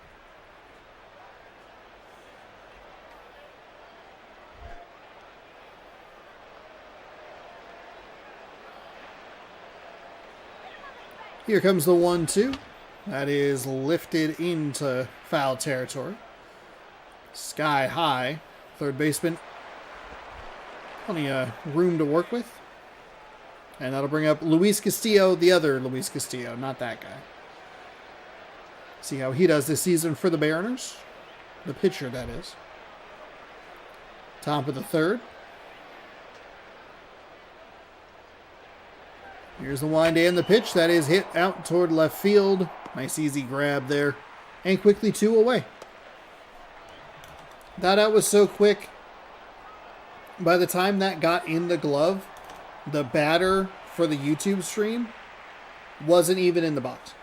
Here comes the 1-2. That is lifted into foul territory. Sky high. Third baseman. Plenty of room to work with. And that'll bring up Luis Castillo, the other Luis Castillo, not that guy. See how he does this season for the Mariners. The pitcher, that is. Top of the third. Here's the wind and the pitch. That is hit out toward left field. Nice easy grab there. And quickly 2 away. That out was so quick. By the time that got in the glove, the batter for the YouTube stream wasn't even in the box.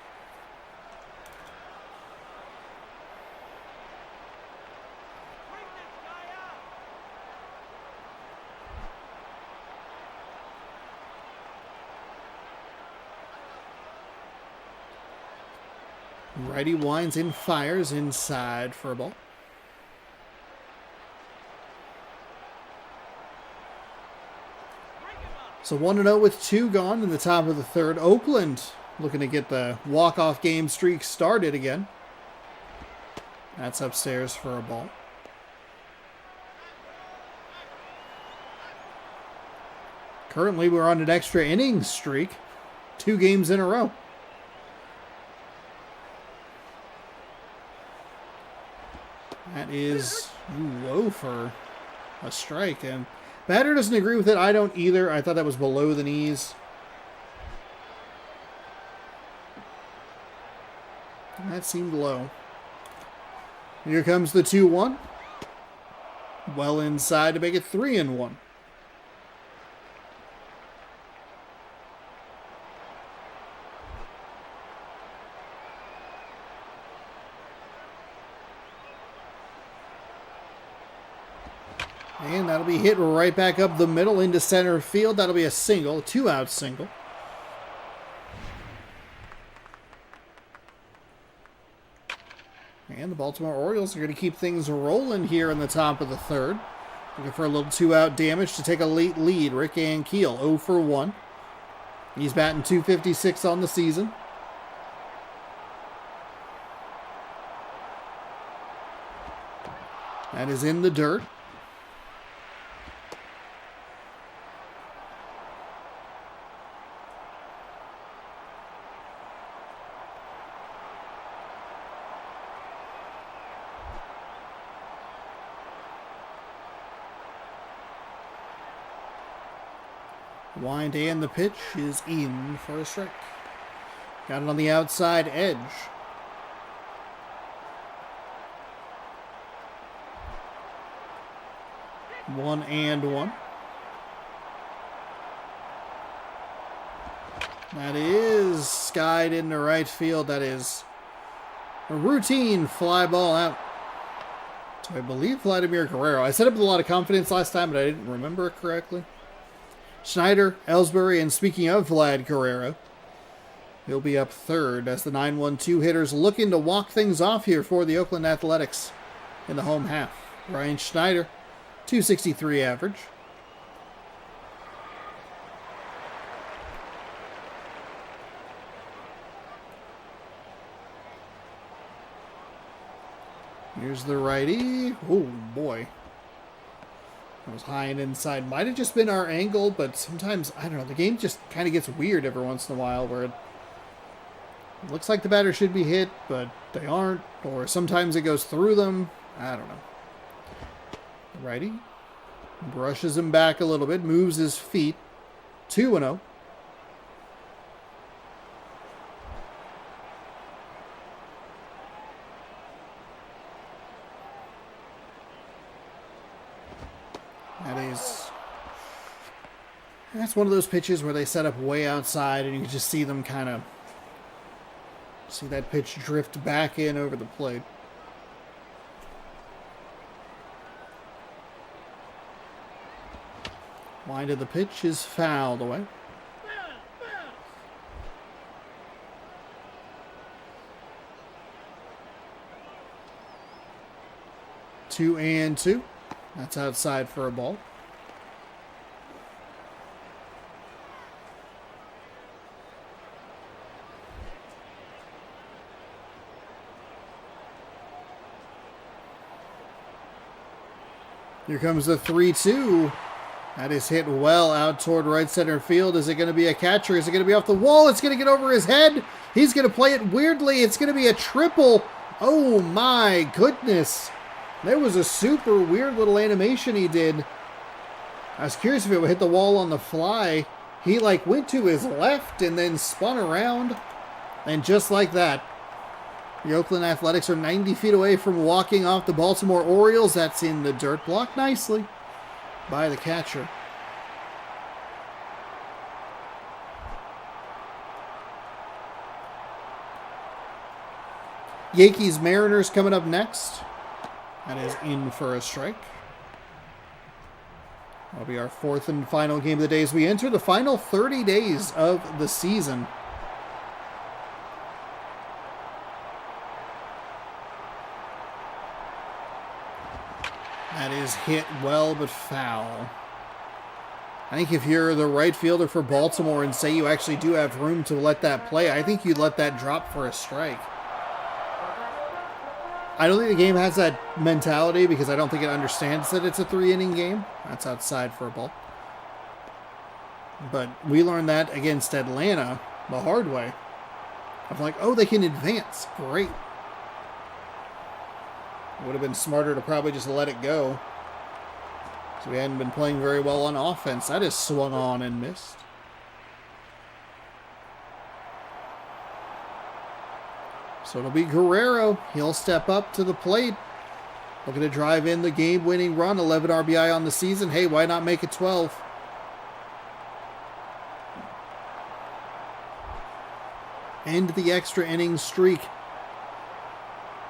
Righty winds and fires inside for a ball. So 1-0 with 2 gone in the top of the third. Oakland looking to get the walk-off game streak started again. That's upstairs for a ball. Currently, we're on an extra innings streak. 2 games in a row. That is low for a strike. And batter doesn't agree with it. I don't either. I thought that was below the knees. That seemed low. Here comes the 2-1. Well inside to make it 3-1. And that'll be hit right back up the middle into center field. That'll be a single, a 2-out single. And the Baltimore Orioles are going to keep things rolling here in the top of the third. Looking for a little 2-out damage to take a late lead. Rick Ankiel, 0 for 1. He's batting .256 on the season. That is in the dirt. Wind and the pitch is in for a strike. Got it on the outside edge. One and one. That is skied into right field. That is a routine fly ball out. So I believe Vladimir Guerrero. I set up with a lot of confidence last time, but I didn't remember it correctly. Schneider, Ellsbury, and speaking of Vlad Guerrero, he'll be up third as the 9-1-2 hitters looking to walk things off here for the Oakland Athletics in the home half. Ryan Schneider, .263 average. Here's the righty. Oh, boy. That was high and inside. Might have just been our angle, but sometimes, I don't know, the game just kind of gets weird every once in a while where it looks like the batter should be hit, but they aren't. Or sometimes it goes through them. I don't know. The righty brushes him back a little bit, moves his feet. 2-0. That's one of those pitches where they set up way outside and you can just see them kind of see that pitch drift back in over the plate. Wind of the pitch is fouled away. Two and two. That's outside for a ball. Here comes the 3-2. That is hit well out toward right center field. Is it going to be a catcher? Is it going to be off the wall? It's going to get over his head. He's going to play it weirdly. It's going to be a triple. Oh my goodness. There was a super weird little animation he did. I was curious if it would hit the wall on the fly. He went to his left and then spun around. And just like that, the Oakland Athletics are 90 feet away from walking off the Baltimore Orioles. That's in the dirt, blocked nicely by the catcher. Yankees Mariners coming up next. That is in for a strike. That'll be our fourth and final game of the day as we enter the final 30 days of the season. That is hit well, but foul. I think if you're the right fielder for Baltimore and say you actually do have room to let that play, I think you'd let that drop for a strike. I don't think the game has that mentality because I don't think it understands that it's a 3-inning game. That's outside for a ball. But we learned that against Atlanta the hard way. Of oh, they can advance. Great. It would have been smarter to probably just let it go. So we hadn't been playing very well on offense. That is swung on and missed. So it'll be Guerrero. He'll step up to the plate. Looking to drive in the game-winning run. 11 RBI on the season. Hey, why not make it 12? End the extra inning streak.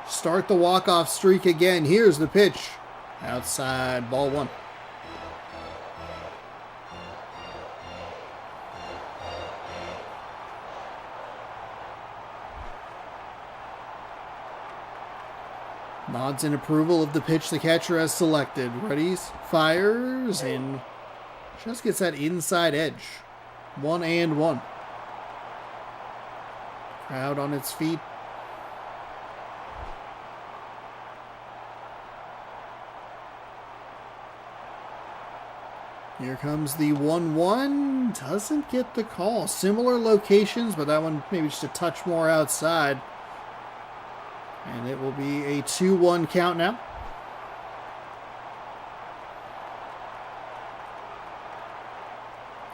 Start the walk-off streak again. Here's the pitch. Outside, ball one. Nods in approval of the pitch the catcher has selected. Readies, fires, and just gets that inside edge. 1-1. Crowd on its feet. Here comes the 1-1. Doesn't get the call. Similar locations, but that one maybe just a touch more outside. And it will be a 2-1 count now.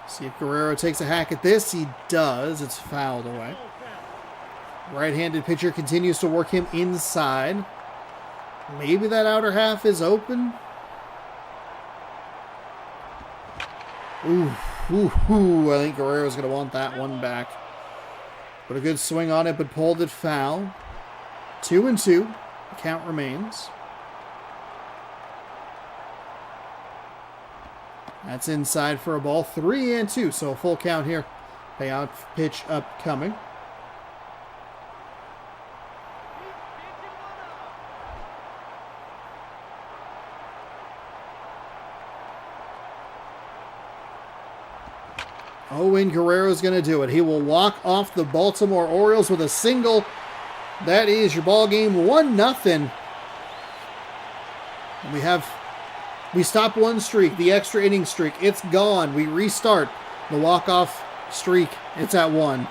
See if Guerrero takes a hack at this. He does. It's fouled away. Right-handed pitcher continues to work him inside. Maybe that outer half is open. Ooh. I think Guerrero's going to want that one back. Put a good swing on it, but pulled it foul. 2-2. The count remains. That's inside for a ball. 3-2. So a full count here. Payout pitch upcoming. And Guerrero's going to do it. He will walk off the Baltimore Orioles with a single. That is your ball game, 1-0. And we stop one streak, the extra inning streak. It's gone. We restart the walk-off streak. It's at 1.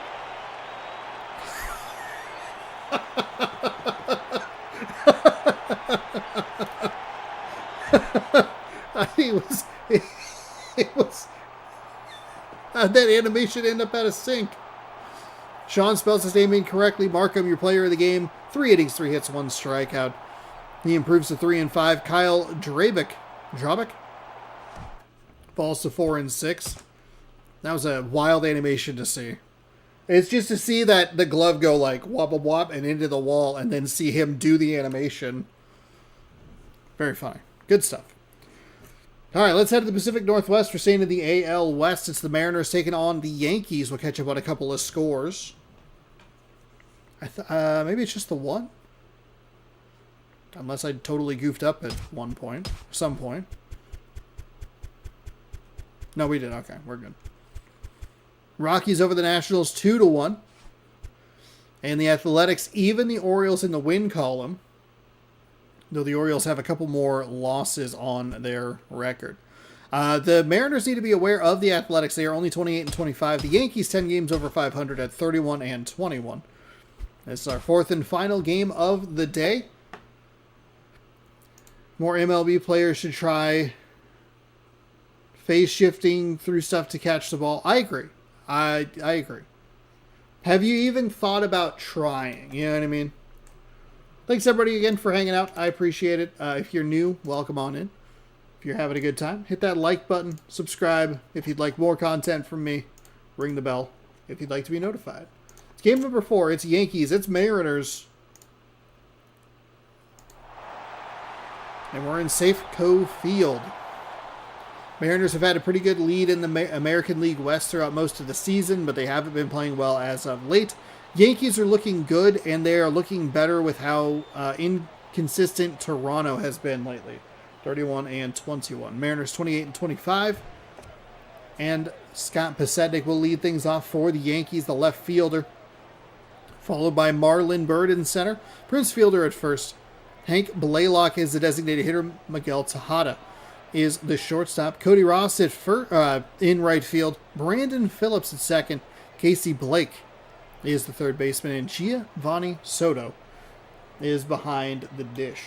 It was. How'd that animation end up at a sink? Sean spells his name incorrectly. Markham, your player of the game. 3 innings, 3 hits, 1 strikeout. He improves to 3-5. Kyle Drabick falls to 4-6. That was a wild animation to see. It's just to see that the glove go like wop wop wop and into the wall, and then see him do the animation. Very funny. Good stuff. All right, let's head to the Pacific Northwest. We're staying in the AL West. It's the Mariners taking on the Yankees. We'll catch up on a couple of scores. Maybe it's just the 1. Unless I totally goofed up at some point. No, we did. Okay, we're good. Rockies over the Nationals 2-1. And the Athletics even the Orioles in the win column. Though the Orioles have a couple more losses on their record. The Mariners need to be aware of the Athletics. They are only 28-25. The Yankees 10 games over 500 at 31-21. This is our 4th and final game of the day. More MLB players should try phase shifting through stuff to catch the ball. I agree. I agree. Have you even thought about trying? You know what I mean? Thanks, everybody, again, for hanging out. I appreciate it. If you're new, welcome on in. If you're having a good time, hit that like button. Subscribe if you'd like more content from me. Ring the bell if you'd like to be notified. It's game number 4. It's Yankees. It's Mariners. And we're in Safeco Field. Mariners have had a pretty good lead in the American League West throughout most of the season, but they haven't been playing well as of late. Yankees are looking good, and they are looking better with how inconsistent Toronto has been lately. 31-21. Mariners 28-25. And Scott Pasetnik will lead things off for the Yankees, the left fielder. Followed by Marlon Byrd in center. Prince Fielder at first. Hank Blaylock is the designated hitter. Miguel Tejada is the shortstop. Cody Ross at in right field. Brandon Phillips at second. Casey Blake is the third baseman, and Giovanni Soto is behind the dish.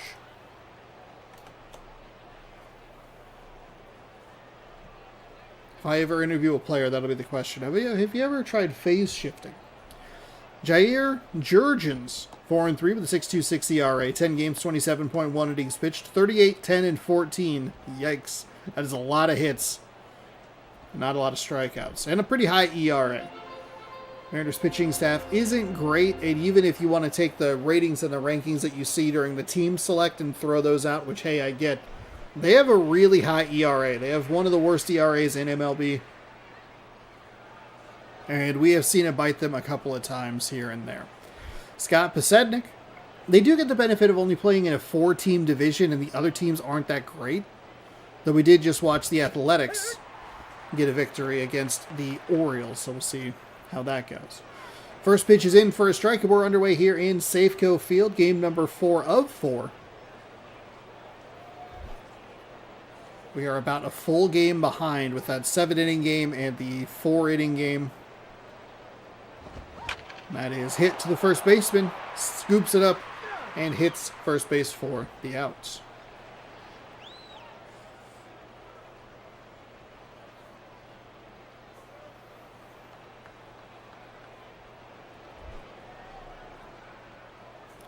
If I ever interview a player, that'll be the question. Have you ever tried phase shifting? Jair Jurgens, 4-3 with a 6.26 ERA, 10 games, 27.1 innings pitched, 38, 10, and 14. Yikes. That is a lot of hits. Not a lot of strikeouts. And a pretty high ERA. Mariners pitching staff isn't great, and even if you want to take the ratings and the rankings that you see during the team select and throw those out, which, hey, I get, they have a really high ERA. They have one of the worst ERAs in MLB. And we have seen it bite them a couple of times here and there. Scott Pasetnik They do get the benefit of only playing in a 4-team division, and the other teams aren't that great. Though we did just watch the Athletics get a victory against the Orioles, so we'll see how that goes. First pitch is in for a strike, and we're underway here in Safeco Field, game number 4 of 4. We are about a full game behind with that 7-inning game and the 4-inning game. That is hit to the first baseman, scoops it up, and hits first base for the outs.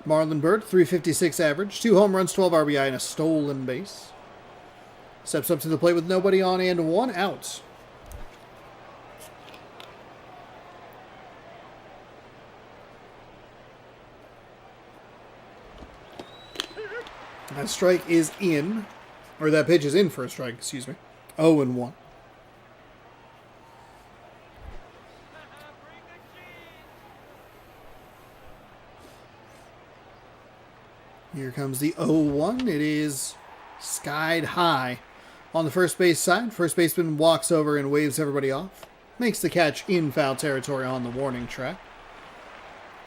Marlon Byrd, 356 average, 2 home runs, 12 RBI, and a stolen base. Steps up to the plate with nobody on and 1 out. That strike is in, or that pitch is in for a strike, excuse me. 0-1. Here comes the 0-1. It is skied high on the first base side. First baseman walks over and waves everybody off. Makes the catch in foul territory on the warning track.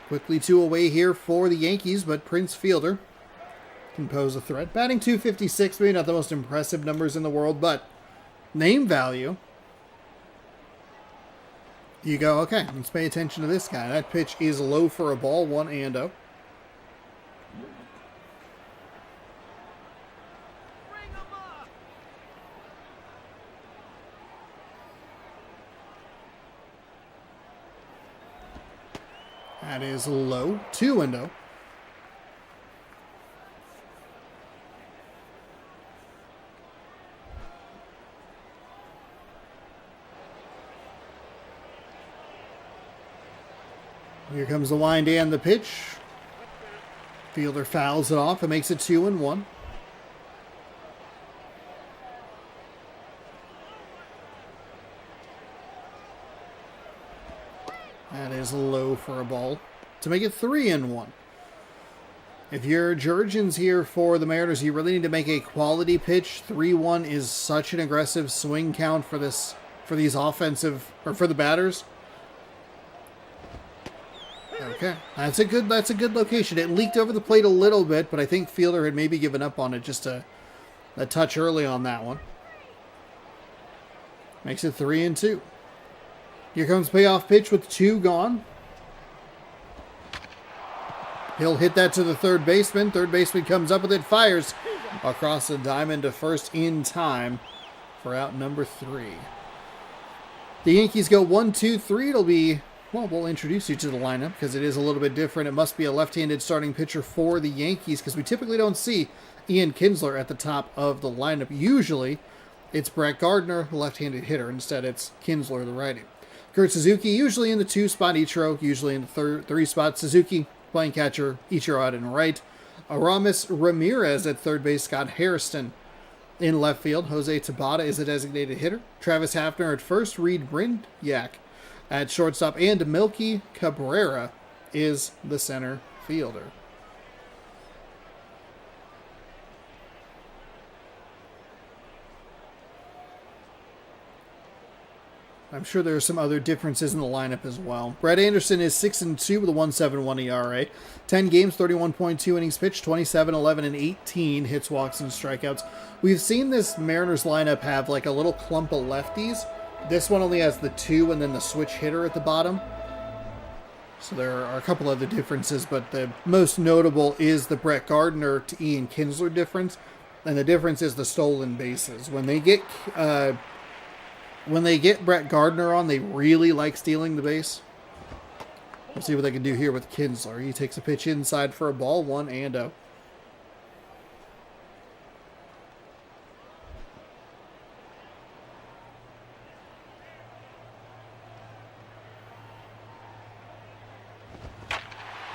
Quickly 2 away here for the Yankees, but Prince Fielder can pose a threat. Batting .256, maybe not the most impressive numbers in the world, but name value. You go, okay, let's pay attention to this guy. That pitch is low for a ball, 1-0. That is low, 2-0. Here comes the wind and the pitch. Fielder fouls it off and makes it 2-1. That is low for a ball to make it 3-1. If you're Georgians here for the Mariners, you really need to make a quality pitch. 3-1 is such an aggressive swing count for these offensive, or for the batters. Okay, that's a good location. It leaked over the plate a little bit, but I think Fielder had maybe given up on it just a touch early on that one. Makes it 3-2. Here comes payoff pitch with 2 gone. He'll hit that to the third baseman. Third baseman comes up with it, fires across the diamond to first in time for out number 3. The Yankees go 1-2-3. It'll be, well, we'll introduce you to the lineup because it is a little bit different. It must be a left-handed starting pitcher for the Yankees because we typically don't see Ian Kinsler at the top of the lineup. Usually it's Brett Gardner, the left-handed hitter. Instead, it's Kinsler, the righty. Kurt Suzuki, usually in the 2 spot. Ichiro, usually in the 3 spot. Suzuki, playing catcher. Ichiro out in right. Aramis Ramirez at third base. Scott Hairston in left field. Jose Tabata is a designated hitter. Travis Hafner at first. Reed Brindyak at shortstop. And Milky Cabrera is the center fielder. I'm sure there are some other differences in the lineup as well. Brett Anderson is 6-2 with a 1.71 ERA. 10 games, 31.2 innings pitched, 27, 11, and 18 hits, walks, and strikeouts. We've seen this Mariners lineup have like a little clump of lefties. This one only has the 2 and then the switch hitter at the bottom. So there are a couple other differences, but the most notable is the Brett Gardner to Ian Kinsler difference. And the difference is the stolen bases. When they get Brett Gardner on, they really like stealing the base. We'll see what they can do here with Kinsler. He takes a pitch inside for a ball, 1-0.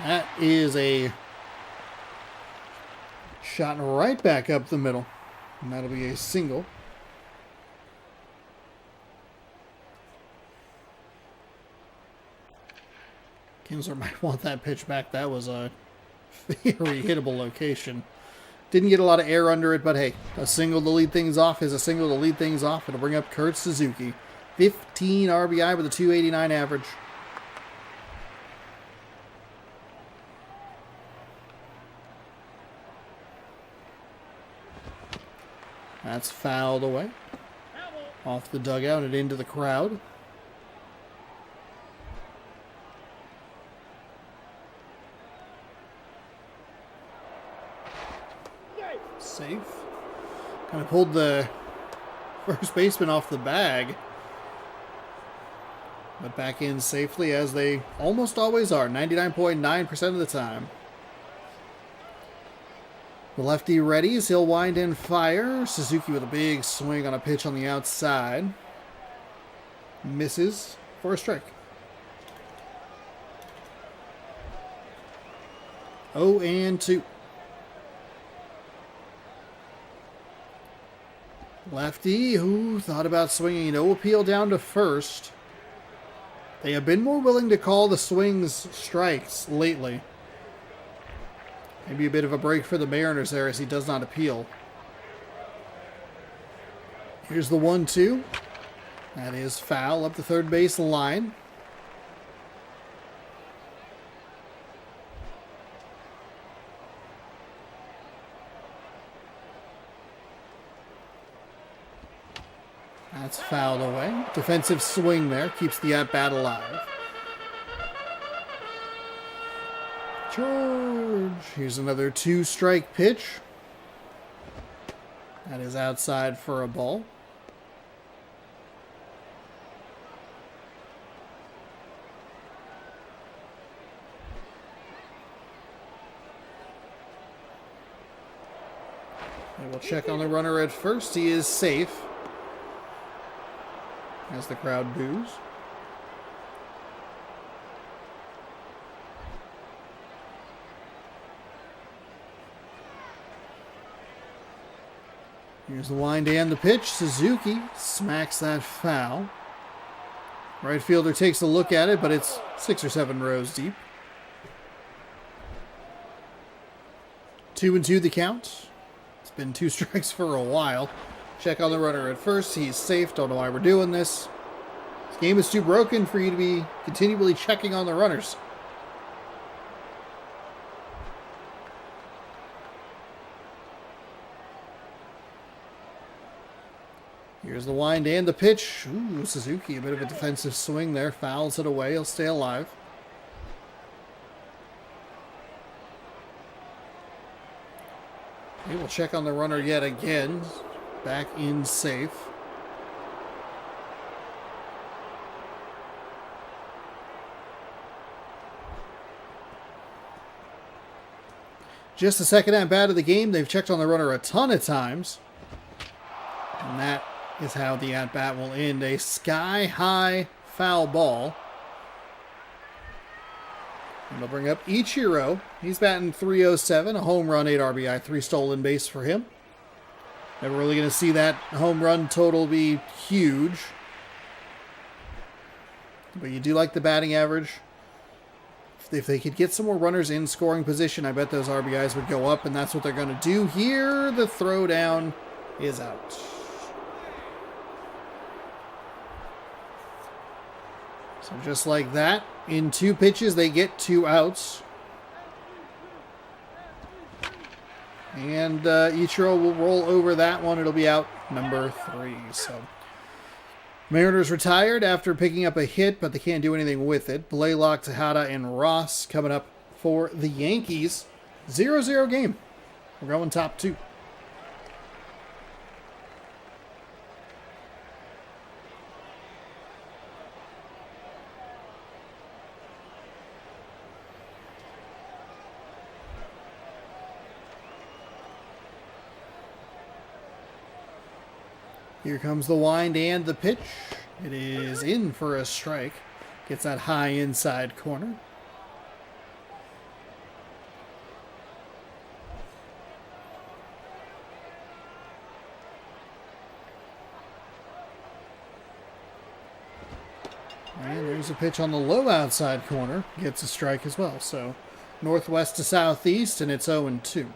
That is a shot right back up the middle. And that'll be a single. Kinsler might want that pitch back. That was a Very hittable location. Didn't get a lot of air under it, but hey, a single to lead things off is a single to lead things off. It'll bring up Kurt Suzuki. 15 RBI with a 289 average. That's fouled away. Off the dugout and into the crowd. Safe. Kind of pulled the first baseman off the bag. But back in safely, as they almost always are, 99.9% of the time. The lefty readies. He'll wind and fire. Suzuki with a big swing on a pitch on the outside. Misses for a strike. 0-2. Lefty, who thought about swinging, no appeal down to first. They have been more willing to call the swings strikes lately. Maybe a bit of a break for the Mariners there as he does not appeal. Here's the 1-2. That is foul up the third base line. That's fouled away. Defensive swing there. Keeps the at-bat alive. Charge. Here's another 2-strike pitch. That is outside for a ball. And we'll check on the runner at first. He is safe. As the crowd boos. Here's the wind and the pitch. Suzuki smacks that foul. Right fielder takes a look at it, but it's 6 or 7 rows deep. 2-2 the count. It's been 2 strikes for a while. Check on the runner at first. He's safe. Don't know why we're doing this. This game is too broken for you to be continually checking on the runners. Here's the wind and the pitch. Ooh, Suzuki, a bit of a defensive swing there. Fouls it away. He'll stay alive. Okay, we'll check on the runner yet again. Back in safe. Just the second at bat of the game. They've checked on the runner a ton of times. And that is how the at bat will end. A sky-high foul ball. And they'll bring up Ichiro. He's batting .307, a home run, 8 RBI, 3 stolen base for him. Never really going to see that home run total be huge. But you do like the batting average. If they could get some more runners in scoring position, I bet those RBIs would go up, and that's what they're going to do here. The throwdown is out. So just like that, in 2 pitches, they get 2 outs. And Ichiro will roll over that one. It'll be out number 3. So Mariners retired after picking up a hit, but they can't do anything with it. Blaylock, Tejada, and Ross coming up for the Yankees. 0-0 game. We're going top 2. Here comes the wind and the pitch. It is in for a strike. Gets that high inside corner. And there's a pitch on the low outside corner. Gets a strike as well. So northwest to southeast, and it's 0-2.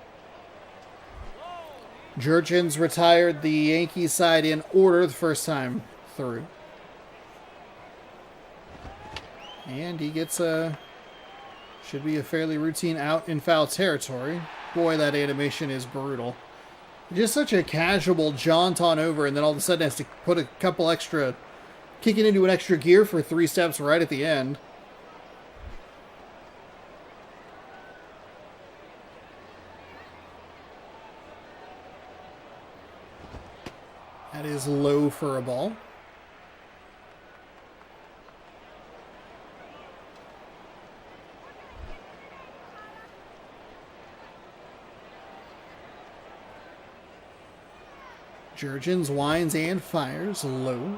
Jurgens retired the Yankees side in order the first time through. And he gets should be a fairly routine out in foul territory. Boy, that animation is brutal. Just such a casual jaunt on over, and then all of a sudden has to put a couple extra, kick it into an extra gear for 3 steps right at the end. That is low for a ball. Jurgens winds and fires low.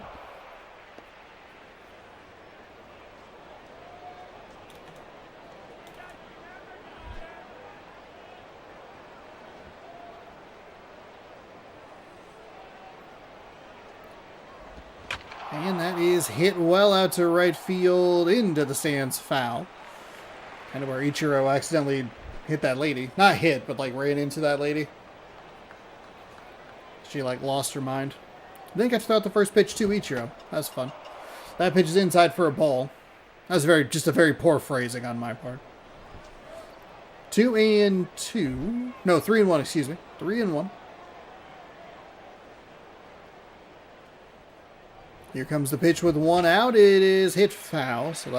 And that is hit well out to right field into the stands, foul. Kind of where Ichiro accidentally hit that lady. Not hit, but like ran into that lady. She like lost her mind. Then got to throw out the first pitch to Ichiro. That was fun. That pitch is inside for a ball. That was just a very poor phrasing on my part. 2-2. No, 3-1, excuse me. 3-1. Here comes the pitch with 1 out. It is hit foul, so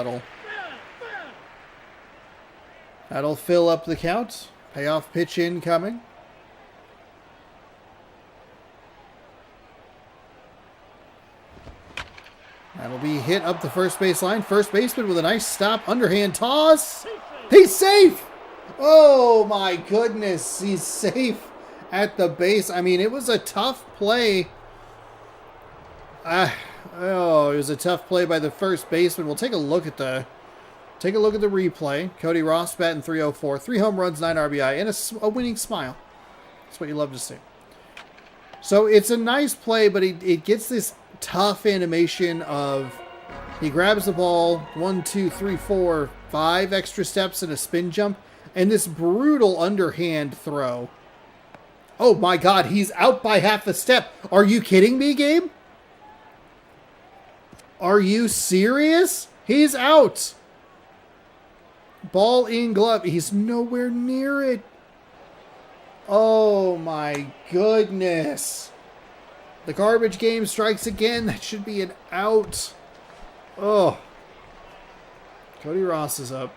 that'll fill up the count. Payoff pitch incoming. That'll be hit up the first base line. First baseman with a nice stop. Underhand toss. He's safe. Oh, my goodness. He's safe at the base. I mean, it was a tough play. It was a tough play by the first baseman. We'll take a look at the replay. Cody Ross batting .304. 3 home runs, 9 RBI, and a winning smile. That's what you love to see. So it's a nice play, but it gets this tough animation of he grabs the ball 1, 2, 3, 4, 5 extra steps and a spin jump, and this brutal underhand throw. Oh my God, he's out by half a step. Are you kidding me, Gabe? Are you serious? He's out. Ball in glove. He's nowhere near it. Oh my goodness. The garbage game strikes again. That should be an out. Oh. Cody Ross is up.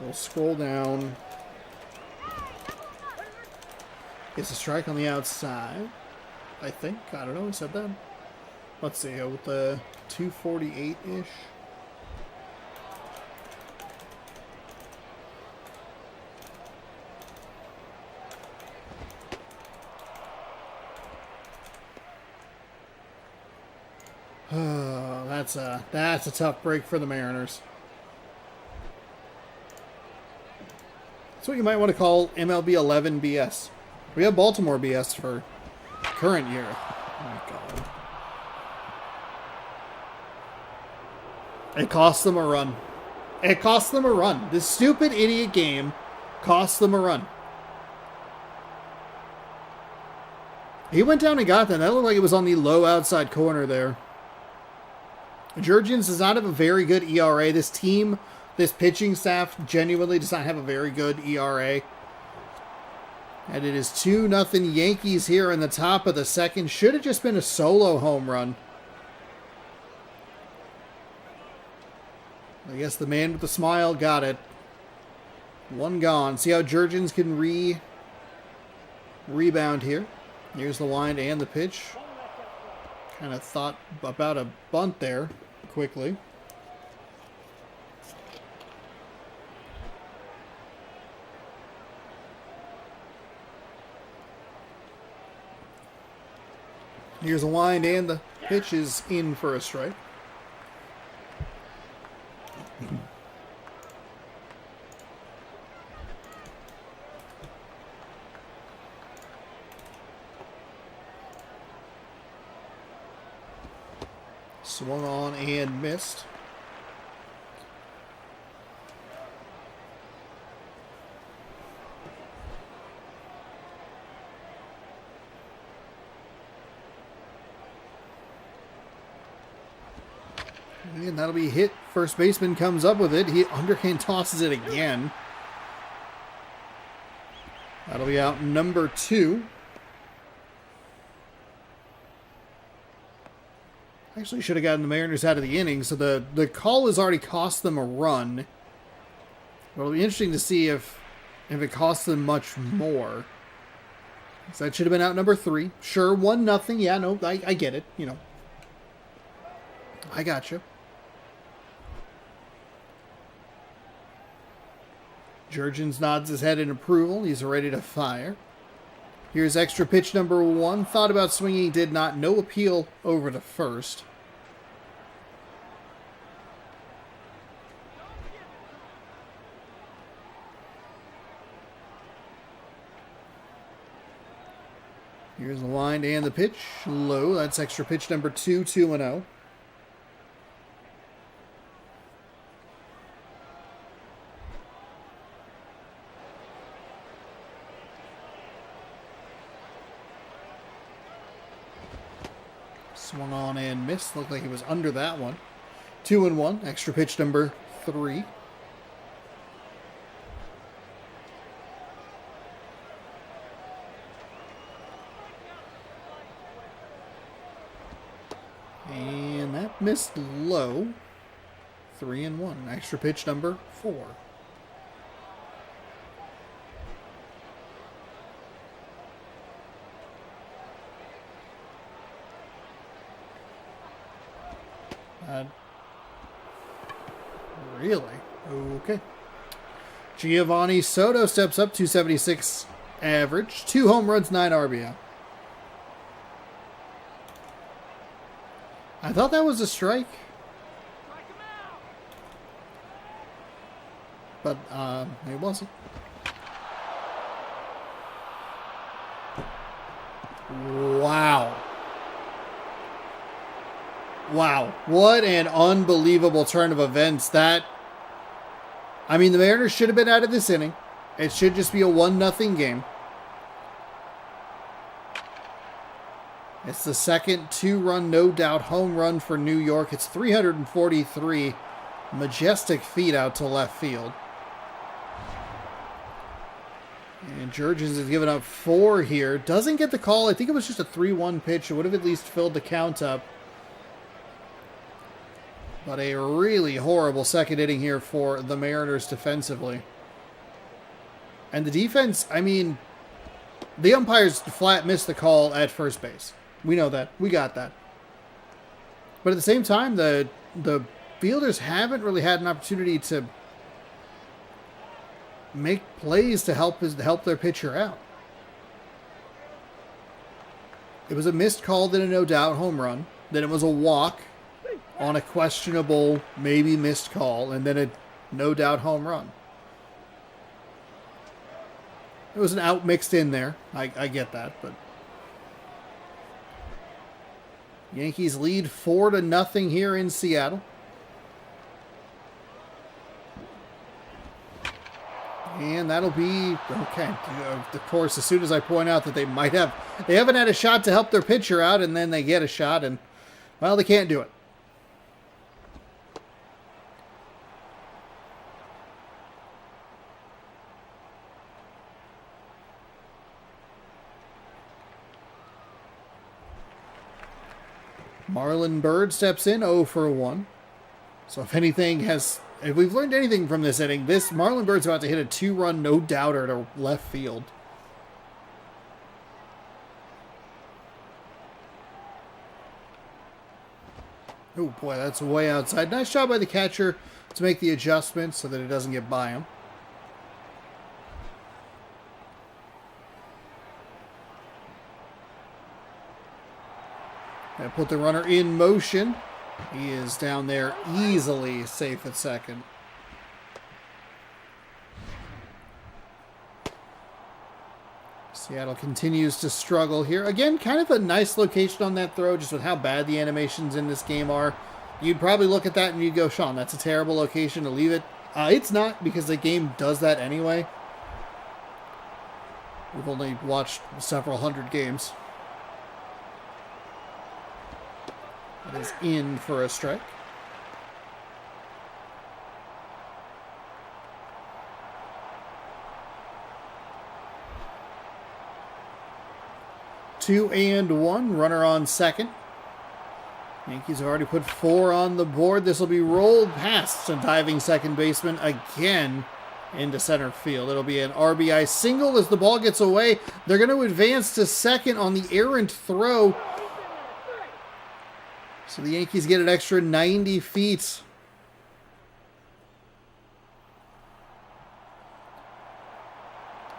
We'll scroll down. It's a strike on the outside, I think. I don't know. Who said that? Let's see. With the 248-ish. Oh, that's a tough break for the Mariners. That's what you might want to call MLB 11 BS. We have Baltimore BS for current year. Oh my God. It cost them a run. It cost them a run. This stupid idiot game cost them a run. He went down and got that. That looked like it was on the low outside corner there. Jurgens does not have a very good ERA. This team, this pitching staff genuinely does not have a very good ERA. And it is 2-0 Yankees here in the top of the second. Should have just been a solo home run. I guess the man with the smile got it. 1 gone. See how Jurgens can rebound here. Here's the wind and the pitch. Kind of thought about a bunt there quickly. Here's a wind and the pitch is in for a strike. Swung on and missed. And that'll be hit. First baseman comes up with it. He underhand tosses it again. That'll be out number 2. Actually, should have gotten the Mariners out of the inning, so the call has already cost them a run. But it'll be interesting to see if it costs them much more. So that should have been out number 3. Sure, 1-0. Yeah, no, I get it. You know, I got you. Jurgens nods his head in approval. He's ready to fire. Here's extra pitch number 1. Thought about swinging, did not. No appeal over to first. Here's the wind and the pitch. Low. That's extra pitch number 2, 2-0. Swung on and missed. Looked like he was under that one. 2-1. Extra pitch number 3. And that missed low. 3-1. Extra pitch number 4. Really? Okay. Giovanni Soto steps up, 276 average, 2 home runs, 9 RBI. I thought that was a strike. But it wasn't. Wow. Wow. What an unbelievable turn of events. That, I mean, the Mariners should have been out of this inning. It should just be a 1-0 game. It's the second 2-run, no doubt, home run for New York. It's 343. Majestic feet out to left field. And Jurgens has given up 4 here. Doesn't get the call. I think it was just a 3-1 pitch. It would have at least filled the count up. But a really horrible second inning here for the Mariners defensively. And the defense, I mean, the umpires flat missed the call at first base. We know that. We got that. But at the same time, the fielders haven't really had an opportunity to make plays to help their pitcher out. It was a missed call, then a no doubt home run. Then it was a walk on a questionable, maybe missed call, and then a no doubt home run. There was an out mixed in there. I get that, but Yankees lead 4-0 here in Seattle. And that'll be okay. Of course, as soon as I point out that they haven't had a shot to help their pitcher out, and then they get a shot, and well, they can't do it. Marlon Byrd steps in, 0-1. So if we've learned anything from this inning, Marlon Byrd's about to hit a 2-run no-doubter to left field. Oh boy, that's way outside. Nice job by the catcher to make the adjustment so that it doesn't get by him. Gonna put the runner in motion. He is down there easily safe at second. Seattle continues to struggle here. Again, kind of a nice location on that throw, just with how bad the animations in this game are. You'd probably look at that and you'd go, Sean, that's a terrible location to leave it. It's not, because the game does that anyway. We've only watched several hundred games. That is in for a strike. 2-1, runner on second. Yankees have already put 4 on the board. This will be rolled past a diving second baseman again into center field. It'll be an RBI single as the ball gets away. They're going to advance to second on the errant throw. So the Yankees get an extra 90 feet.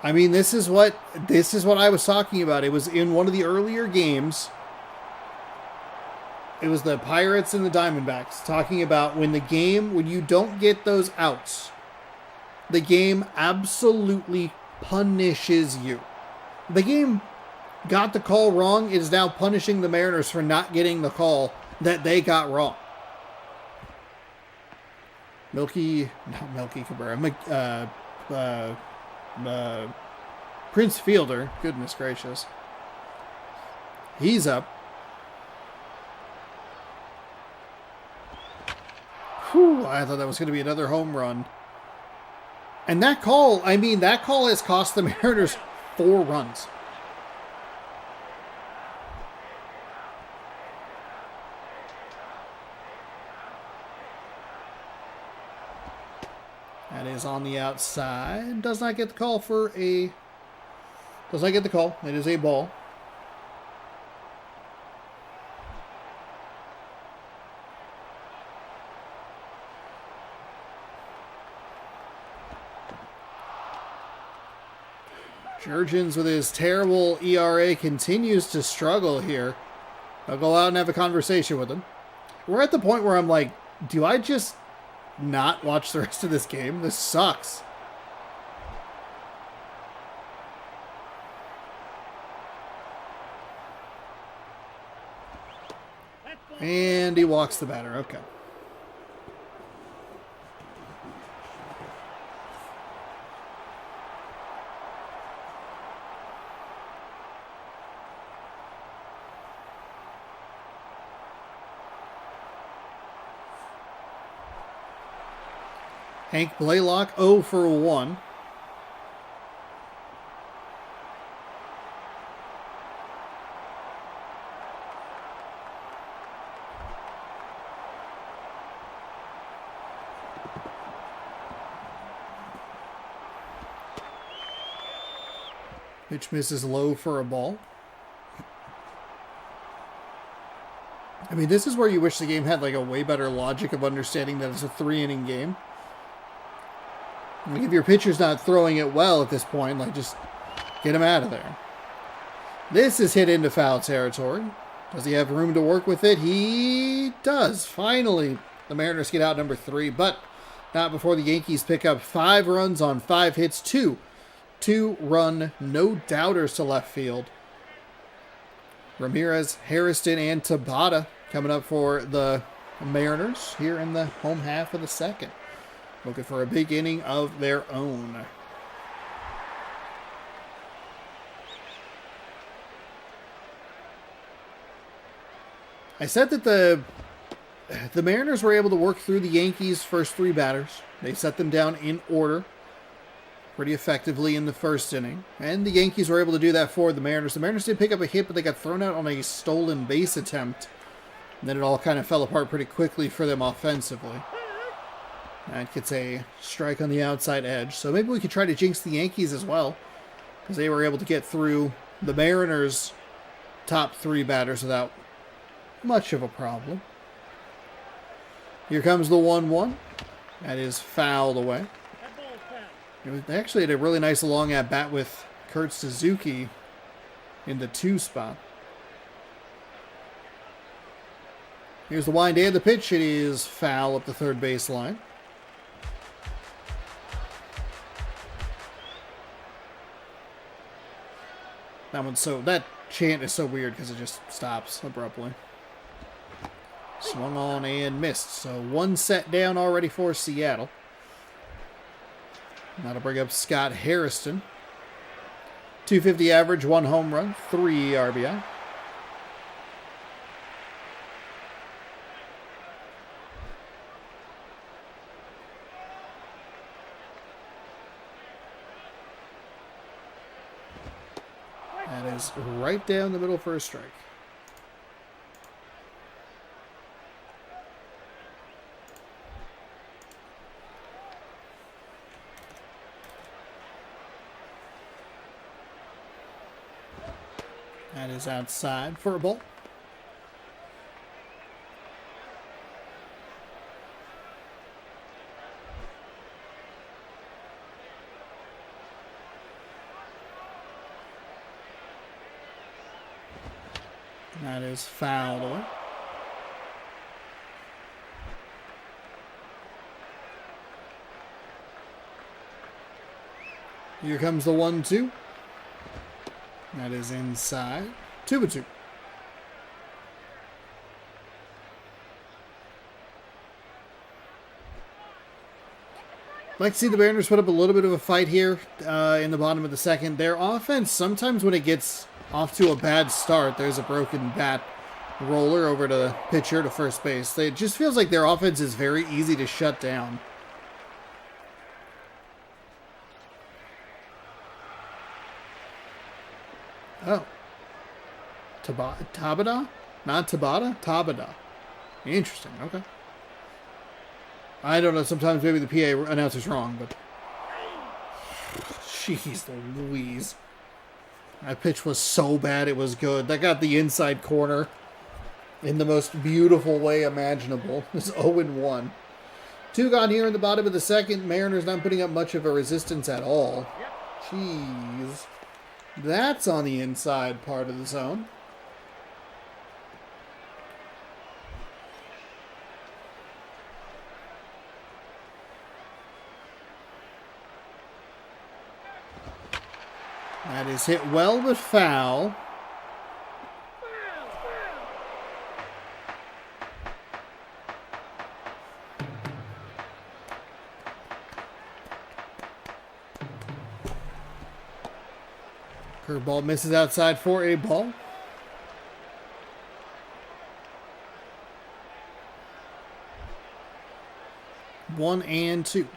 I mean, this is what I was talking about. It was in one of the earlier games. It was the Pirates and the Diamondbacks talking about when you don't get those outs, the game absolutely punishes you. The game got the call wrong. It is now punishing the Mariners for not getting the call that they got wrong. Prince Fielder, goodness gracious. He's up. Whew, I thought that was going to be another home run. And that call has cost the Mariners 4 runs. That is on the outside. Does not get the call It is a ball. Jurgens, with his terrible ERA, continues to struggle here. I'll go out and have a conversation with him. We're at the point where I'm like, do I just not watch the rest of this game? This sucks. And he walks the batter. Okay. Hank Blaylock 0 for 1. Pitch misses low for a ball. I mean, this is where you wish the game had like a way better logic of understanding that it's a 3-inning game. Like, if your pitcher's not throwing it well at this point, like, just get him out of there. This is hit into foul territory. Does he have room to work with it? He does. Finally, the Mariners get out number 3, but not before the Yankees pick up 5 runs on 5 hits, 2-run no-doubters to left field. Ramirez, Hairston, and Tabata coming up for the Mariners here in the home half of the second. Looking for a big inning of their own. I said that the Mariners were able to work through the Yankees' first 3 batters. They set them down in order pretty effectively in the first inning. And the Yankees were able to do that for the Mariners. The Mariners did pick up a hit, but they got thrown out on a stolen base attempt. And then it all kind of fell apart pretty quickly for them offensively. That gets a strike on the outside edge. So maybe we could try to jinx the Yankees as well, because they were able to get through the Mariners' top 3 batters without much of a problem. Here comes the 1-1. That is fouled away. They actually had a really nice long at-bat with Kurt Suzuki in the 2 spot. Here's the wind and the pitch. It is foul up the third base line. That chant is so weird because it just stops abruptly. Swung on and missed. So 1 set down already for Seattle. Now to bring up Scott Hairston. 250 average, 1 home run, 3 RBI. That is right down the middle for a strike. That is outside for a ball. That is fouled away. Here comes the 1-2. That is inside. 2-2. Like to see the Mariners put up a little bit of a fight here in the bottom of the second. Their offense, sometimes when it gets off to a bad start, there's a broken bat roller over to the pitcher to first base. It just feels like their offense is very easy to shut down. Oh. Tabada? Not Tabata? Tabada. Interesting. Okay. I don't know. Sometimes maybe the PA announcer's wrong, but... Jeez Louise. That pitch was so bad it was good. That got the inside corner in the most beautiful way imaginable. It's 0-1. 2 gone here in the bottom of the second. Mariners not putting up much of a resistance at all. Jeez. That's on the inside part of the zone. That is hit well but foul. Curveball misses outside for a ball. One and two.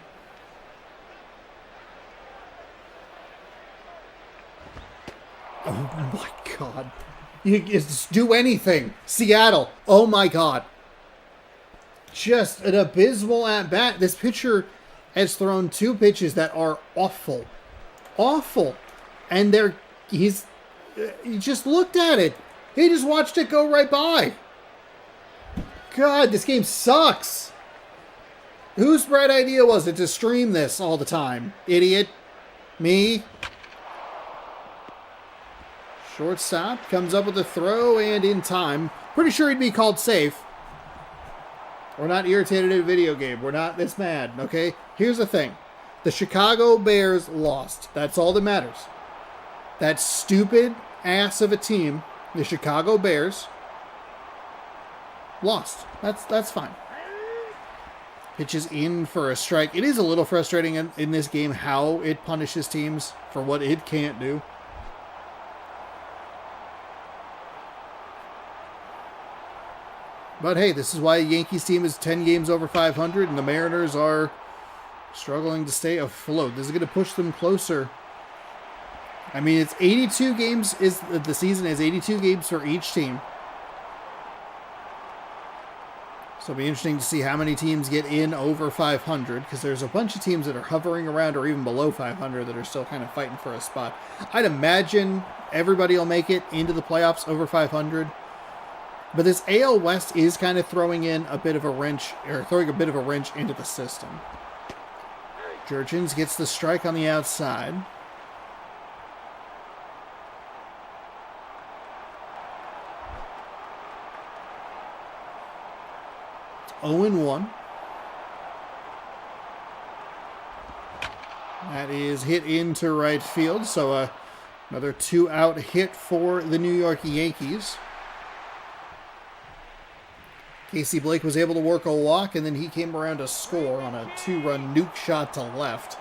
Oh my God. You just do anything. Seattle. Oh my God. Just an abysmal at bat. This pitcher has thrown 2 pitches that are awful. Awful. And he just looked at it. He just watched it go right by. God, this game sucks. Whose bright idea was it to stream this all the time? Idiot. Me. Shortstop comes up with a throw and in time. Pretty sure he'd be called safe. We're not irritated at a video game. We're not this mad, okay? Here's the thing. The Chicago Bears lost. That's all that matters. That stupid ass of a team, the Chicago Bears, lost. That's fine. Pitches in for a strike. It is a little frustrating in this game how it punishes teams for what it can't do. But hey, this is why the Yankees team is 10 games over 500 and the Mariners are struggling to stay afloat. This is going to push them closer. I mean, it's 82 games. The season is 82 games for each team. So it'll be interesting to see how many teams get in over 500 because there's a bunch of teams that are hovering around or even below 500 that are still kind of fighting for a spot. I'd imagine everybody will make it into the playoffs over 500. But this AL West is kind of throwing in a bit of a wrench, or throwing a bit of a wrench into the system. Jurgens gets the strike on the outside. It's 0-1. That is hit into right field, so another 2-out hit for the New York Yankees. Casey Blake was able to work a walk, and then he came around to score on a 2-run nuke shot to left.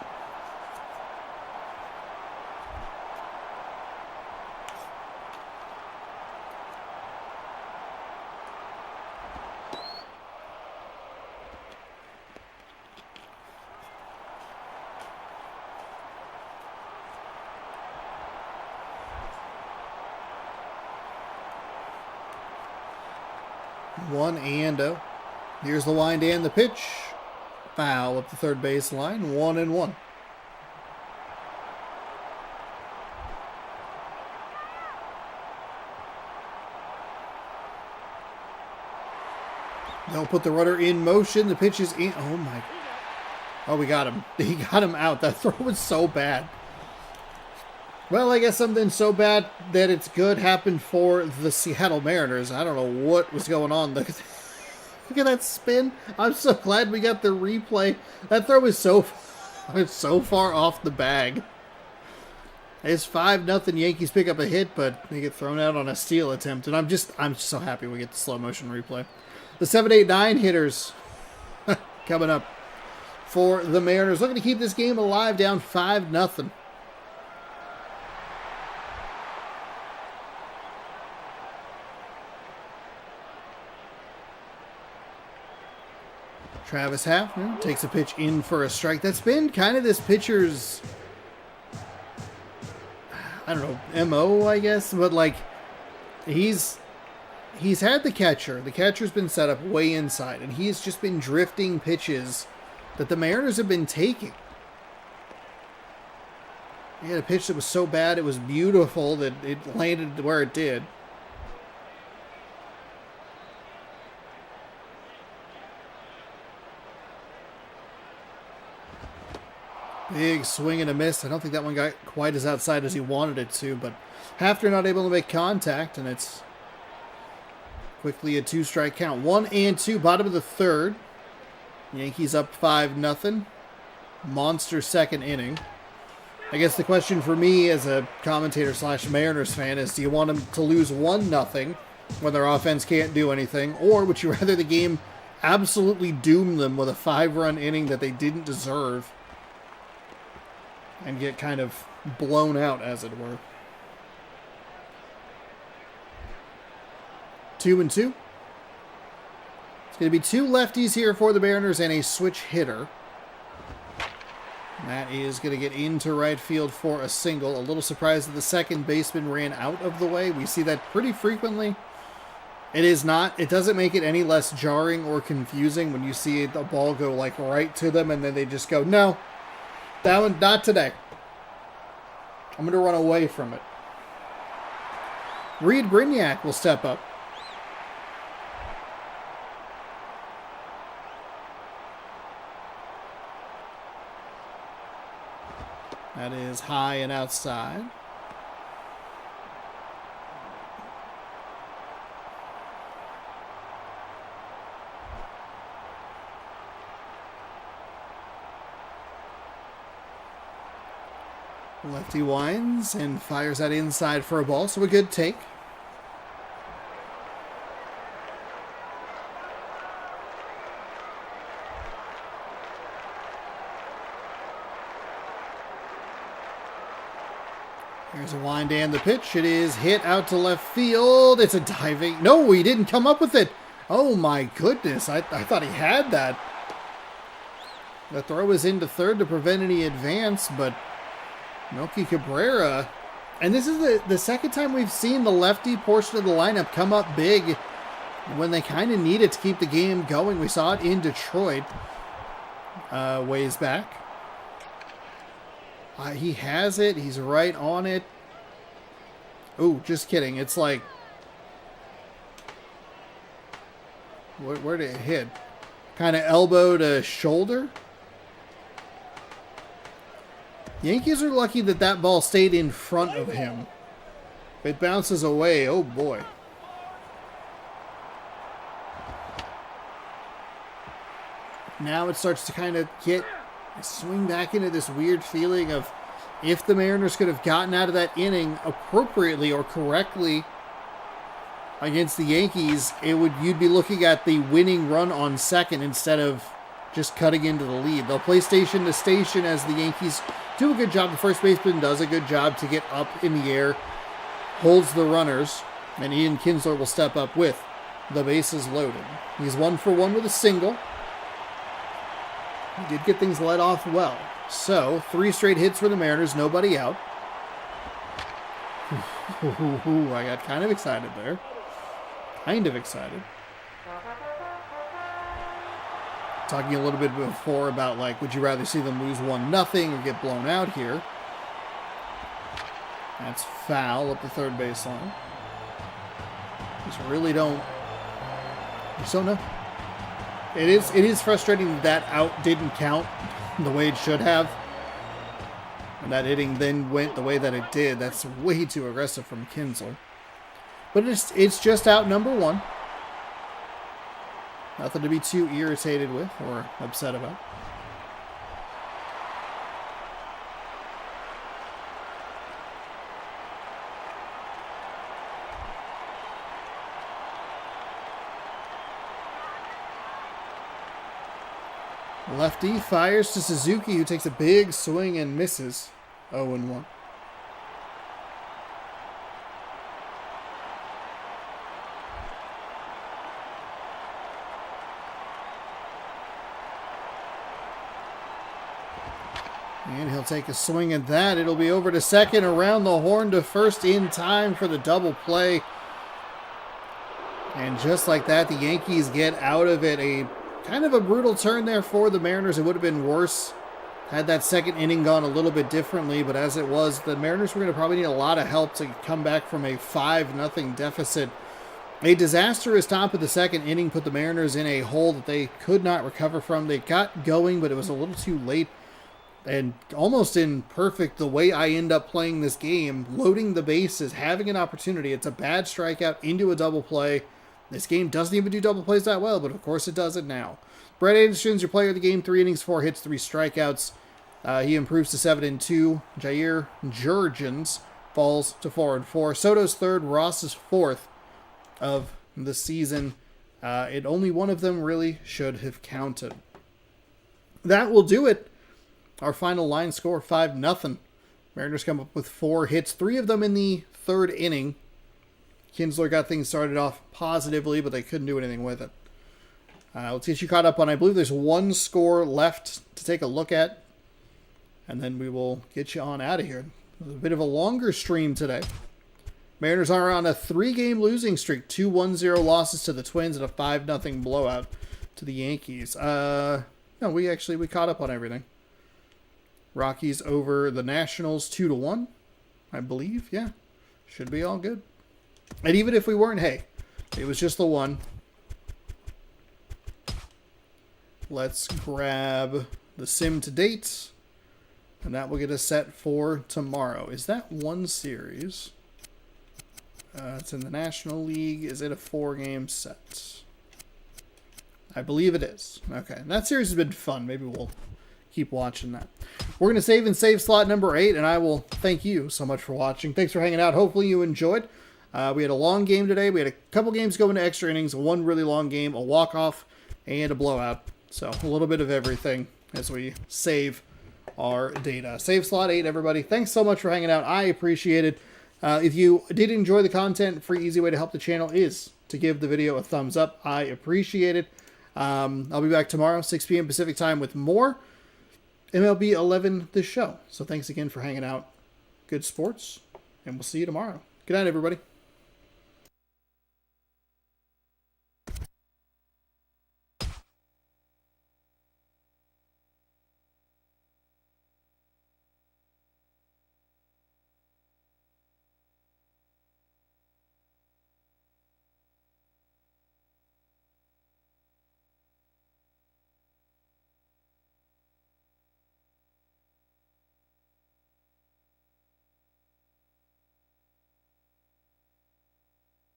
1-0. Here's the wind and the pitch. Foul up the third baseline. 1-1. They'll put the runner in motion. The pitch is in. Oh, my. Oh, we got him. He got him out. That throw was so bad. Well, I guess something so bad that it's good happened for the Seattle Mariners. I don't know what was going on. Look at that spin. I'm so glad we got the replay. That throw is so far off the bag. It's 5-0 Yankees pick up a hit, but they get thrown out on a steal attempt. And I'm just so happy we get the slow motion replay. The 7, 8, 9 hitters coming up for the Mariners. Looking to keep this game alive, down 5-0. Travis Hafner takes a pitch in for a strike. That's been kind of this pitcher's, I don't know, MO, I guess. But, like, he's had the catcher. The catcher's been set up way inside, and he's just been drifting pitches that the Mariners have been taking. He had a pitch that was so bad, it was beautiful that it landed where it did. Big swing and a miss. I don't think that one got quite as outside as he wanted it to, but Hafner not able to make contact, and it's quickly a 2-strike count. 1-2, bottom of the third. Yankees up 5-0. Monster second inning. I guess the question for me as a commentator / Mariners fan is, do you want them to lose 1-0 when their offense can't do anything, or would you rather the game absolutely doom them with a 5-run inning that they didn't deserve and get kind of blown out, as it were? 2-2. It's going to be 2 lefties here for the Mariners and a switch hitter. That is going to get into right field for a single. A little surprised that the second baseman ran out of the way. We see that pretty frequently. It doesn't make it any less jarring or confusing when you see the ball go like right to them and then they just go, no, that one, not today. I'm going to run away from it. Reed Brignac will step up. That is high and outside. Lefty winds and fires that inside for a ball, so a good take. Here's a wind and the pitch. It is hit out to left field. It's a diving. No, he didn't come up with it. Oh my goodness. I thought he had that. The throw was into third to prevent any advance, but Melky Cabrera. And this is the second time we've seen the lefty portion of the lineup come up big when they kind of need it to keep the game going. We saw it in Detroit ways back. He has it. He's right on it. Oh, just kidding. It's like... Where did it hit? Kind of elbow to shoulder. Yankees are lucky that that ball stayed in front of him. If it bounces away, oh boy. Now it starts to kind of swing back into this weird feeling of if the Mariners could have gotten out of that inning appropriately or correctly against the Yankees, you'd be looking at the winning run on second instead of just cutting into the lead. They'll play station to station as the Yankees do a good job. The first baseman does a good job to get up in the air, holds the runners, and Ian Kinsler will step up with the bases loaded. He's 1 for 1 with a single. He did get things let off well. So, 3 straight hits for the Mariners, nobody out. I got kind of excited there. Kind of excited. talking a little bit before about, like, would you rather see them lose 1-0 or get blown out here? That's foul up the third baseline. Just really don't know. It is frustrating that out didn't count the way it should have. And that hitting then went the way that it did. That's way too aggressive from Kinsler. But it's just out number 1. Nothing to be too irritated with or upset about. Lefty fires to Suzuki, who takes a big swing and misses. 0-1. And he'll take a swing at that. It'll be over to second, around the horn to first in time for the double play. And just like that, the Yankees get out of it. A kind of a brutal turn there for the Mariners. It would have been worse had that second inning gone a little bit differently, but as it was, the Mariners were going to probably need a lot of help to come back from a 5-0 deficit. A disastrous top of the second inning put the Mariners in a hole that they could not recover from. They got going, but it was a little too late. And almost in perfect the way I end up playing this game, loading the bases, having an opportunity. It's a bad strikeout into a double play. This game doesn't even do double plays that well, but of course it does it now. Brett Anderson's your player of the game. 3 innings, 4 hits, 3 strikeouts. He improves to 7-2. Jair Jurgens falls to 4-4. Soto's third, Ross's fourth of the season. Only one of them really should have counted. That will do it. Our final line score, 5-0. Mariners come up with 4 hits, 3 of them in the third inning. Kinsler got things started off positively, but they couldn't do anything with it. Let's get you caught up on, I believe there's 1 score left to take a look at. And then we will get you on out of here. It was a bit of a longer stream today. Mariners are on a 3-game losing streak. 2 1-0 losses to the Twins and a 5-0 blowout to the Yankees. No, we caught up on everything. Rockies over the Nationals 2-1, I believe. Yeah, should be all good. And even if we weren't, hey, it was just the one. Let's grab the sim to date, and that will get us set for tomorrow. Is that one series? It's in the National League. Is it a 4-game set? I believe it is. Okay, and that series has been fun. Maybe we'll keep watching that. We're going to save and save slot number 8, and I will thank you so much for watching. Thanks for hanging out. Hopefully you enjoyed. We had a long game today. We had a couple games going to extra innings, 1 really long game, a walk-off, and a blowout. So a little bit of everything as we save our data. Save slot 8, everybody. Thanks so much for hanging out. I appreciate it. If you did enjoy the content, a free, easy way to help the channel is to give the video a thumbs up. I appreciate it. I'll be back tomorrow, 6 p.m. Pacific time with more MLB 11 The Show. So thanks again for hanging out. Good sports, and we'll see you tomorrow. Good night, everybody.